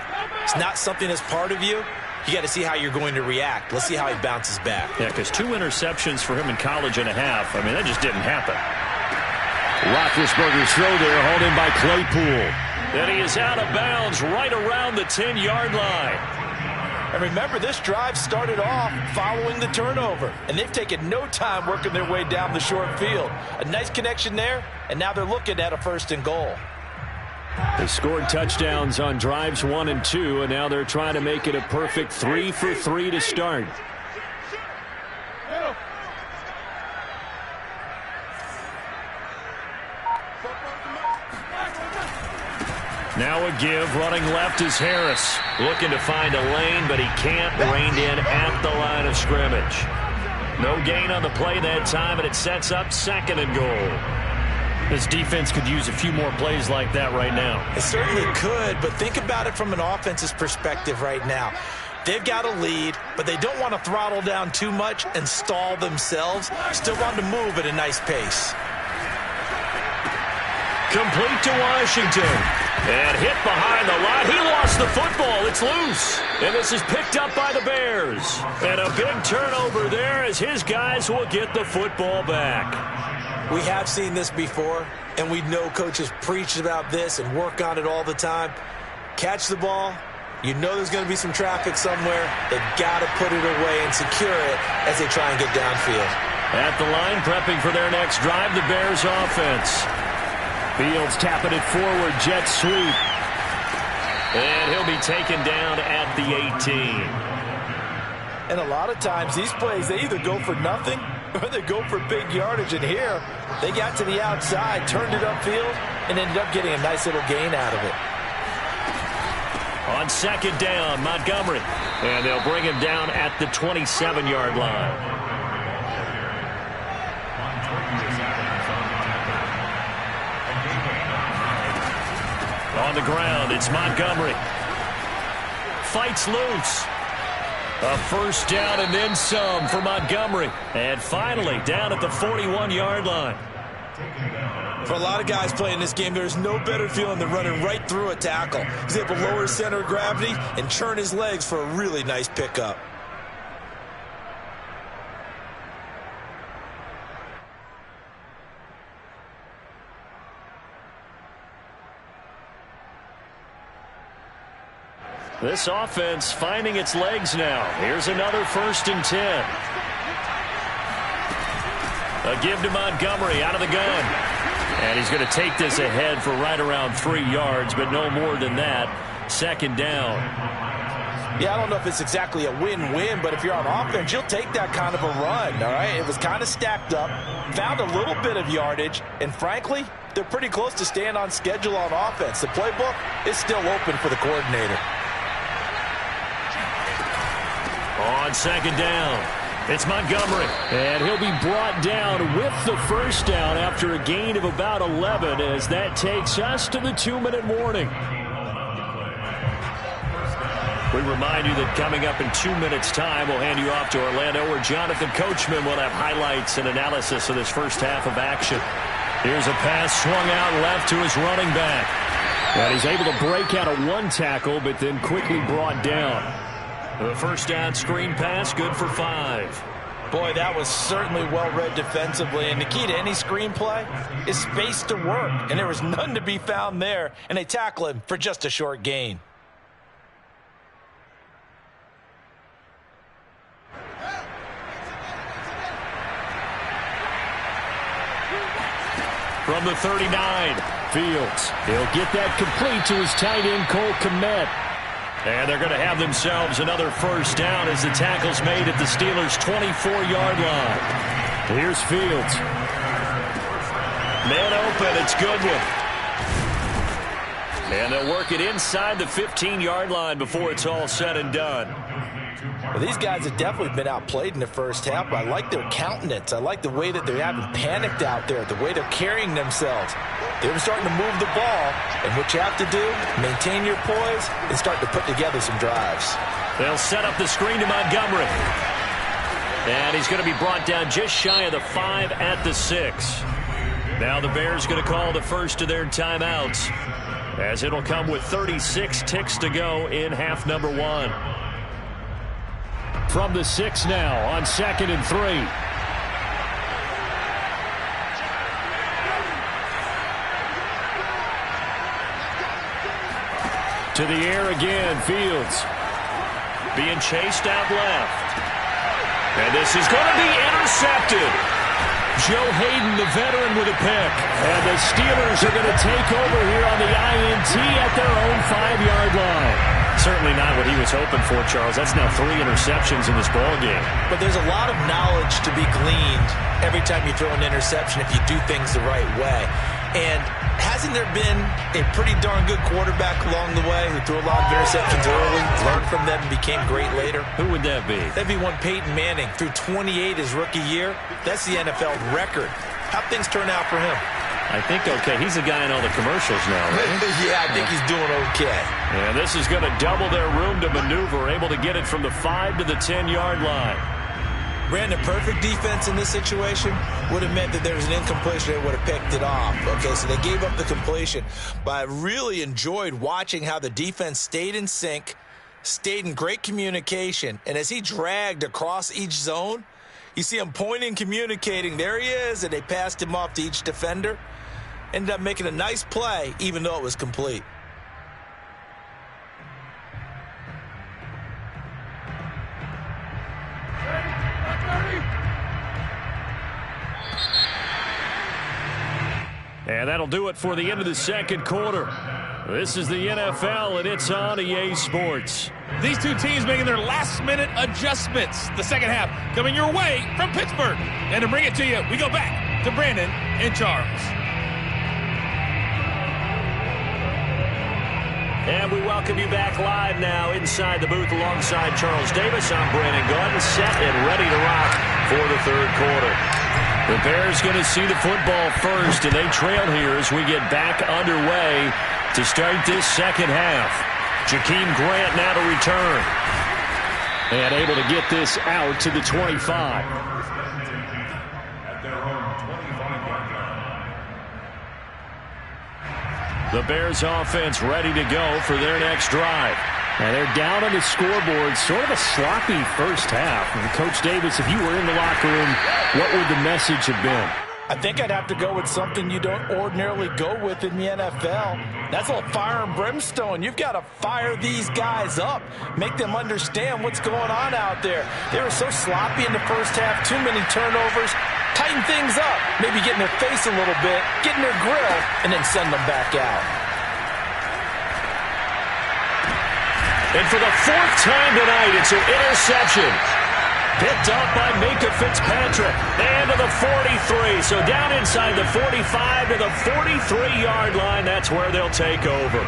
it's not something that's part of you. You got to see how you're going to react. Let's see how he bounces back. Yeah, because 2 interceptions for him in college and a half. I mean, that just didn't happen. Roethlisberger's throw there, hauled in by Claypool. And he is out of bounds right around the 10-yard line. And remember, this drive started off following the turnover, and they've taken no time working their way down the short field. A nice connection there, and now they're looking at a 1st and goal. They scored touchdowns on drives 1 and 2, and now they're trying to make it a perfect 3 for 3 to start. Now a give, running left is Harris. Looking to find a lane, but he can't. Reined in at the line of scrimmage. No gain on the play that time, and it sets up 2nd and goal. This defense could use a few more plays like that right now. It certainly could, but think about it from an offense's perspective right now. They've got a lead, but they don't want to throttle down too much and stall themselves. Still want to move at a nice pace. Complete to Washington. And hit behind the line. He lost the football. It's loose. And this is picked up by the Bears. And a big turnover there as his guys will get the football back. We have seen this before, and we know coaches preach about this and work on it all the time. Catch the ball. You know there's going to be some traffic somewhere. They've got to put it away and secure it as they try and get downfield. At the line, prepping for their next drive, the Bears offense. Fields tapping it forward, jet sweep. And he'll be taken down at the 18. And a lot of times these plays, they either go for nothing or they go for big yardage. And here, they got to the outside, turned it upfield, and ended up getting a nice little gain out of it. On 2nd down, Montgomery. And they'll bring him down at the 27-yard line. On the ground, it's Montgomery. Fights loose. A 1st down and then some for Montgomery. And finally, down at the 41-yard line. For a lot of guys playing this game, there's no better feeling than running right through a tackle. He's able to lower his center of gravity and churn his legs for a really nice pickup. This offense finding its legs now. Here's another 1st and 10. A give to Montgomery out of the gun. And he's going to take this ahead for right around 3 yards, but no more than that. 2nd down. Yeah, I don't know if it's exactly a win-win, but if you're on offense, you'll take that kind of a run, all right? It was kind of stacked up, found a little bit of yardage, and frankly, they're pretty close to staying on schedule on offense. The playbook is still open for the coordinator. On 2nd down, It's Montgomery, and he'll be brought down with the first down after a gain of about 11 as that takes us to the 2-minute warning. We remind you that coming up in 2 minutes' time, we'll hand you off to Orlando, where Jonathan Coachman will have highlights and analysis of this first half of action. Here's a pass swung out left to his running back. And he's able to break out of one tackle, but then quickly brought down. The first down screen pass, good for 5. Boy, that was certainly well-read defensively. And the key to any screen play is space to work. And there was none to be found there. And they tackle him for just a short gain. From the 39, Fields. He'll get that complete to his tight end, Cole Kmet. And they're going to have themselves another first down as the tackle's made at the Steelers' 24-yard line. Here's Fields. Man open, it's Goodwin. And they'll work it inside the 15-yard line before it's all said and done. Well, these guys have definitely been outplayed in the first half, but I like their countenance. I like the way that they haven't panicked out there, the way they're carrying themselves. They're starting to move the ball, and what you have to do, maintain your poise and start to put together some drives. They'll set up the screen to Montgomery. And he's going to be brought down just shy of the 5 at the 6. Now the Bears going to call the first of their timeouts, as it'll come with 36 ticks to go in half number 1. From the 6 now on 2nd and 3. To the air again, Fields. Being chased out left. And this is going to be intercepted. Joe Hayden, the veteran, with a pick. And the Steelers are going to take over here on the INT at their own 5-yard line. Certainly not what he was hoping for, Charles. That's now 3 interceptions in this ballgame. But there's a lot of knowledge to be gleaned every time you throw an interception if you do things the right way. And hasn't there been a pretty darn good quarterback along the way who threw a lot of interceptions early, learned from them, and became great later? Who would that be? That'd be one Peyton Manning. Threw 28 his rookie year. That's the NFL record. How'd things turn out for him? I think okay. He's the guy in all the commercials now, right? Yeah, I think he's doing okay. And this is going to double their room to maneuver, able to get it from the 5 to the 10-yard line. Brandon, perfect defense in this situation would have meant that there was an incompletion. They would have picked it off. Okay, so they gave up the completion. But I really enjoyed watching how the defense stayed in sync, stayed in great communication. And as he dragged across each zone, you see him pointing, communicating. There he is, and they passed him off to each defender. Ended up making a nice play, even though it was complete. And that'll do it for the end of the second quarter. This is the NFL, and it's on EA Sports. These two teams making their last-minute adjustments. The second half coming your way from Pittsburgh. And to bring it to you, we go back to Brandon and Charles. And we welcome you back live now inside the booth alongside Charles Davis. I'm Brandon Gaudin, set and ready to rock for the third quarter. The Bears going to see the football first, and they trail here as we get back underway to start this second half. Jakeem Grant now to return. And able to get this out to the 25. The Bears offense ready to go for their next drive. And they're down on the scoreboard, sort of a sloppy first half. And Coach Davis, if you were in the locker room, what would the message have been? I think I'd have to go with something you don't ordinarily go with in the NFL. That's all fire and brimstone. You've got to fire these guys up, make them understand what's going on out there. They were so sloppy in the first half, too many turnovers. Tighten things up, maybe get in their face a little bit, get in their grill, and then send them back out. And for the 4th time tonight, it's an interception. Picked up by Minkah Fitzpatrick. And to the 43. So down inside the 45 to the 43-yard line. That's where they'll take over.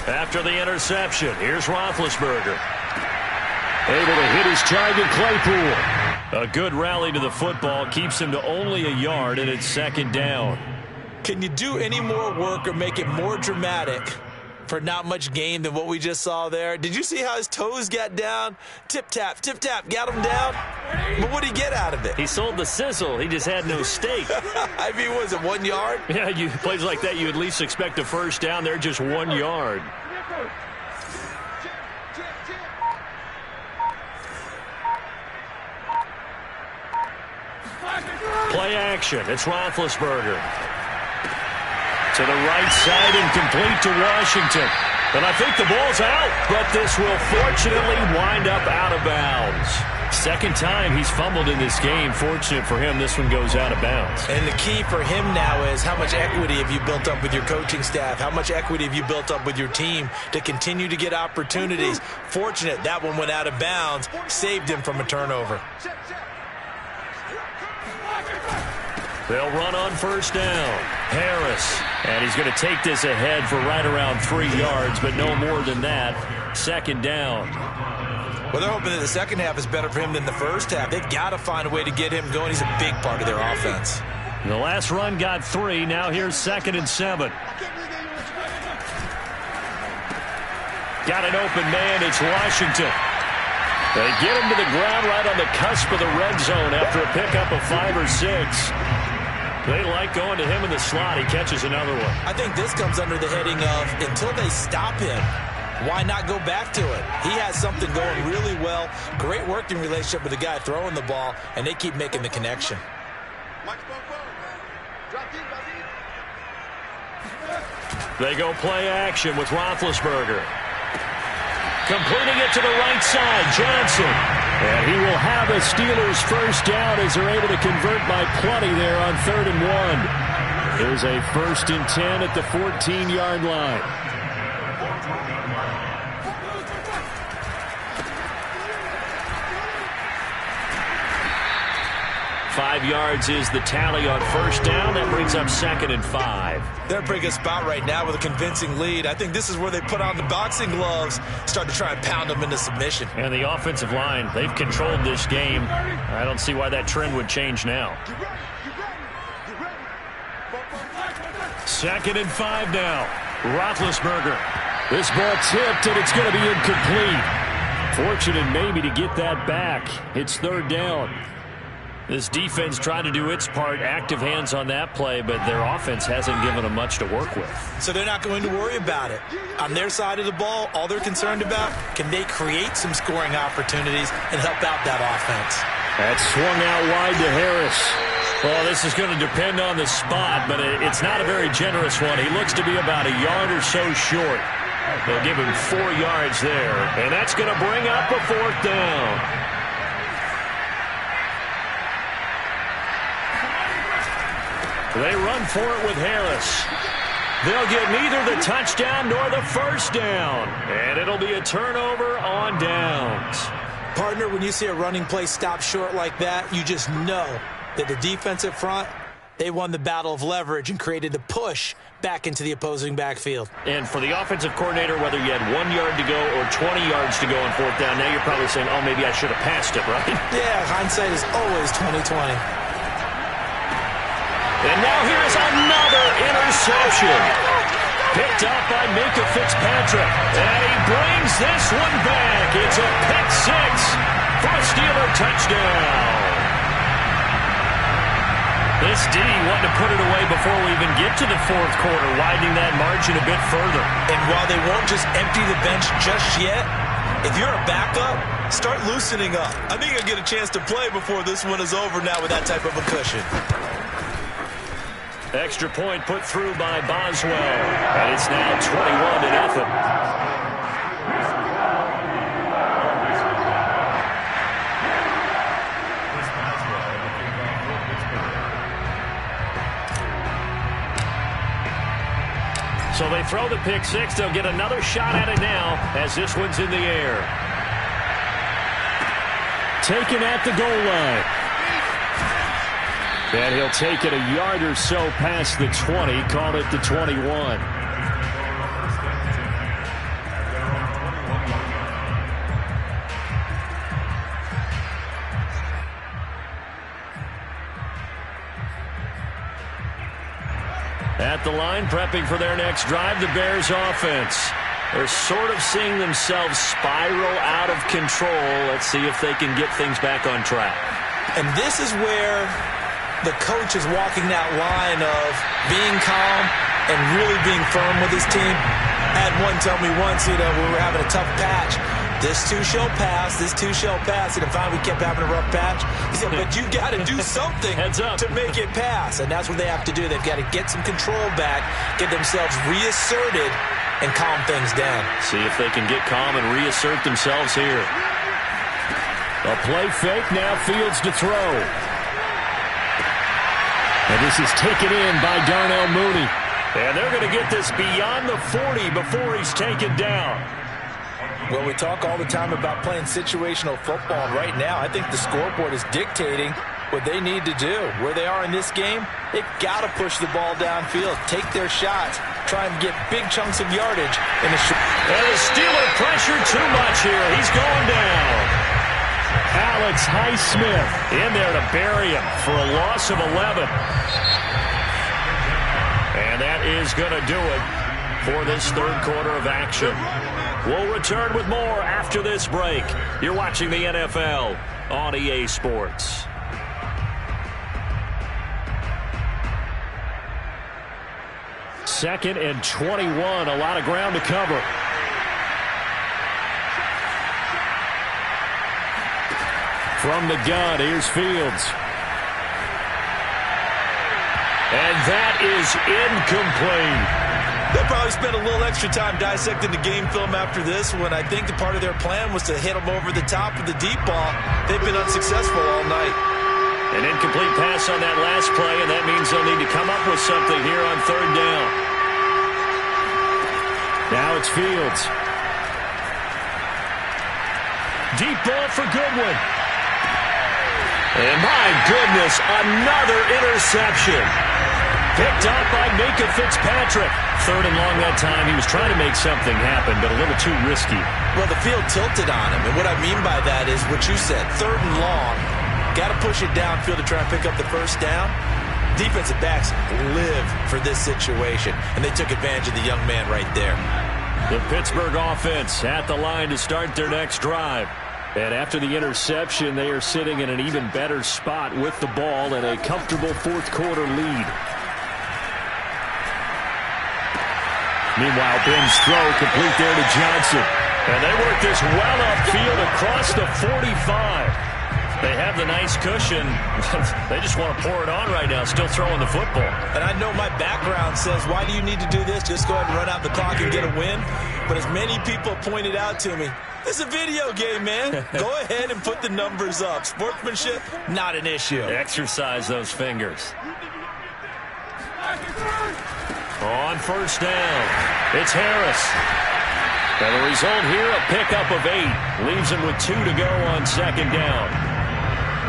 After the interception, here's Roethlisberger. Able to hit his target, Claypool. A good rally to the football keeps him to only a yard, and it's second down. Can you do any more work or make it more dramatic for not much gain than what we just saw there? Did you see how his toes got down? Tip-tap, got him down. But what did he get out of it? He sold the sizzle. He just had no steak. I mean, was it 1 yard? Yeah, plays like that, you at least expect a first down. They're just 1 yard. Play action. It's Roethlisberger. To the right side and complete to Washington. And I think the ball's out, but this will fortunately wind up out of bounds. Second time he's fumbled in this game. Fortunate for him, this one goes out of bounds. And the key for him now is how much equity have you built up with your coaching staff? How much equity have you built up with your team to continue to get opportunities? Fortunate that one went out of bounds, saved him from a turnover. They'll run on first down. Harris. And he's going to take this ahead for right around 3 yards, but no more than that. Second down. Well, they're hoping that the second half is better for him than the first half. They've got to find a way to get him going. He's a big part of their offense. The last run got 3. Now here's 2nd and 7. Got an open man. It's Washington. They get him to the ground right on the cusp of the red zone after a pickup of 5 or 6. They like going to him in the slot. He catches another one. I think this comes under the heading of until they stop him, why not go back to it? He has something going really well. Great working relationship with the guy throwing the ball, and they keep making the connection. They go play action with Roethlisberger. Completing it to the right side, Johnson. And he will have a Steelers first down as they're able to convert by plenty there on 3rd and 1. Here's a 1st and 10 at the 14-yard line. Five yards is the tally on first down. That brings up 2nd and 5. They're in a pretty good spot right now with a convincing lead. I think this is where they put on the boxing gloves, start to try and pound them into submission. And the offensive line, they've controlled this game. I don't see why that trend would change now. 2nd and 5 now. Roethlisberger. This ball tipped, and it's going to be incomplete. Fortunate maybe to get that back. It's 3rd down. This defense tried to do its part, active hands on that play, but their offense hasn't given them much to work with. So they're not going to worry about it. On their side of the ball, all they're concerned about, can they create some scoring opportunities and help out that offense? That swung out wide to Harris. Well, this is going to depend on the spot, but it's not a very generous one. He looks to be about a yard or so short. They'll give him 4 yards there, and that's going to bring up a 4th down. They run for it with Harris. They'll get neither the touchdown nor the first down. And it'll be a turnover on downs. Partner, when you see a running play stop short like that, you just know that the defensive front, they won the battle of leverage and created the push back into the opposing backfield. And for the offensive coordinator, whether you had 1 yard to go or 20 yards to go on 4th down, now you're probably saying, oh, maybe I should have passed it, right? Yeah, hindsight is always 20/20. And now here's another interception. Picked up by Minkah Fitzpatrick. And he brings this one back. It's a pick 6 for a Steeler touchdown. This D wanted to put it away before we even get to the 4th quarter, widening that margin a bit further. And while they won't just empty the bench just yet, if you're a backup, start loosening up. I think you'll get a chance to play before this one is over now with that type of a cushion. Extra point put through by Boswell. And it's now 21-0. So they throw the pick 6. They'll get another shot at it now as this one's in the air. Taken at the goal line. And he'll take it a yard or so past the 20, called it the 21. at the line, prepping for their next drive, the Bears offense. They're sort of seeing themselves spiral out of control. Let's see if they can get things back on track. And this is where the coach is walking that line of being calm and really being firm with his team. I had one tell me once, we were having a tough patch. This too shall pass, this too shall pass. And finally we kept having a rough patch. He said, but you got to do something to make it pass. And that's what they have to do. They've got to get some control back, get themselves reasserted, and calm things down. See if they can get calm and reassert themselves here. A play fake, now Fields to throw. And this is taken in by Darnell Mooney. And they're going to get this beyond the 40 before he's taken down. Well, we talk all the time about playing situational football. And right now, I think the scoreboard is dictating what they need to do. Where they are in this game, they've got to push the ball downfield, take their shots, try and get big chunks of yardage in the short. And the Steeler pressure too much here. He's going down. Alex Highsmith in there to bury him for a loss of 11. And that is going to do it for this third quarter of action. We'll return with more after this break. You're watching the NFL on EA Sports. Second and 21, a lot of ground to cover. From the gun, here's Fields. And that is incomplete. They'll probably spend a little extra time dissecting the game film after this one. I think the part of their plan was to hit them over the top with the deep ball. They've been unsuccessful all night. An incomplete pass on that last play, and that means they'll need to come up with something here on third down. Now it's Fields. Deep ball for Goodwin. And my goodness, another interception. Picked up by Minkah Fitzpatrick. Third and long that time. He was trying to make something happen, but a little too risky. Well, the field tilted on him, and what I mean by that is what you said. Third and long. Got to push it downfield to try and pick up the first down. Defensive backs live for this situation, and they took advantage of the young man right there. The Pittsburgh offense at the line to start their next drive. And after the interception, they are sitting in an even better spot with the ball and a comfortable fourth quarter lead. Meanwhile, Ben's throw complete there to Johnson. And they work this well upfield across the 45. They have the nice cushion. They just want to pour it on right now, still throwing the football. And I know my background says, why do you need to do this? Just go ahead and run out the clock and get a win. But as many people pointed out to me, this is a video game, man. Go ahead and put the numbers up. Sportsmanship, not an issue. Exercise those fingers. On first down, it's Harris. And the result here, a pickup of 8. Leaves him with 2 to go on second down.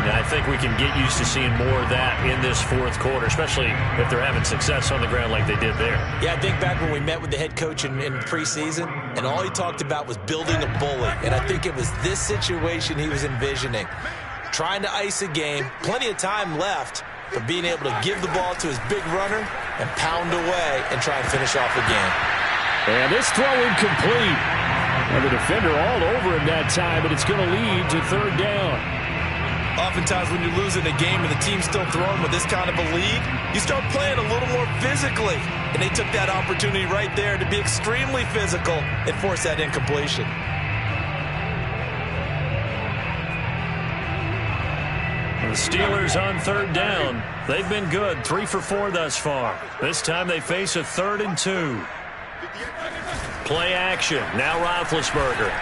And I think we can get used to seeing more of that in this fourth quarter, especially if they're having success on the ground like they did there. Yeah, I think back when we met with the head coach in preseason, and all he talked about was building a bully. And I think it was this situation he was envisioning. Trying to ice a game, plenty of time left, but being able to give the ball to his big runner and pound away and try and finish off the game. And this throw incomplete. And the defender all over him that time, but it's going to lead to third down. Oftentimes when you're losing a game and the team's still throwing with this kind of a lead, you start playing a little more physically. And they took that opportunity right there to be extremely physical and force that incompletion. The Steelers on third down. They've been good, 3 for 4 thus far. This time they face a 3rd and 2. Play action. Now Roethlisberger.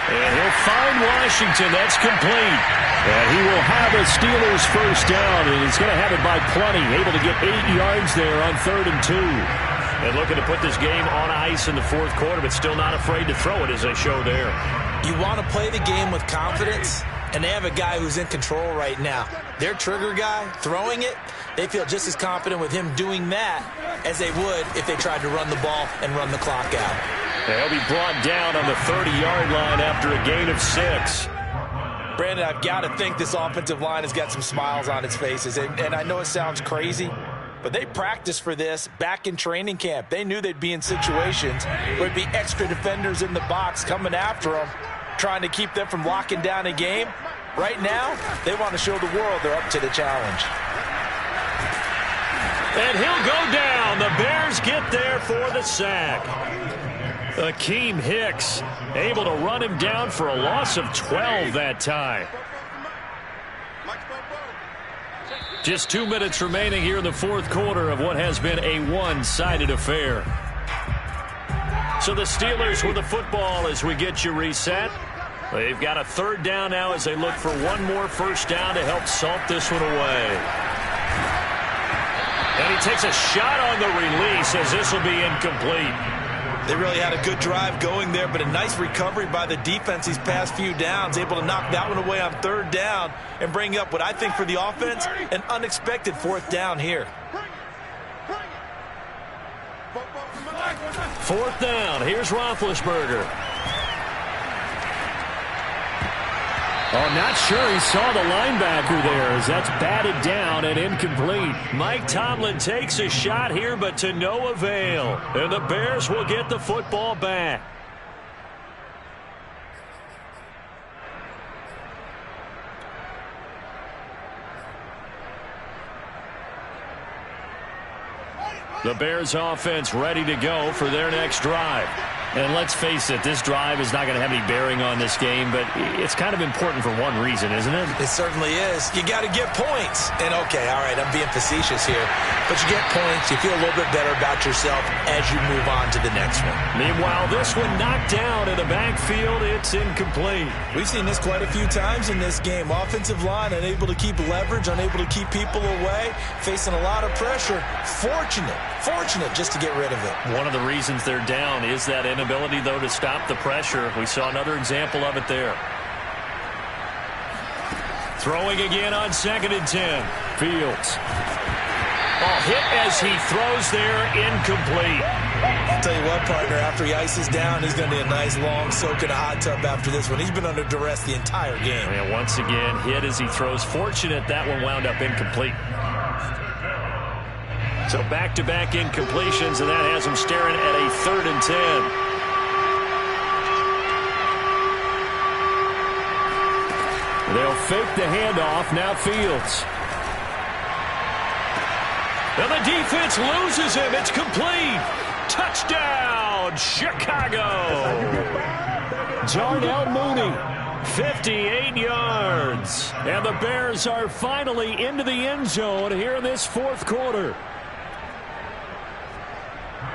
And he'll find Washington. That's complete. And he will have a Steelers first down, and he's going to have it by plenty. Able to get 8 yards there on 3rd and 2. And looking to put this game on ice in the fourth quarter, but still not afraid to throw it as they show there. You want to play the game with confidence, and they have a guy who's in control right now. Their trigger guy, throwing it, they feel just as confident with him doing that as they would if they tried to run the ball and run the clock out. They'll be brought down on the 30-yard line after a gain of 6. Brandon, I've got to think this offensive line has got some smiles on its faces. And I know it sounds crazy, but they practiced for this back in training camp. They knew they'd be in situations where it'd be extra defenders in the box coming after them, trying to keep them from locking down a game. Right now, they want to show the world they're up to the challenge. And he'll go down. The Bears get there for the sack. Akeem Hicks able to run him down for a loss of 12 that time. Just 2 minutes remaining here in the fourth quarter of what has been a one-sided affair. So the Steelers with the football as we get you reset. They've got a third down now as they look for one more first down to help salt this one away. And he takes a shot on the release as this will be incomplete. They really had a good drive going there, but a nice recovery by the defense these past few downs, able to knock that one away on third down and bring up what I think for the offense, an unexpected fourth down here. Fourth down. Here's Roethlisberger. Oh, not sure he saw the linebacker there as that's batted down and incomplete. Mike Tomlin takes a shot here, but to no avail. And the Bears will get the football back. The Bears offense ready to go for their next drive. And let's face it, this drive is not going to have any bearing on this game, but it's kind of important for one reason, isn't it? It certainly is. You got to get points. And, okay, all right, I'm being facetious here. But you get points, you feel a little bit better about yourself as you move on to the next one. Meanwhile, this one knocked down in the backfield. It's incomplete. We've seen this quite a few times in this game. Offensive line unable to keep leverage, unable to keep people away, facing a lot of pressure. Fortunate just to get rid of it. One of the reasons they're down is that inability, though, to stop the pressure. We saw another example of it there. Throwing again on 2nd and 10. Fields. Oh, hit as he throws there, incomplete. I'll tell you what, partner, after he ices down, he's going to need a nice long soak in a hot tub after this one. He's been under duress the entire game. And once again, hit as he throws. Fortunate that one wound up incomplete. So back-to-back incompletions, and that has him staring at a 3rd and 10. They'll fake the handoff. Now Fields. And the defense loses him. It's complete. Touchdown, Chicago. Darnell Mooney, 58 yards. And the Bears are finally into the end zone here in this fourth quarter.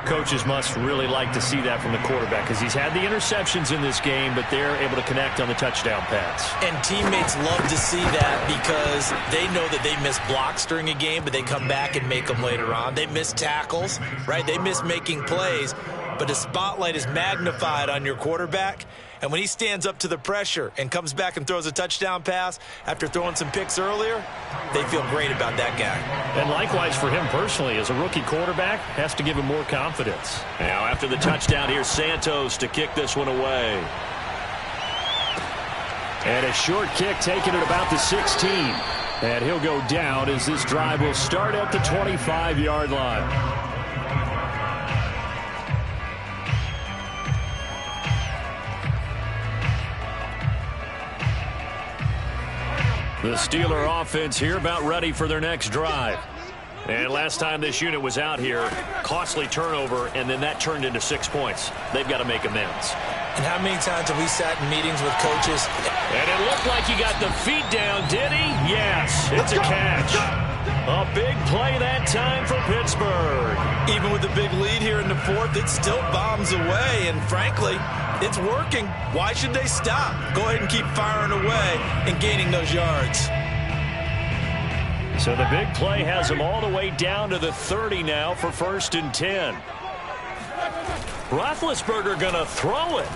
Coaches must really like to see that from the quarterback because he's had the interceptions in this game, but they're able to connect on the touchdown pass. And teammates love to see that because they know that they miss blocks during a game, but they come back and make them later on. They miss tackles, right? They miss making plays, but the spotlight is magnified on your quarterback. And when he stands up to the pressure and comes back and throws a touchdown pass after throwing some picks earlier, they feel great about that guy. And likewise for him personally, as a rookie quarterback, has to give him more confidence. Now after the touchdown, here's Santos to kick this one away. And a short kick taken at about the 16. And he'll go down as this drive will start at the 25-yard line. The Steeler offense here about ready for their next drive. And last time this unit was out here, costly turnover, and then that turned into 6 points. They've got to make amends. And how many times have we sat in meetings with coaches? And it looked like he got the feet down, did he? Yes, it's a catch. A big play that time for Pittsburgh. Even with the big lead here in the fourth, it still bombs away, and frankly, it's working. Why should they stop? Go ahead and keep firing away and gaining those yards. So the big play has them all the way down to the 30 now for 1st and 10. Roethlisberger going to throw it.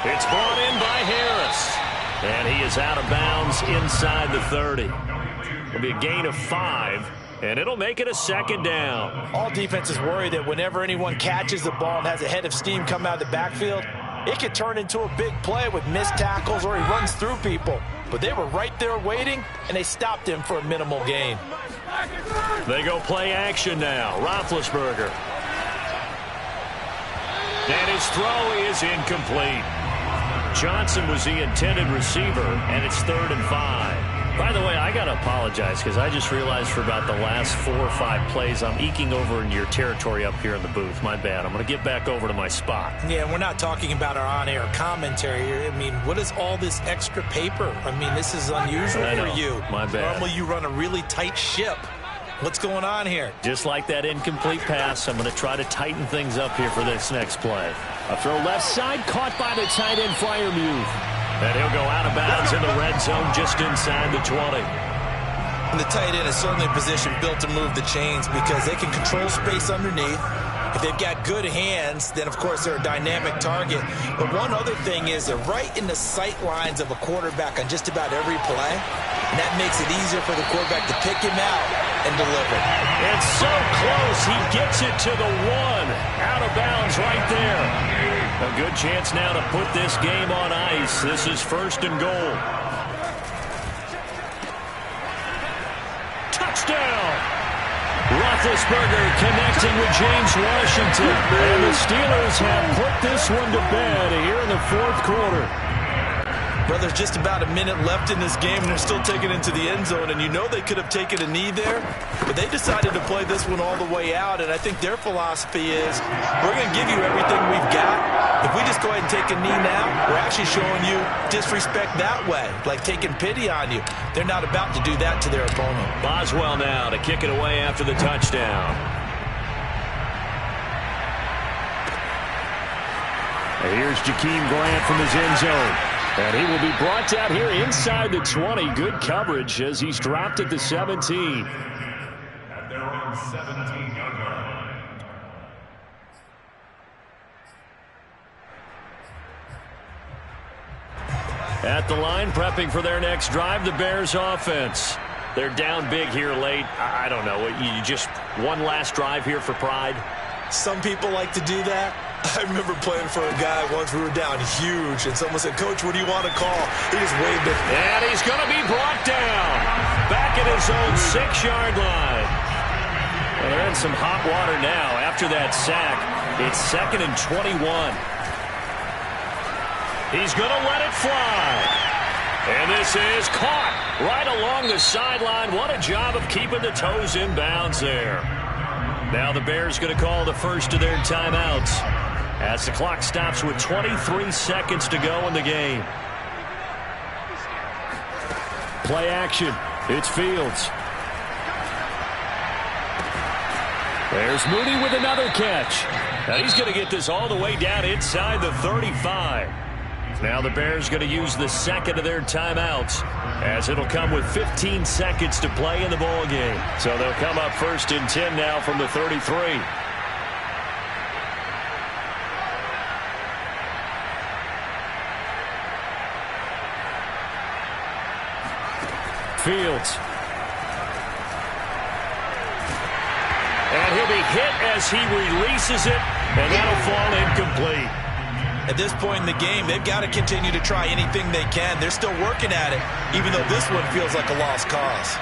It's brought in by Harris. And he is out of bounds inside the 30. It'll be a gain of 5. And it'll make it a 2nd down. All defenses worry that whenever anyone catches the ball and has a head of steam come out of the backfield, it could turn into a big play with missed tackles or he runs through people. But they were right there waiting, and they stopped him for a minimal gain. They go play action now. Roethlisberger. And his throw is incomplete. Johnson was the intended receiver, and it's 3rd and 5. By the way, I got to apologize because I just realized for about the last 4 or 5 plays, I'm eking over into your territory up here in the booth. My bad. I'm going to get back over to my spot. Yeah, we're not talking about our on-air commentary here. I mean, what is all this extra paper? I mean, this is unusual for you. My bad. Normally you run a really tight ship. What's going on here? Just like that incomplete pass, I'm going to try to tighten things up here for this next play. A throw left side, caught by the tight end, Freiermuth. And he'll go out of bounds in the red zone just inside the 20. And the tight end is certainly a position built to move the chains because they can control space underneath. If they've got good hands, then, of course, they're a dynamic target. But one other thing is they're right in the sight lines of a quarterback on just about every play. And that makes it easier for the quarterback to pick him out and deliver. And so close, he gets it to the 1. Out of bounds right there. A good chance now to put this game on ice. This is 1st and goal. Touchdown! Roethlisberger connecting with James Washington. And the Steelers have put this one to bed here in the 4th quarter. Well, there's just about a minute left in this game, and they're still taking it into the end zone. And you know they could have taken a knee there, but they decided to play this one all the way out. And I think their philosophy is, we're going to give you everything we've got. If we just go ahead and take a knee now, we're actually showing you disrespect that way, like taking pity on you. They're not about to do that to their opponent. Boswell now to kick it away after the touchdown. And here's Jakeem Grant from his end zone. And he will be brought down here inside the 20. Good coverage as he's dropped at the 17. At their own 17-yard line. At the line, prepping for their next drive, the Bears offense. They're down big here late. I don't know. You just one last drive here for pride? Some people like to do that. I remember playing for a guy once. We were down huge, and someone said, "Coach, what do you want to call?" He just waved it. And he's going to be brought down. Back at his own 6-yard line. Well, they're in some hot water now after that sack. It's 2nd and 21. He's going to let it fly. And this is caught right along the sideline. What a job of keeping the toes in bounds there. Now the Bears going to call the first of their timeouts as the clock stops with 23 seconds to go in the game. Play action. It's Fields. There's Mooney with another catch. Now he's going to get this all the way down inside the 35. Now the Bears going to use the second of their timeouts as it'll come with 15 seconds to play in the ball game. So they'll come up 1st and 10 now from the 33. Fields. And he'll be hit as he releases it, and that'll fall incomplete. At this point in the game, they've got to continue to try anything they can. They're still working at it, even though this one feels like a lost cause.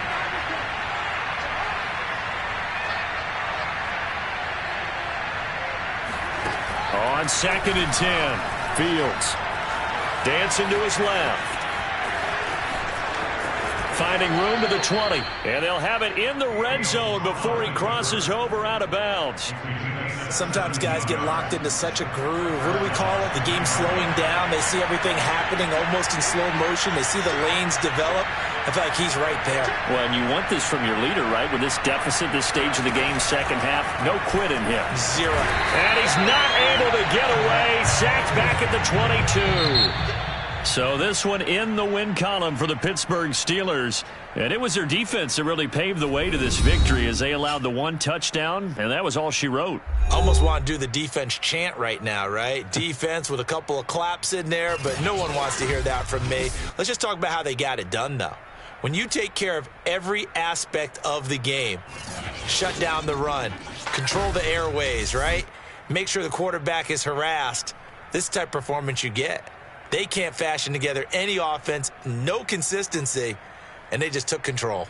On 2nd and 10, Fields dancing to his left. Finding room to the 20, and they'll have it in the red zone before he crosses over out of bounds. Sometimes guys get locked into such a groove. What do we call it? The game slowing down. They see everything happening almost in slow motion. They see the lanes develop. I feel like he's right there. Well, and you want this from your leader, right? With this deficit, this stage of the game, second half, no quit in him. 0. And he's not able to get away. Sacked back at the 22. So this one in the win column for the Pittsburgh Steelers. And it was their defense that really paved the way to this victory as they allowed the 1 touchdown, and that was all she wrote. Almost want to do the defense chant right now, right? Defense with a couple of claps in there, but no one wants to hear that from me. Let's just talk about how they got it done, though. When you take care of every aspect of the game, shut down the run, control the airways, right? Make sure the quarterback is harassed. This is the type of performance you get. They can't fashion together any offense, no consistency, and they just took control.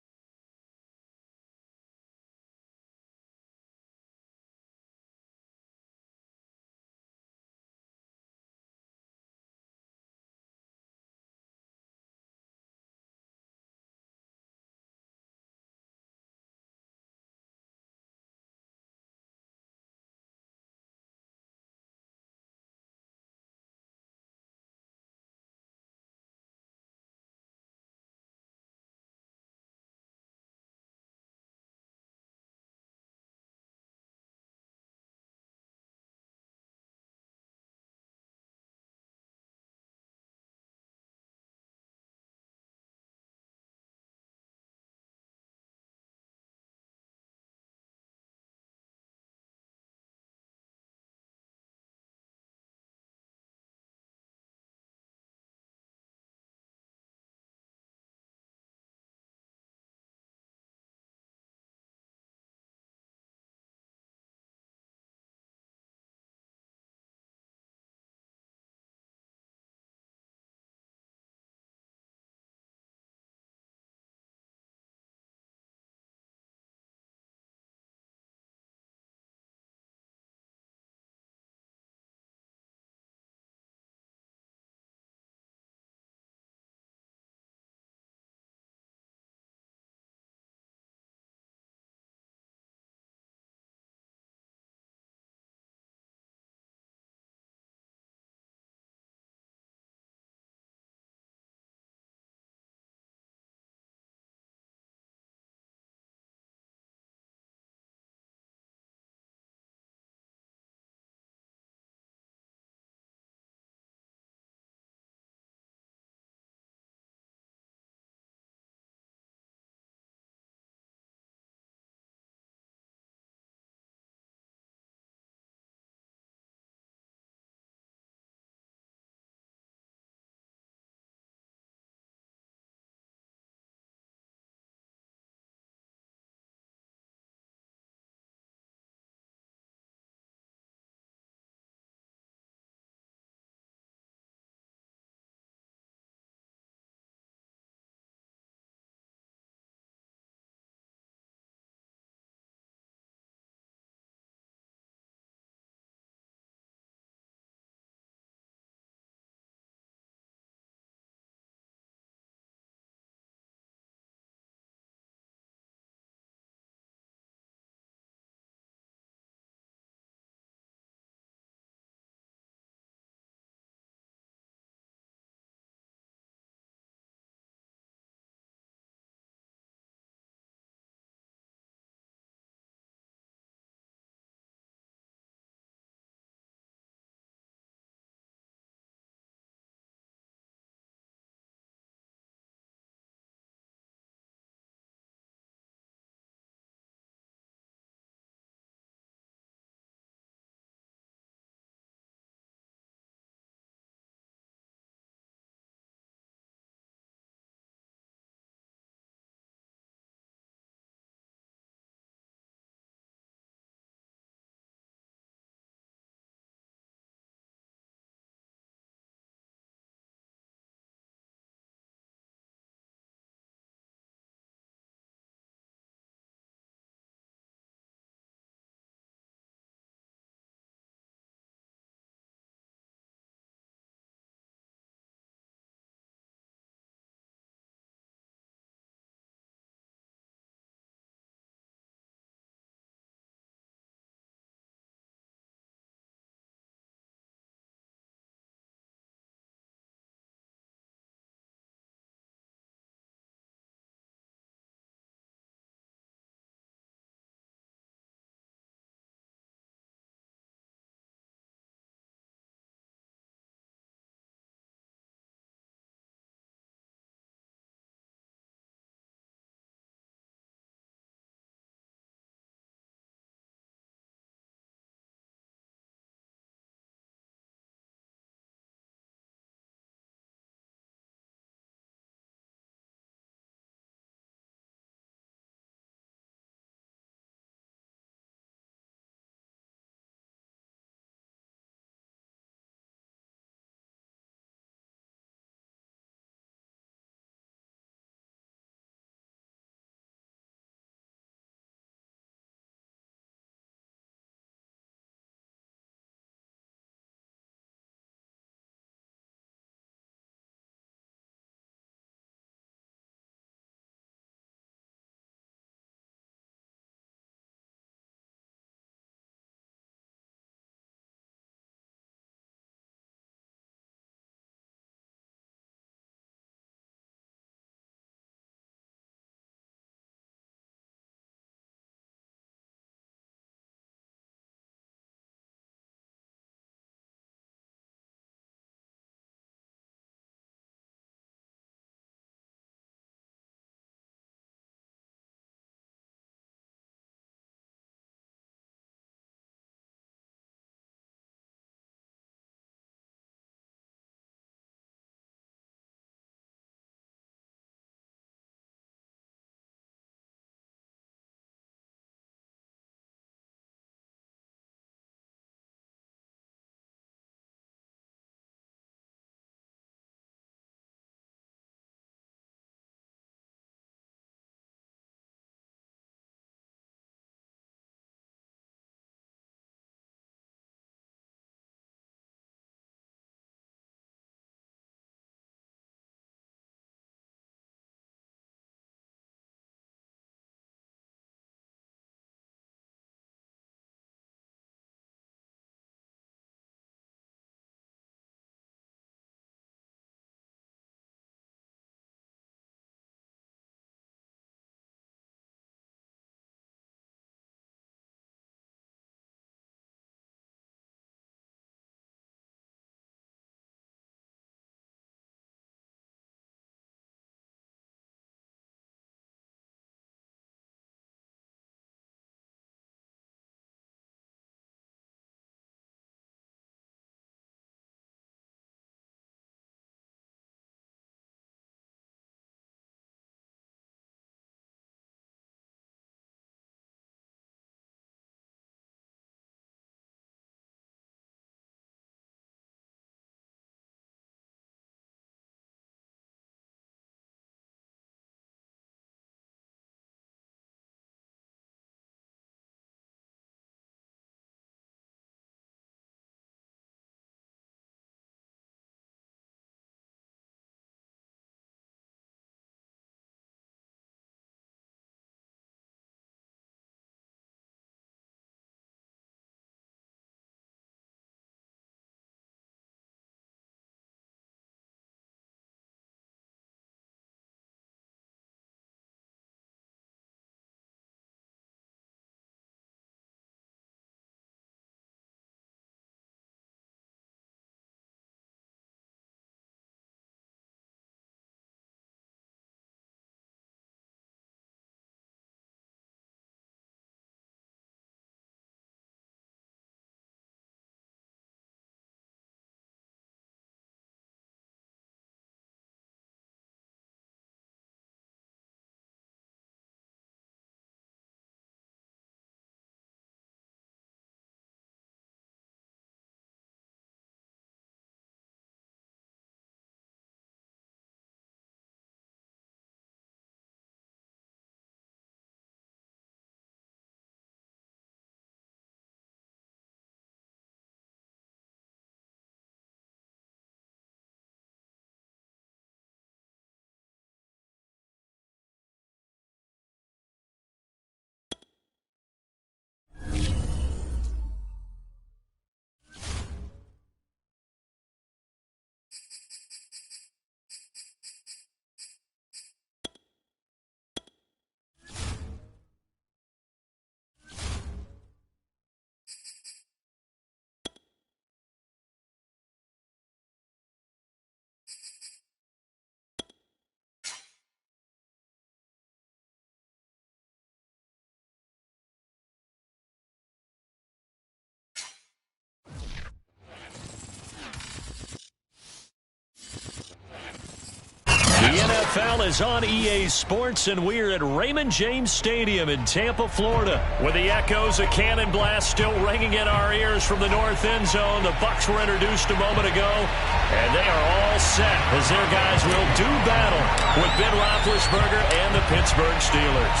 NFL is on EA Sports, and we're at Raymond James Stadium in Tampa, Florida. With the echoes of Cannon Blast still ringing in our ears from the north end zone, the Bucs were introduced a moment ago, and they are all set as their guys will do battle with Ben Roethlisberger and the Pittsburgh Steelers.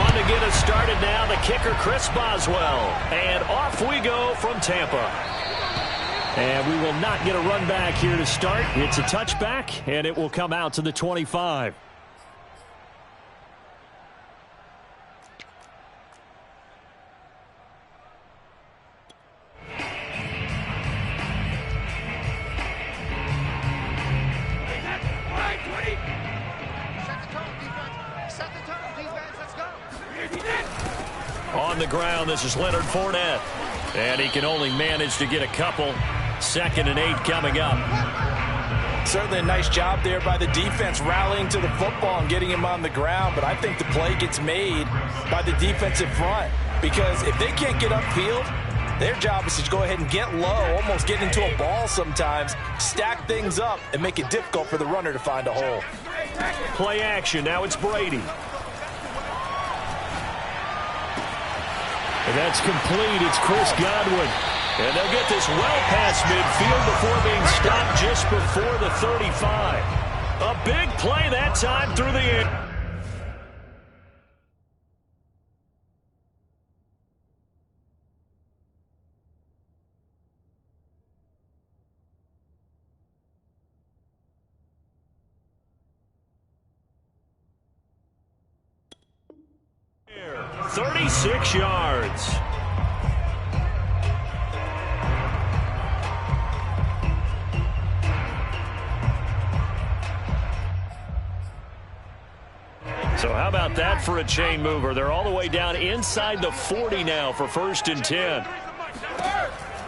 On to get us started now, the kicker Chris Boswell, and off we go from Tampa. And we will not get a run back here to start. It's a touchback, and it will come out to the 25. On the ground, this is Leonard Fournette. And he can only manage to get a couple. 2nd and 8 coming up. Certainly a nice job there by the defense rallying to the football and getting him on the ground. But I think the play gets made by the defensive front. Because if they can't get upfield, their job is to go ahead and get low, almost get into a ball sometimes, stack things up, and make it difficult for the runner to find a hole. Play action. Now it's Brady. And that's complete. It's Chris Godwin. And they'll get this well past midfield before being stopped just before the 35. A big play that time through the air. Here, 36 yards. So how about that for a chain mover? They're all the way down inside the 40 now for 1st and 10.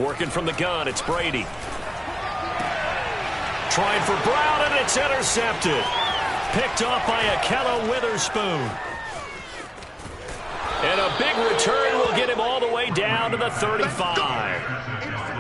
Working from the gun, it's Brady. Trying for Brown, and it's intercepted. Picked off by Ahkello Witherspoon. And a big return will get him all the way down to the 35.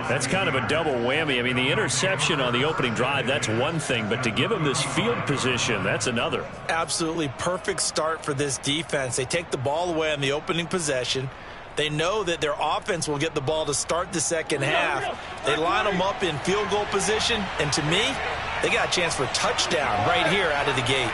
That's kind of a double whammy. I mean, the interception on the opening drive, that's one thing, but to give him this field position, that's another. Absolutely perfect start for this defense. They take the ball away on the opening possession. They know that their offense will get the ball to start the second half. They line them up in field goal position, and to me, they got a chance for a touchdown right here out of the gate.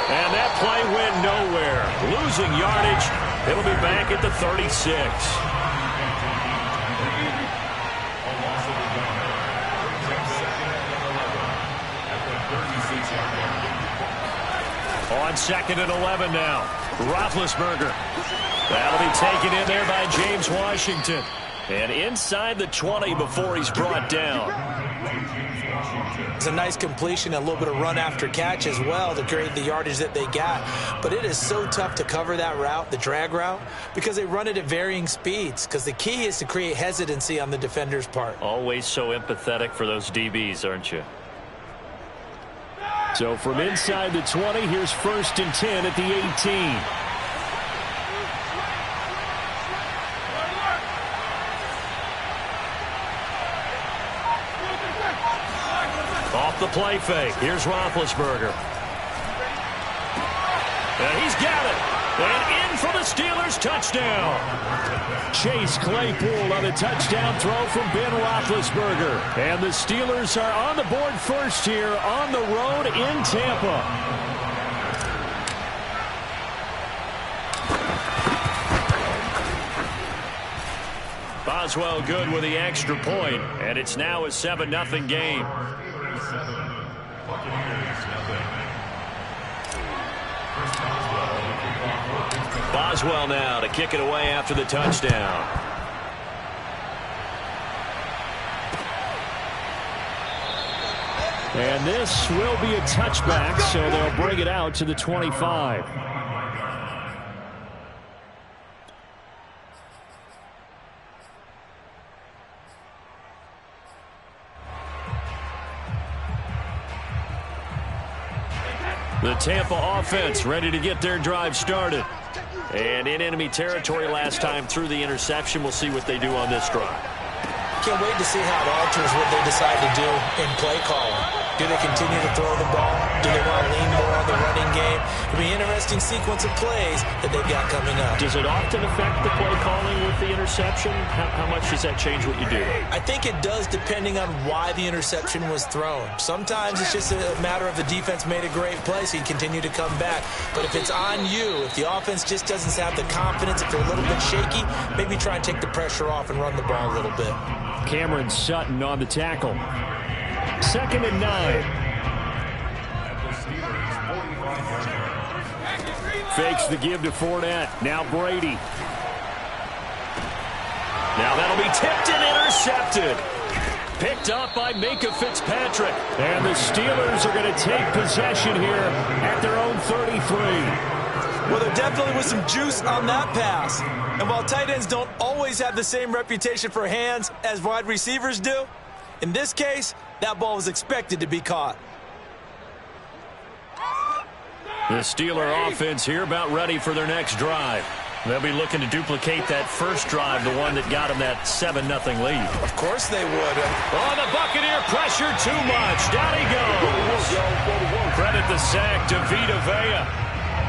And that play went nowhere. Losing yardage. It'll be back at the 36. On 2nd and 11 now. Roethlisberger. That'll be taken in there by James Washington. And inside the 20 before he's brought down. It's a nice completion, a little bit of run after catch as well to create the yardage that they got. But it is so tough to cover that route, the drag route, because they run it at varying speeds. Because the key is to create hesitancy on the defender's part. Always so empathetic for those DBs, aren't you? So from inside the 20, here's 1st and 10 at the 18. Off the play fake. Here's Roethlisberger. And he's got it. And in for the Steelers touchdown. Chase Claypool on a touchdown throw from Ben Roethlisberger. And the Steelers are on the board first here on the road in Tampa. Boswell good with the extra point, and it's now a 7-0 game. Boswell now to kick it away after the touchdown. And this will be a touchback, so they'll bring it out to the 25. The Tampa offense ready to get their drive started. And in enemy territory last time through the interception. We'll see what they do on this drive. Can't wait to see how it alters what they decide to do in play calling. Do they continue to throw the ball? Do they want to lean more on the running game? It'll be an interesting sequence of plays that they've got coming up. Does it often affect the play calling with the interception? How much does that change what you do? I think it does depending on why the interception was thrown. Sometimes it's just a matter of the defense made a great play, so you continue to come back. But if it's on you, if the offense just doesn't have the confidence, if they're a little bit shaky, maybe try and take the pressure off and run the ball a little bit. Cameron Sutton on the tackle. 2nd and 9. Fakes the give to Fournette. Now Brady. Now that'll be tipped and intercepted. Picked up by Minkah Fitzpatrick. And the Steelers are going to take possession here at their own 33. Well, there definitely was some juice on that pass. And while tight ends don't always have the same reputation for hands as wide receivers do, in this case, that ball was expected to be caught. The Steeler offense here about ready for their next drive. They'll be looking to duplicate that first drive, the one that got them that 7-0 lead. Of course they would. Oh, the Buccaneer pressure too much. Down he goes. Credit the sack to Vita Vea.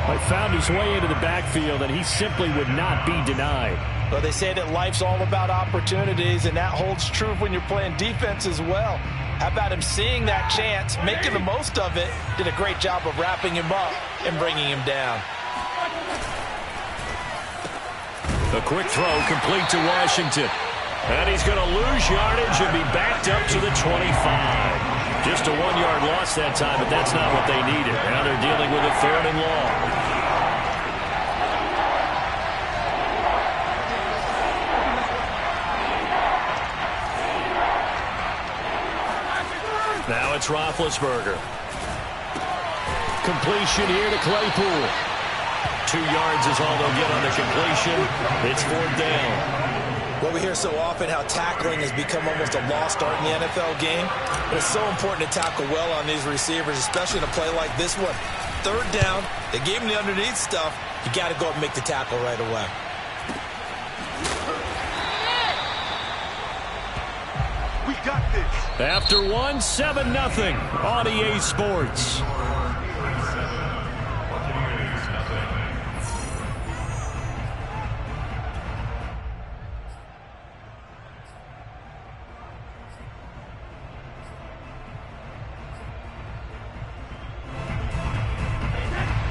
He found his way into the backfield, and he simply would not be denied. Well, they say that life's all about opportunities, and that holds true when you're playing defense as well. How about him seeing that chance, making the most of it, did a great job of wrapping him up and bringing him down. A quick throw complete to Washington. And he's going to lose yardage and be backed up to the 25. Just a 1-yard loss that time, but that's not what they needed. Now they're dealing with a 3rd and long. Now it's Roethlisberger. Completion here to Claypool. 2 yards is all they'll get on the completion. It's 4th down. Well, we hear so often how tackling has become almost a lost art in the NFL game. But it's so important to tackle well on these receivers, especially in a play like this one. 3rd down, they gave him the underneath stuff. You got to go up and make the tackle right away. We got this. After 7-0 on EA Sports.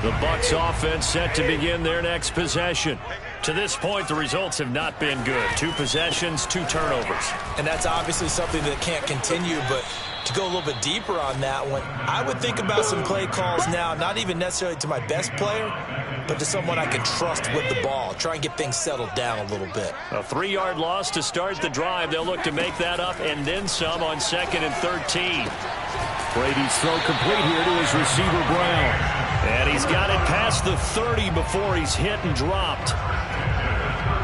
The Bucs offense set to begin their next possession. To this point, the results have not been good. 2 possessions, 2 turnovers. And that's obviously something that can't continue, but to go a little bit deeper on that one, I would think about some play calls now, not even necessarily to my best player, but to someone I can trust with the ball. Try and get things settled down a little bit. A 3-yard loss to start the drive. They'll look to make that up and then some on 2nd and 13. Brady's throw complete here to his receiver, Brown. And he's got it past the 30 before he's hit and dropped.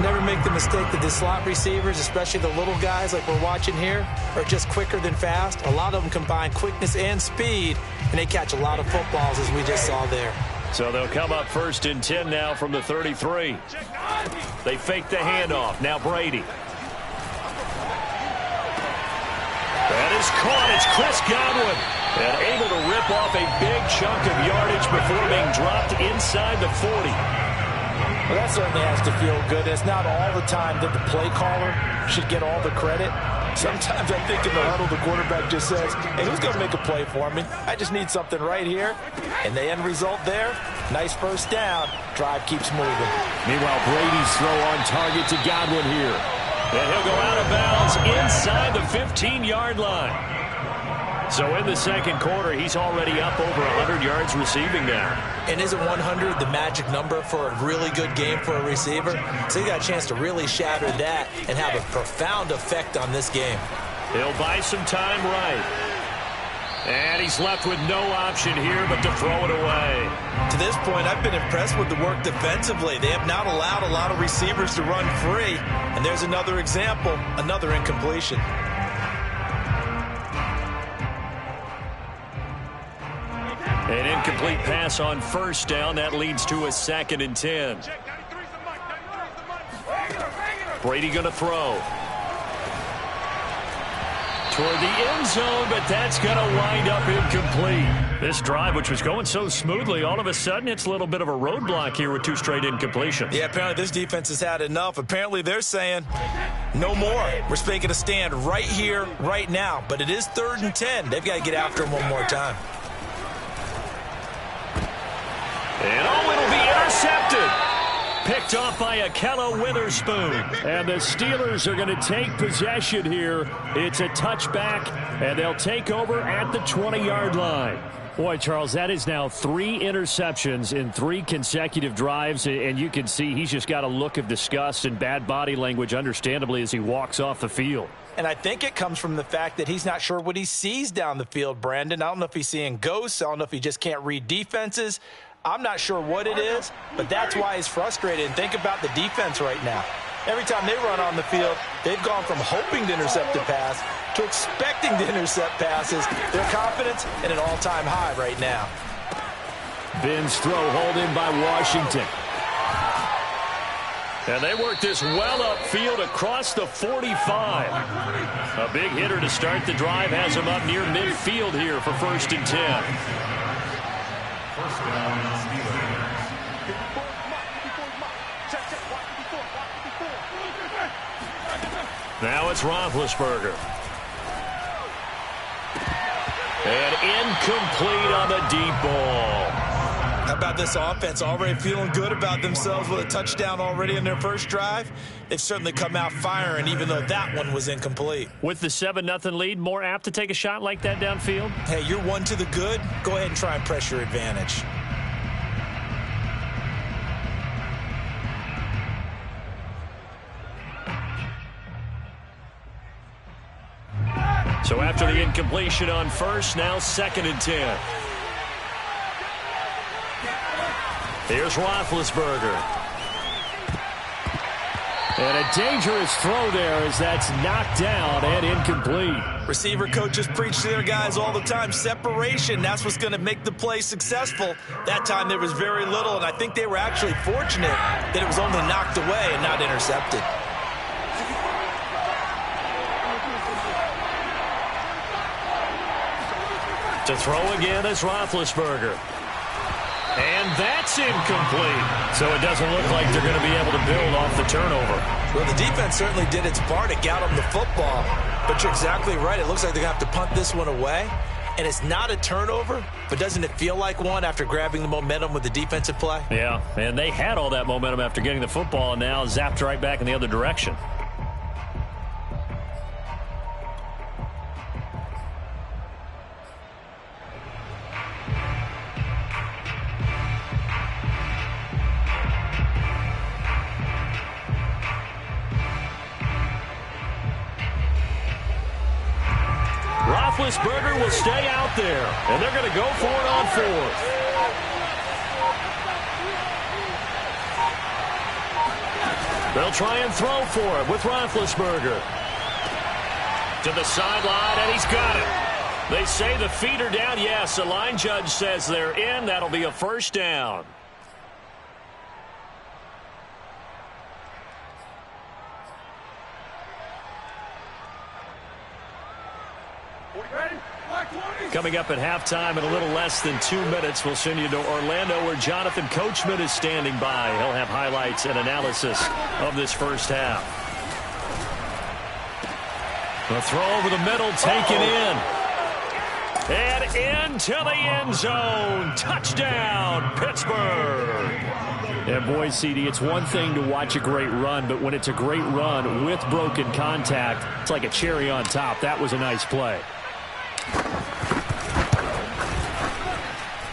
Never make the mistake that the slot receivers, especially the little guys like we're watching here, are just quicker than fast. A lot of them combine quickness and speed, and they catch a lot of footballs, as we just saw there. So they'll come up 1st and 10 now from the 33. They fake the handoff. Now Brady. That is caught. It's Chris Godwin. And able to rip off a big chunk of yardage before being dropped inside the 40. Well, that certainly has to feel good. It's not all the time that the play caller should get all the credit. Sometimes I think in the huddle, the quarterback just says, hey, who's going to make a play for me? I just need something right here. And the end result there, nice 1st down. Drive keeps moving. Meanwhile, Brady's throw on target to Godwin here. And he'll go out of bounds inside the 15-yard line. So in the 2nd quarter, he's already up over 100 yards receiving now. And isn't 100 the magic number for a really good game for a receiver? So he got a chance to really shatter that and have a profound effect on this game. He'll buy some time right. And he's left with no option here but to throw it away. To this point, I've been impressed with the work defensively. They have not allowed a lot of receivers to run free. And there's another example, another incompletion. An incomplete pass on first down. That leads to a 2nd and 10. Brady going to throw. Toward the end zone, but that's going to wind up incomplete. This drive, which was going so smoothly, all of a sudden it's a little bit of a roadblock here with 2 straight incompletions. Yeah, apparently this defense has had enough. Apparently they're saying, no more. We're making a stand right here, right now. But it is 3rd and 10. They've got to get after him one more time. And it'll be intercepted. Picked off by Ahkello Witherspoon. And the Steelers are going to take possession here. It's a touchback, and they'll take over at the 20-yard line. Boy, Charles, that is now 3 interceptions in 3 consecutive drives, and you can see he's just got a look of disgust and bad body language, understandably, as he walks off the field. And I think it comes from the fact that he's not sure what he sees down the field, Brandon. I don't know if he's seeing ghosts. I don't know if he just can't read defenses. I'm not sure what it is, but that's why he's frustrated. And think about the defense right now. Every time they run on the field, they've gone from hoping to intercept a pass to expecting to intercept passes. Their confidence at an all-time high right now. Ben's throw hauled in by Washington. And they work this well upfield across the 45. A big hitter to start the drive has him up near midfield here for 1st and 10. First down, Steelers. Now it's Roethlisberger. And incomplete on the deep ball. How about this offense? Already feeling good about themselves with a touchdown already in their first drive. They've certainly come out firing, even though that one was incomplete. With the 7-0 lead, more apt to take a shot like that downfield? Hey, you're 1 to the good. Go ahead and try and press your advantage. So after the incompletion on first, now 2nd and 10. Here's Roethlisberger. And a dangerous throw there as that's knocked down and incomplete. Receiver coaches preach to their guys all the time. Separation, that's what's going to make the play successful. That time there was very little, and I think they were actually fortunate that it was only knocked away and not intercepted. To throw again is Roethlisberger. And that's incomplete. So it doesn't look like they're going to be able to build off the turnover. Well, the defense certainly did its part. It got them the football. But you're exactly right. It looks like they're going to have to punt this one away. And it's not a turnover, but doesn't it feel like one after grabbing the momentum with the defensive play? Yeah, and they had all that momentum after getting the football and now zapped right back in the other direction. Roethlisberger will stay out there, and they're going to go for it on 4th. They'll try and throw for it with Roethlisberger. To the sideline, and he's got it. They say the feet are down. Yes, the line judge says they're in. That'll be a 1st down. Coming up at halftime in a little less than 2 minutes, we'll send you to Orlando where Jonathan Coachman is standing by. He'll have highlights and analysis of this first half. The throw over the middle, taken in. And into the end zone. Touchdown, Pittsburgh. And boy, CD, it's one thing to watch a great run, but when it's a great run with broken contact, it's like a cherry on top. That was a nice play.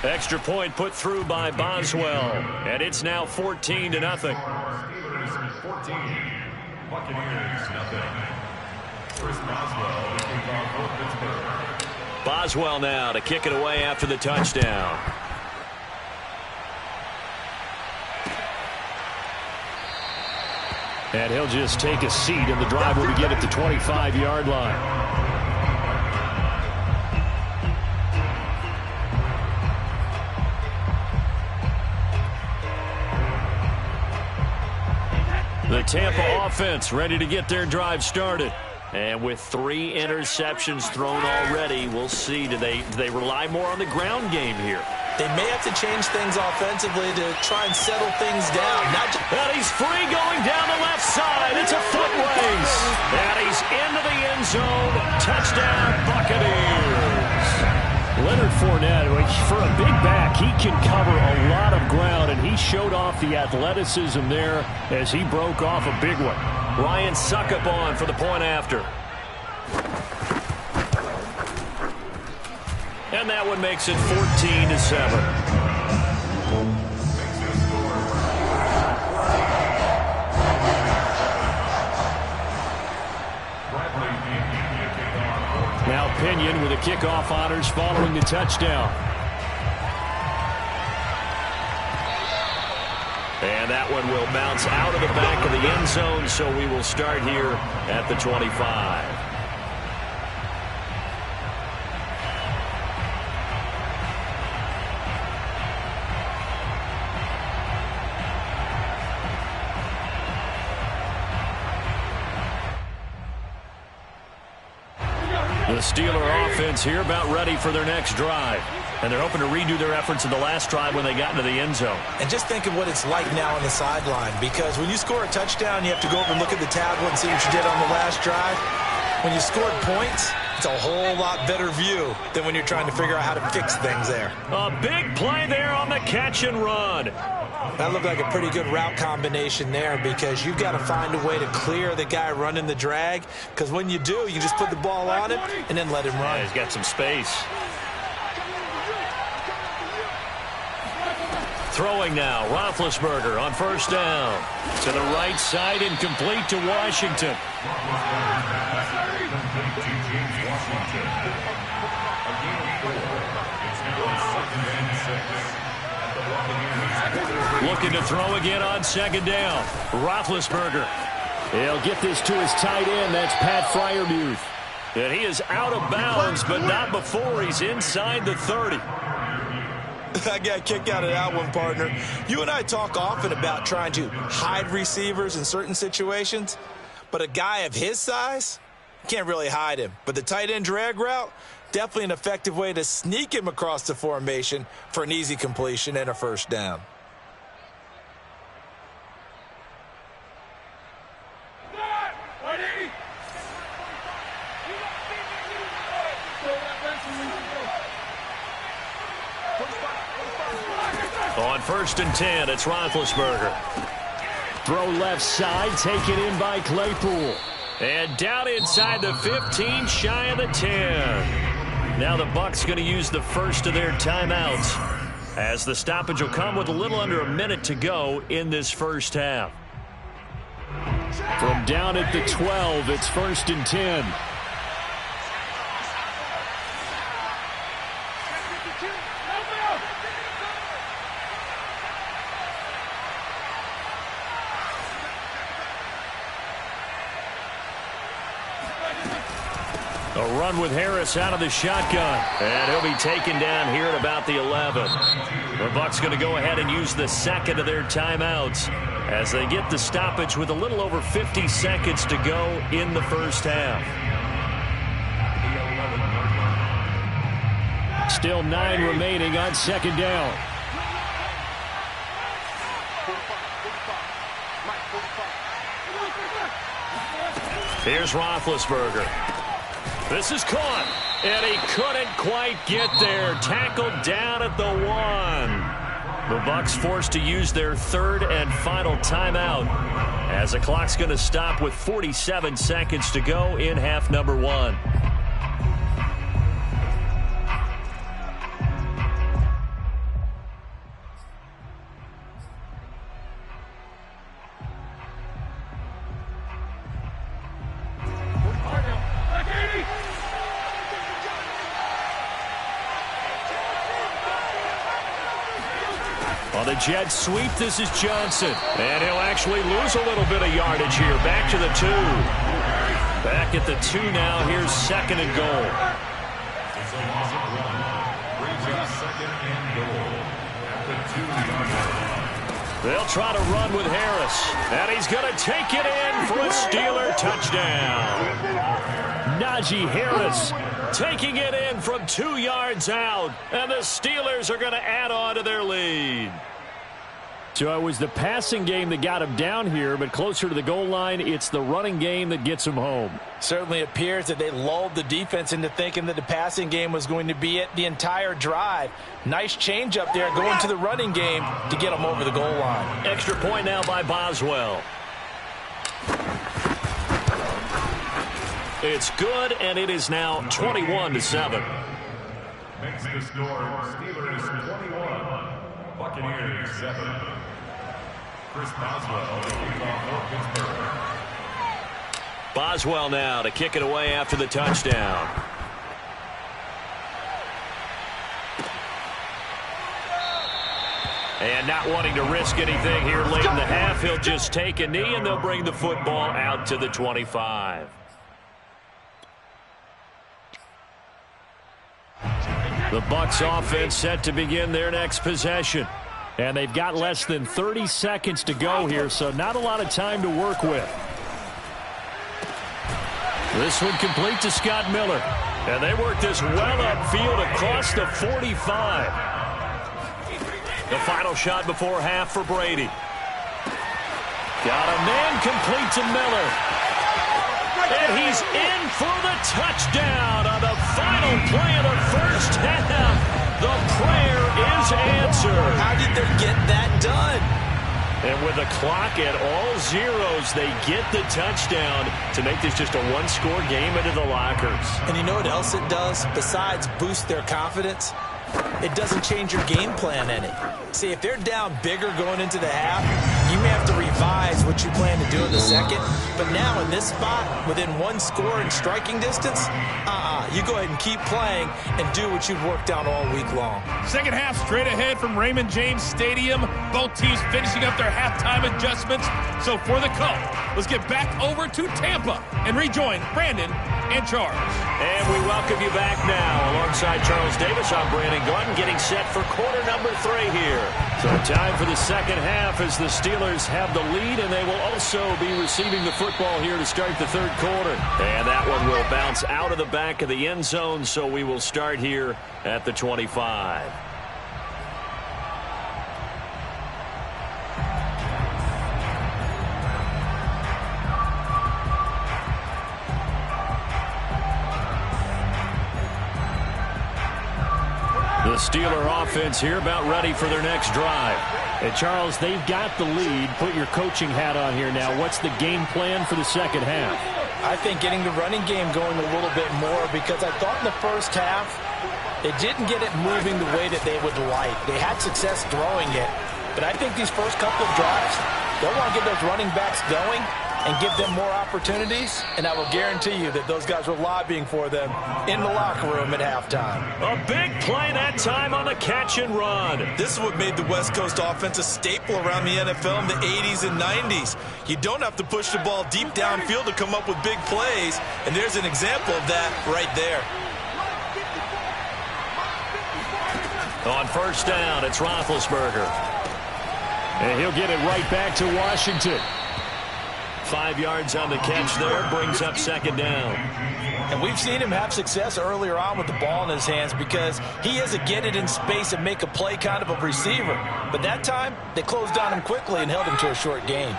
Extra point put through by Boswell, and it's now 14-0. Steelers 14, Buccaneers 0. Chris Boswell to kick off for Pittsburgh. Boswell now to kick it away after the touchdown. And he'll just take a seat, and the drive will begin at the 25-yard line. 2 The Tampa offense ready to get their drive started. And with 3 interceptions thrown already, we'll see. Do they rely more on the ground game here? They may have to change things offensively to try and settle things down. And he's free going down the left side. It's a foot race. And he's into the end zone. Touchdown, Buccaneers. Leonard Fournette, for a big back, he can cover a lot of ground, and he showed off the athleticism there as he broke off a big one. Ryan Succop on for the point after. And that one makes it 14-7. Now Pinion with the kickoff honors following the touchdown. And that one will bounce out of the back of the end zone, so we will start here at the 25. The Steeler offense here about ready for their next drive. And they're hoping to redo their efforts in the last drive when they got into the end zone. And just think of what it's like now on the sideline, because when you score a touchdown, you have to go over and look at the tablet and see what you did on the last drive. When you scored points, it's a whole lot better view than when you're trying to figure out how to fix things there. A big play there on the catch and run. That looked like a pretty good route combination there, because you've got to find a way to clear the guy running the drag, because when you do, you just put the ball on him and then let him run. Yeah, he's got some space. Throwing now, Roethlisberger on first down. To the right side and complete to Washington. Looking to throw again on second down. Roethlisberger. He'll get this to his tight end. That's Pat Freiermuth. And he is out of bounds, but not before he's inside the 30. I got a kick out of that one, partner. You and I talk often about trying to hide receivers in certain situations, but a guy of his size, can't really hide him. But the tight end drag route, definitely an effective way to sneak him across the formation for an easy completion and a first down. On first and 10, it's Roethlisberger. Throw left side, taken in by Claypool. And down inside the 15, shy of the 10. Now the Bucs going to use the first of their timeouts, as the stoppage will come with a little under a minute to go in this first half. From down at the 12, it's first and 10. A run with Harris out of the shotgun. And he'll be taken down here at about the 11. The Bucs going to go ahead and use the second of their timeouts as they get the stoppage with a little over 50 seconds to go in the first half. Still 9 remaining on second down. Here's Roethlisberger. This is caught, and he couldn't quite get there. Tackled down at the 1. The Bucs forced to use their third and final timeout, as the clock's going to stop with 47 seconds to go in half number 1. On the jet sweep, this is Johnson. And he'll actually lose a little bit of yardage here. Back to the 2. Back at the 2 now. Here's second and goal. It's a loss of 1. Brings up second and goal at the 2-yard line. They'll try to run with Harris. And he's going to take it in for a Steeler touchdown. Najee Harris taking it in from 2 yards out. And the Steelers are going to add on to their lead. So it was the passing game that got him down here, but closer to the goal line, it's the running game that gets him home. Certainly appears that they lulled the defense into thinking that the passing game was going to be it the entire drive. Nice change up there going to the running game to get them over the goal line. Extra point now by Boswell. It's good, and it is now 21-7. Makes the score Steelers 21, Buccaneers 7. Chris Boswell, the kickoff for Pittsburgh. Boswell now to kick it away after the touchdown. And not wanting to risk anything here late in the half, he'll just take a knee, and they'll bring the football out to the 25. The Bucs offense set to begin their next possession. And they've got less than 30 seconds to go here, so not a lot of time to work with. This one complete to Scott Miller. And they work this well upfield across the 45. The final shot before half for Brady. Got a man complete to Miller. And he's in for the touchdown on the final play of the first half. The prayer is answered. How did they get that done? And with the clock at all zeros, they get the touchdown to make this just a one-score game into the lockers. And you know what else it does besides boost their confidence? It doesn't change your game plan any. See, if they're down bigger going into the half, you may have to revise what you plan to do in the second. But now in this spot, within one score and striking distance, you go ahead and keep playing and do what you've worked out all week long. Second half straight ahead from Raymond James Stadium. Both teams finishing up their halftime adjustments. So for the call, let's get back over to Tampa and rejoin Brandon and Charles. And we welcome you back now. Alongside Charles Davis, I'm Brandon Gordon, getting set for quarter number 3 here. So time for the second half as the Steelers have the lead, and they will also be receiving the football here to start the third quarter. And that one will bounce out of the back of the end zone, so we will start here at the 25. The Steeler offense here about ready for their next drive. And Charles, they've got the lead. Put your coaching hat on here now. What's the game plan for the second half? I think getting the running game going a little bit more, because I thought in the first half they didn't get it moving the way that they would like. They had success throwing it, but I think these first couple of drives, they'll want to get those running backs going and give them more opportunities, and I will guarantee you that those guys were lobbying for them in the locker room at halftime. A big play that time on the catch and run. This is what made the West Coast offense a staple around the NFL in the 80s and 90s. You don't have to push the ball deep downfield to come up with big plays, and there's an example of that right there. On first down, it's Roethlisberger. And he'll get it right back to Washington. 5 yards on the catch there, brings up second down. And we've seen him have success earlier on with the ball in his hands because he is a get it in space and make a play kind of a receiver. But that time, they closed on him quickly and held him to a short gain.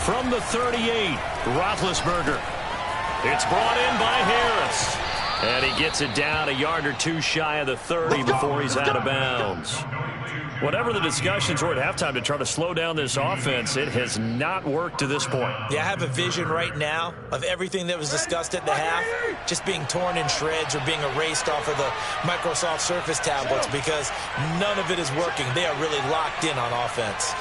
From the 38, Roethlisberger. It's brought in by Harris. And he gets it down a yard or two shy of the 30 before he's out of bounds. Whatever the discussions were at halftime to try to slow down this offense, it has not worked to this point. Yeah, I have a vision right now of everything that was discussed at the half just being torn in shreds or being erased off of the Microsoft Surface tablets because none of it is working. They are really locked in on offense.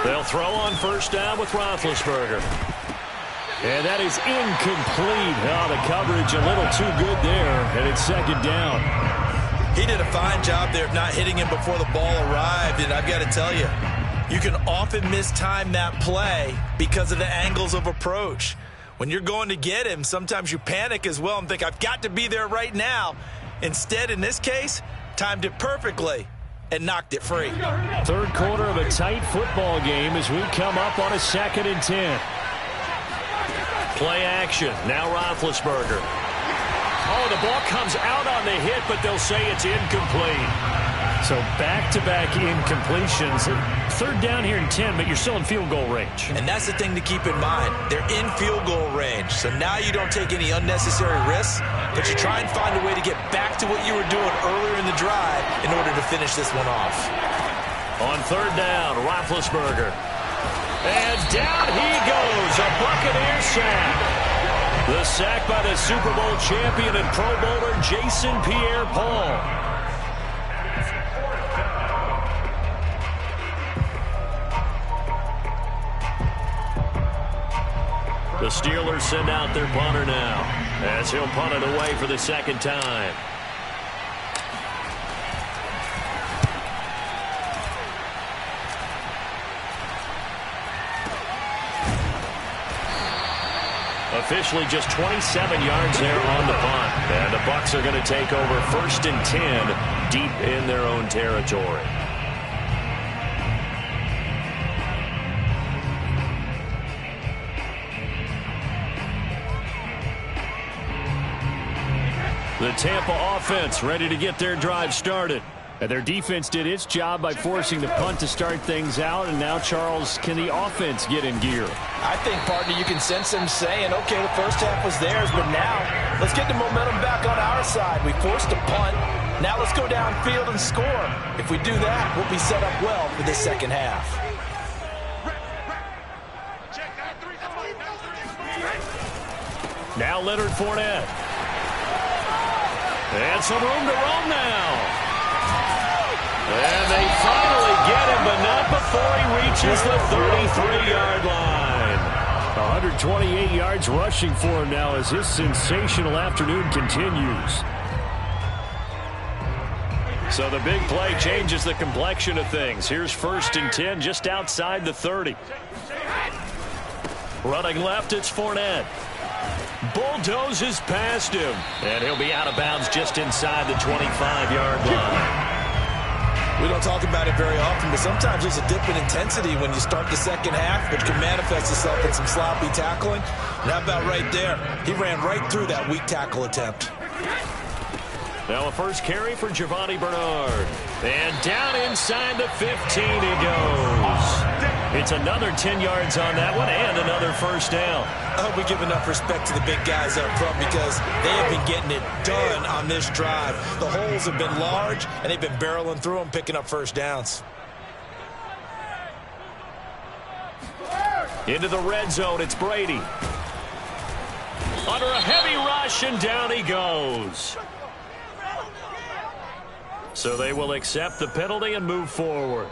They'll throw on first down with Roethlisberger. And that is incomplete. Oh, the coverage a little too good there, and it's second down. He did a fine job there of not hitting him before the ball arrived, and I've got to tell you, you can often mistime that play because of the angles of approach. When you're going to get him, sometimes you panic as well and think, I've got to be there right now. Instead, in this case, timed it perfectly and knocked it free. Third quarter of a tight football game as we come up on a 2nd and 10. Play action. Now Roethlisberger. Oh, the ball comes out on the hit, but they'll say it's incomplete. So back-to-back incompletions. 3rd down here and 10, but you're still in field goal range. And that's the thing to keep in mind. They're in field goal range. So now you don't take any unnecessary risks, but you try and find a way to get back to what you were doing earlier in the drive in order to finish this one off. On 3rd down, Roethlisberger. And down he goes, a Buccaneer sack. The sack by the Super Bowl champion and Pro Bowler Jason Pierre-Paul. The Steelers send out their punter now as he'll punt it away for the 2nd time. Officially just 27 yards there on the punt. And the Bucs are going to take over 1st and 10 deep in their own territory. The Tampa offense ready to get their drive started. And their defense did its job by forcing the punt to start things out. And now, Charles, can the offense get in gear? I think, partner, you can sense them saying, okay, the first half was theirs, but now let's get the momentum back on our side. We forced a punt. Now let's go downfield and score. If we do that, we'll be set up well for this 2nd half. Now Leonard Fournette. And some room to roam now. And they finally get him, but not before he reaches the 33-yard line. 128 yards rushing for him now as his sensational afternoon continues. So the big play changes the complexion of things. Here's 1st and 10 just outside the 30. Running left, it's Fournette. Bulldozes past him. And he'll be out of bounds just inside the 25-yard line. We don't talk about it very often, but sometimes there's a dip in intensity when you start the 2nd half, which can manifest itself in some sloppy tackling. And how about right there? He ran right through that weak tackle attempt. Now a first carry for Giovanni Bernard. And down inside the 15 he goes. It's another 10 yards on that one and another 1st down. I hope we give enough respect to the big guys up front because they have been getting it done on this drive. The holes have been large, and they've been barreling through them, picking up 1st downs. Into the red zone, it's Brady. Under a heavy rush, and down he goes. So they will accept the penalty and move forward.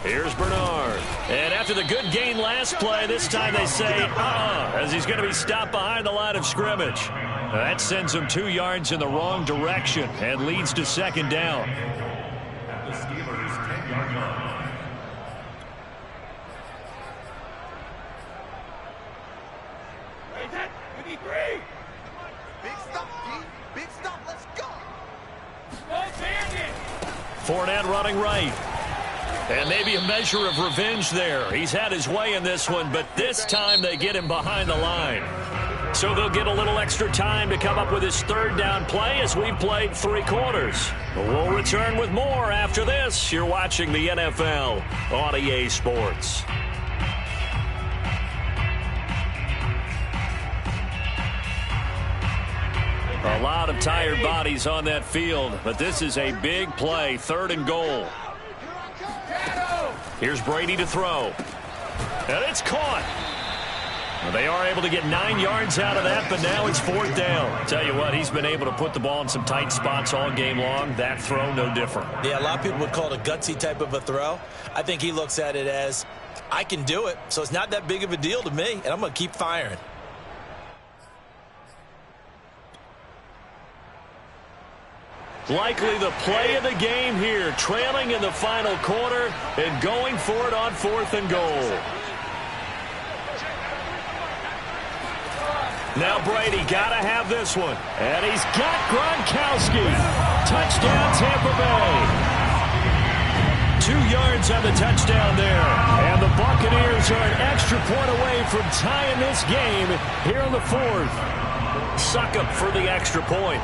Here's Bernard. And after the good gain last play, this time they say, as he's going to be stopped behind the line of scrimmage. That sends him 2 yards in the wrong direction and leads to 2nd down. At the Steelers' 10-yard line. Big stop, D. Big stop. Let's go. Fournette running right. And maybe a measure of revenge there. He's had his way in this one, but this time they get him behind the line. So they'll get a little extra time to come up with his 3rd down play as we've played 3 quarters. We'll return with more after this. You're watching the NFL on EA Sports. A lot of tired bodies on that field, but this is a big play, 3rd and goal. Here's Brady to throw. And it's caught. Well, they are able to get 9 yards out of that, but now it's 4th down. Tell you what, he's been able to put the ball in some tight spots all game long. That throw, no different. Yeah, a lot of people would call it a gutsy type of a throw. I think he looks at it as, I can do it, so it's not that big of a deal to me, and I'm going to keep firing. Likely the play of the game here, trailing in the final quarter and going for it on 4th and goal. Now Brady got to have this one. And he's got Gronkowski. Touchdown, Tampa Bay. 2 yards on the touchdown there. And the Buccaneers are an extra point away from tying this game here in the 4th. Succop for the extra point.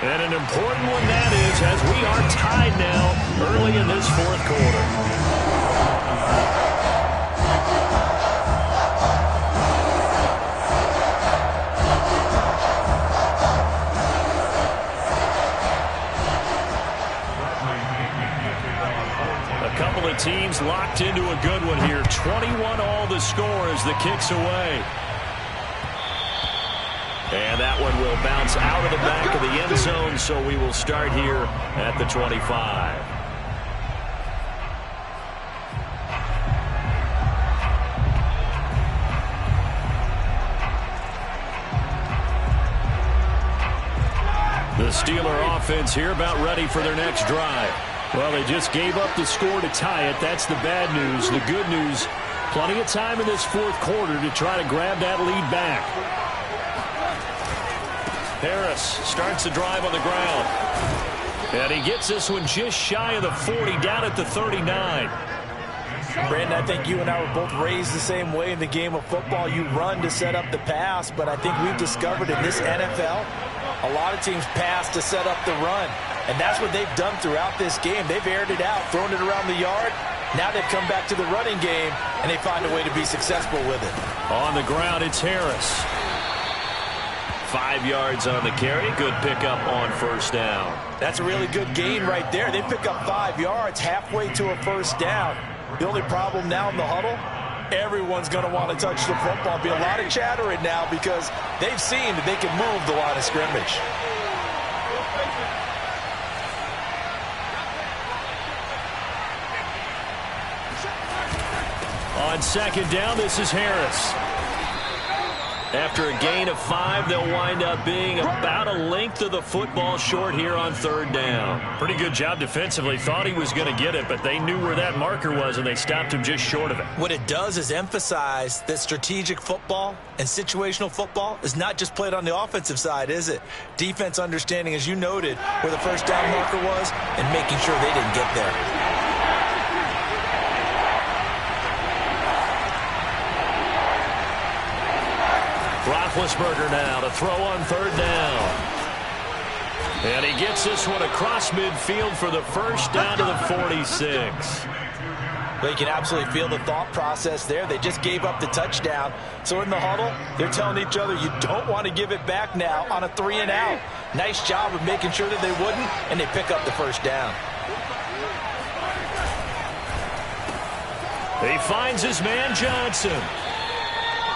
And an important one that is, as we are tied now early in this 4th quarter. Teams locked into a good one here. 21 all the score as the kick's away. And that one will bounce out of the back of the end zone, so we will start here at the 25. The Steeler offense here about ready for their next drive. Well, they just gave up the score to tie it. That's the bad news. The good news, plenty of time in this 4th quarter to try to grab that lead back. Harris starts the drive on the ground. And he gets this one just shy of the 40, down at the 39. Brandon, I think you and I were both raised the same way in the game of football. You run to set up the pass, but I think we've discovered in this NFL, a lot of teams pass to set up the run. And that's what they've done throughout this game. They've aired it out, thrown it around the yard. Now they've come back to the running game, and they find a way to be successful with it. On the ground, it's Harris. 5 yards on the carry. Good pickup on 1st down. That's a really good gain right there. They pick up 5 yards halfway to a 1st down. The only problem now in the huddle, everyone's going to want to touch the football. Be a lot of chattering now because they've seen that they can move the line of scrimmage. On 2nd down, this is Harris. After a gain of 5, they'll wind up being about a length of the football short here on 3rd down. Pretty good job defensively. Thought he was going to get it, but they knew where that marker was, and they stopped him just short of it. What it does is emphasize that strategic football and situational football is not just played on the offensive side, is it? Defense understanding, as you noted, where the 1st down marker was and making sure they didn't get there. Roethlisberger now to throw on 3rd down. And he gets this one across midfield for the 1st down to the 46. Well, you can absolutely feel the thought process there. They just gave up the touchdown. So in the huddle, they're telling each other, you don't want to give it back now on a 3 and out. Nice job of making sure that they wouldn't, and they pick up the 1st down. He finds his man Johnson.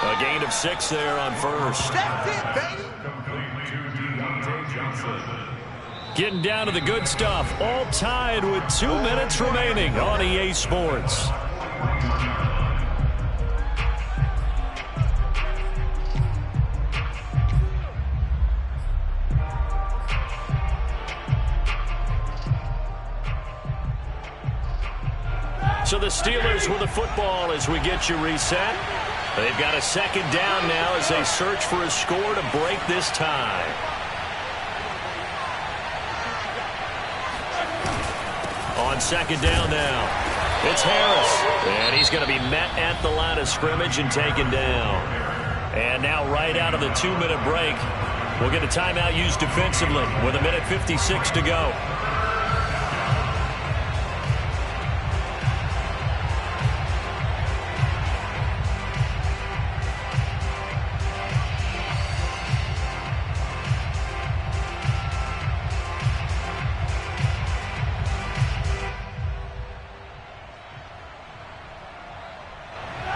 A gain of 6 there on 1st. That's it, baby. Getting down to the good stuff. All tied with 2 minutes remaining on EA Sports. So the Steelers with the football as we get you reset. They've got a 2nd down now as they search for a score to break this tie. On 2nd down now, it's Harris. And he's going to be met at the line of scrimmage and taken down. And now right out of the 2-minute break, we'll get a timeout used defensively with 1:56 to go.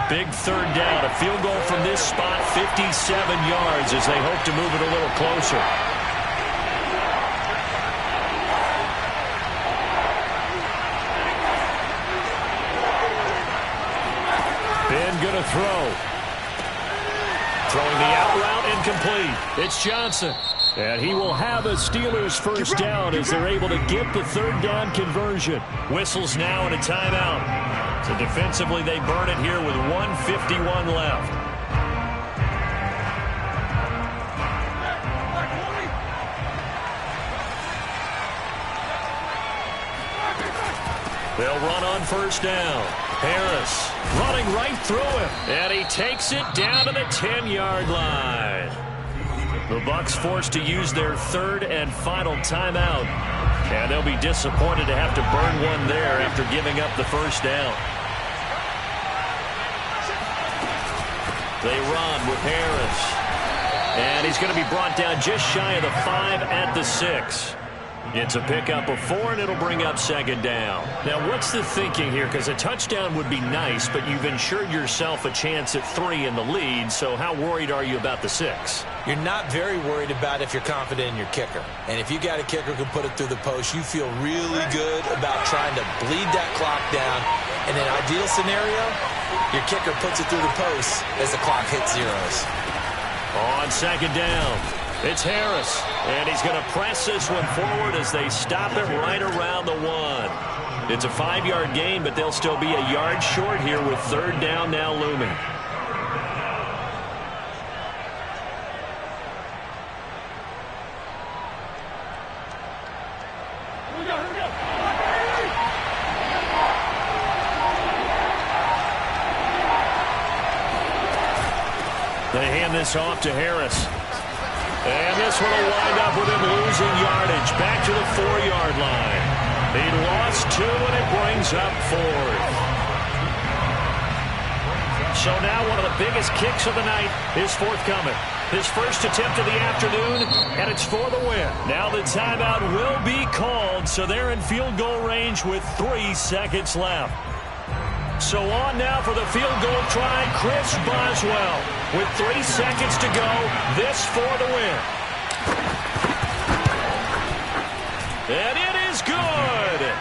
Big third down. A field goal from this spot, 57 yards as they hope to move it a little closer. Ben gonna throw. Throwing the out route incomplete. It's Johnson. And he will have a Steelers first down as they're able to get the third down conversion. Whistles now and a timeout. So defensively they burn it here with 1:51 left. They'll run on first down. Harris running right through him. And he takes it down to the 10-yard line. The Bucs forced to use their third and final timeout. And they'll be disappointed to have to burn one there after giving up the first down. They run with Harris. And he's going to be brought down just shy of the 5 at the 6. It's a pickup of 4, and it'll bring up second down. Now, what's the thinking here? Because a touchdown would be nice, but you've ensured yourself a chance at 3 in the lead, so how worried are you about the 6? You're not very worried about if you're confident in your kicker. And if you got a kicker who can put it through the post, you feel really good about trying to bleed that clock down. In an ideal scenario, your kicker puts it through the post as the clock hits zeros. On second down, it's Harris, and he's going to press this one forward as they stop it right around the 1. It's a 5-yard gain, but they'll still be a yard short here with third down now looming. They hand this off to Harris. And this one will wind up with him losing yardage back to the 4-yard line. He lost 2, and it brings up 4th. So now one of the biggest kicks of the night is forthcoming. His first attempt of the afternoon, and it's for the win. Now the timeout will be called, so they're in field goal range with 3 seconds left. So on now for the field goal try, Chris Boswell. With 3 seconds to go, this for the win. And it is good.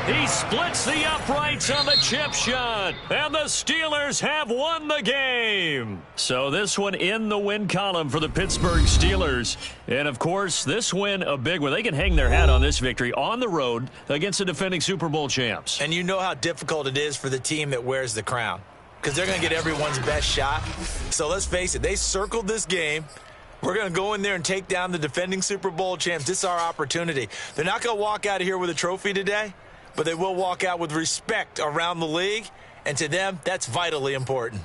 He splits the uprights on the chip shot. And the Steelers have won the game. So this one in the win column for the Pittsburgh Steelers. And, of course, this win a big one. They can hang their hat on this victory on the road against the defending Super Bowl champs. And you know how difficult it is for the team that wears the crown, because they're going to get everyone's best shot. So let's face it, they circled this game. We're going to go in there and take down the defending Super Bowl champs. This is our opportunity. They're not going to walk out of here with a trophy today, but they will walk out with respect around the league. And to them, that's vitally important.